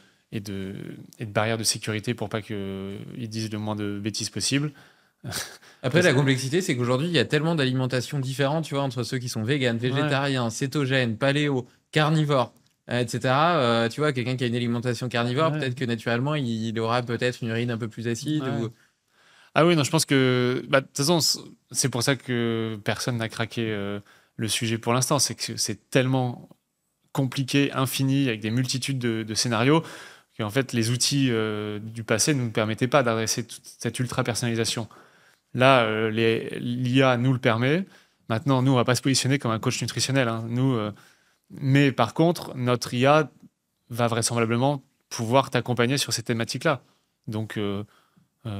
barrières de sécurité pour pas qu'ils disent le moins de bêtises possible. Après, la complexité, c'est qu'aujourd'hui, il y a tellement d'alimentations différentes, tu vois, entre ceux qui sont véganes, végétariens, cétogènes, paléo, carnivores, etc. Tu vois, quelqu'un qui a une alimentation carnivore, Ouais. peut-être que naturellement, il aura peut-être une urine un peu plus acide. Ouais. Ah oui, non, je pense que, bah, de toute façon, c'est pour ça que personne n'a craqué le sujet pour l'instant. C'est que c'est tellement compliqué, infini, avec des multitudes de scénarios, qu'en fait, les outils du passé ne nous permettaient pas d'adresser toute cette ultra-personnalisation. Là, l'IA nous le permet. Maintenant, nous, on va pas se positionner comme un coach nutritionnel, hein. Mais par contre, notre IA va vraisemblablement pouvoir t'accompagner sur ces thématiques-là. Donc, ça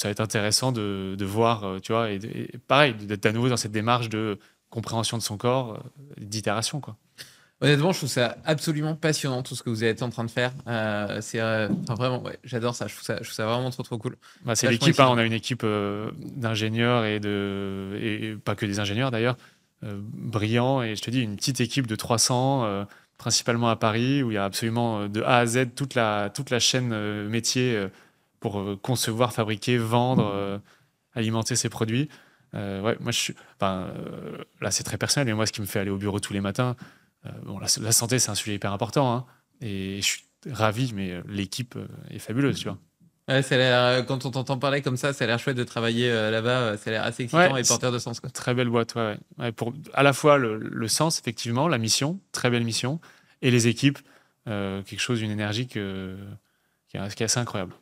va être intéressant de voir, tu vois, et pareil, d'être à nouveau dans cette démarche de compréhension de son corps, d'itération, quoi. Honnêtement, je trouve ça absolument passionnant, tout ce que vous êtes en train de faire. Enfin, vraiment, ouais, j'adore ça. Je trouve ça vraiment trop, trop cool. Bah, c'est Vachement l'équipe, hein, excitant. on a une équipe d'ingénieurs et pas que des ingénieurs d'ailleurs, brillants. Et je te dis, une petite équipe de 300, principalement à Paris, où il y a absolument de A à Z toute la chaîne métier pour concevoir, fabriquer, vendre, alimenter ces produits. Ouais, moi, là, c'est très personnel, mais moi, ce qui me fait aller au bureau tous les matins, bon, la santé, c'est un sujet hyper important, hein, et je suis ravi, mais l'équipe est fabuleuse, tu vois. Ouais, ça a l'air, quand on t'entend parler comme ça a l'air chouette de travailler là-bas. Ça a l'air assez Ouais, excitant et porteur de sens, quoi. très belle boîte, ouais, ouais. Ouais, pour à la fois le sens, effectivement, la mission, très belle mission, et les équipes, quelque chose, une énergie qui est assez incroyable.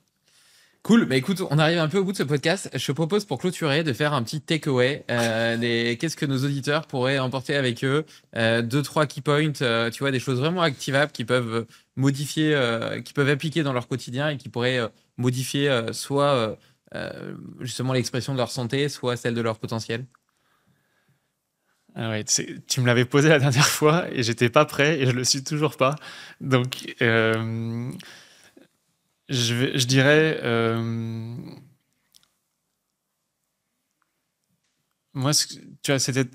Cool, bah écoute, on arrive un peu au bout de ce podcast. Je te propose pour clôturer de faire un petit takeaway. Qu'est-ce que nos auditeurs pourraient emporter avec eux? Deux, trois key points, tu vois, des choses vraiment activables qui peuvent modifier, qui peuvent appliquer dans leur quotidien et qui pourraient modifier soit justement l'expression de leur santé, soit celle de leur potentiel. Ah ouais, tu me l'avais posé la dernière fois et j'étais pas prêt et je le suis toujours pas. Donc, je dirais, moi, tu vois, c'était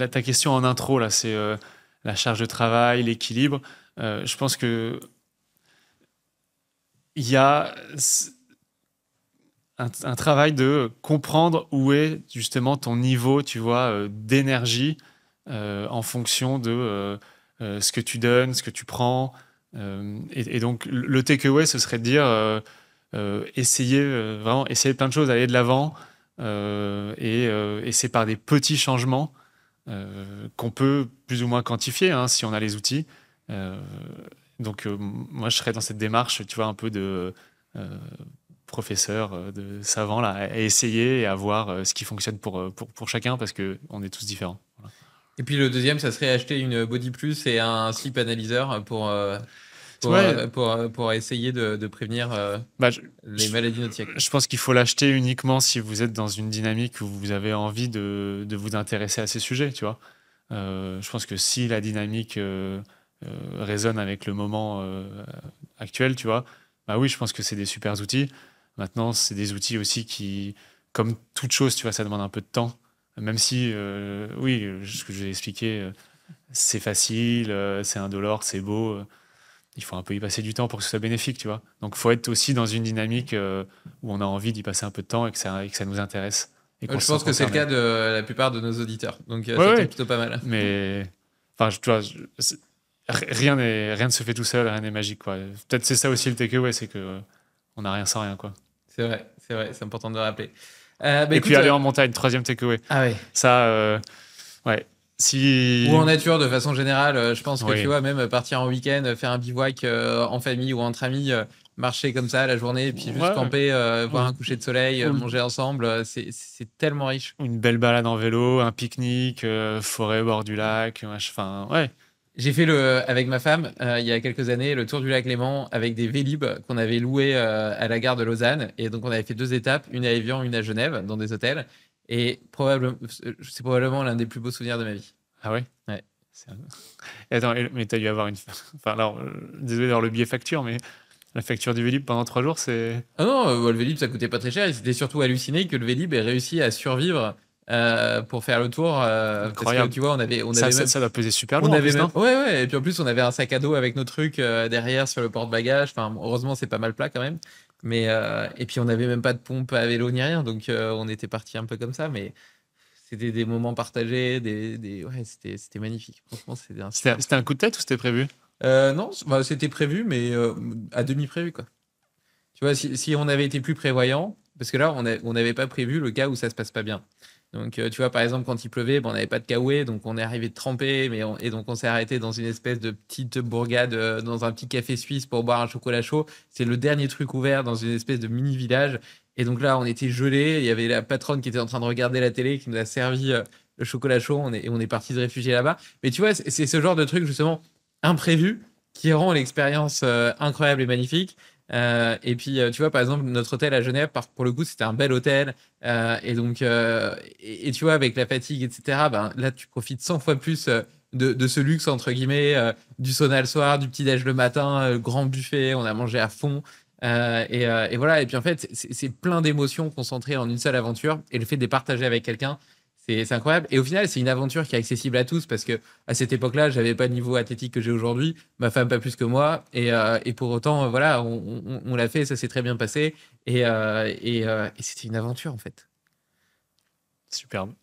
ta question en intro là, c'est la charge de travail, l'équilibre. Je pense que il y a un travail de comprendre où est justement ton niveau, tu vois, d'énergie en fonction de ce que tu donnes, ce que tu prends. Et donc, le takeaway, ce serait de dire essayer, vraiment, essayer plein de choses, aller de l'avant. Et c'est par des petits changements qu'on peut plus ou moins quantifier, hein, si on a les outils. Euh, donc, moi, je serais dans cette démarche, tu vois, un peu de professeur, de savant, là, à essayer et à voir ce qui fonctionne pour chacun, parce qu'on est tous différents. Voilà. Et puis le deuxième, ça serait acheter une Body Plus et un sleep analyzer Ouais, pour essayer de prévenir bah, les maladies notiques. je pense qu'il faut l'acheter uniquement si vous êtes dans une dynamique où vous avez envie de vous intéresser à ces sujets, tu vois. Je pense que si la dynamique résonne avec le moment actuel, tu vois, bah oui, je pense que c'est des super outils. Maintenant, c'est des outils aussi qui, comme toute chose, tu vois, ça demande un peu de temps. Même si, oui, ce que je vais expliquer, c'est facile, c'est indolore, c'est beau. Il faut un peu y passer du temps pour que ce soit bénéfique, tu vois. Donc, il faut être aussi dans une dynamique où on a envie d'y passer un peu de temps et que ça nous intéresse. Et qu'on Je se sent pense que c'est le concerné. cas de la plupart de nos auditeurs. Donc Ouais, ça tombe ouais. plutôt pas mal. Mais, enfin, tu vois, rien ne se fait tout seul, rien n'est magique, quoi. Peut-être c'est ça aussi le takeaway, c'est que on n'a rien sans rien, quoi. C'est vrai, c'est important de le rappeler. Et puis aller en montagne, troisième takeaway. Ah ouais. Ça, ouais. Ou en nature de façon générale, je pense que Oui. tu vois, même partir en week-end, faire un bivouac en famille ou entre amis, marcher comme ça la journée, et puis juste Ouais. camper, voir Ou- un coucher de soleil, ou- manger ensemble, c'est tellement riche. Une belle balade en vélo, un pique-nique, forêt au bord du lac, enfin, ouais. J'ai fait avec ma femme il y a quelques années le tour du lac Léman avec des Vélib qu'on avait loués à la gare de Lausanne. Et donc on avait fait 2 étapes, une à Évian, une à Genève, dans des hôtels. Et c'est probablement l'un des plus beaux souvenirs de ma vie. Ah ouais? Ouais. Et attends, mais t'as dû avoir une. Enfin, alors, désolé d'avoir le billet facture, mais la facture du Vélib pendant 3 jours, c'est. Ah non, le Vélib ça coûtait pas très cher. Ils étaient surtout hallucinés que le Vélib ait réussi à survivre pour faire le tour. Parce que Incroyable. tu vois, on avait même. Ça doit peser super lourd. On en avait plus, même... non Ouais. Et puis en plus, on avait un sac à dos avec nos trucs derrière sur le porte-bagages. Enfin, heureusement, c'est pas mal plat quand même. Mais et puis on n'avait même pas de pompe à vélo ni rien, donc on était parti un peu comme ça. Mais c'était des moments partagés, ouais, c'était magnifique. Franchement, c'était un super. C'était un coup de tête ou c'était prévu? Non, c'était prévu, mais à demi prévu quoi. Tu vois, si on avait été plus prévoyant, parce que là, on n'avait pas prévu le cas où ça se passe pas bien. Donc, tu vois, par exemple, quand il pleuvait, on n'avait pas de kawaii, donc on est arrivé de tremper, et donc on s'est arrêté dans une espèce de petite bourgade, dans un petit café suisse pour boire un chocolat chaud. C'est le dernier truc ouvert dans une espèce de mini village. Et donc là, on était gelés. Il y avait la patronne qui était en train de regarder la télé, qui nous a servi le chocolat chaud. Et on est parti se réfugier là-bas. Mais tu vois, c'est ce genre de truc justement imprévu qui rend l'expérience incroyable et magnifique. Et puis, tu vois, par exemple, notre hôtel à Genève, pour le coup, c'était un bel hôtel. Et donc, tu vois, avec la fatigue, etc., ben, là, tu profites 100 fois plus de ce luxe, entre guillemets, du sauna le soir, du petit-déj le matin, grand buffet, on a mangé à fond. Et voilà. Et puis, en fait, c'est plein d'émotions concentrées en une seule aventure. Et le fait de les partager avec quelqu'un, c'est incroyable. Et au final, c'est une aventure qui est accessible à tous parce que à cette époque-là, j'avais pas le niveau athlétique que j'ai aujourd'hui, ma femme pas plus que moi. Et pour autant, voilà, on l'a fait, ça s'est très bien passé. Et c'était une aventure en fait. Superbe.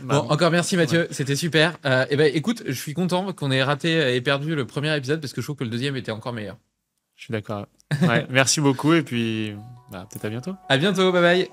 Bon, encore merci Mathieu, c'était super. Et ben, écoute, je suis content qu'on ait raté et perdu le premier épisode parce que je trouve que le deuxième était encore meilleur. Je suis d'accord. Ouais, merci beaucoup et puis peut-être à bientôt. À bientôt, bye bye.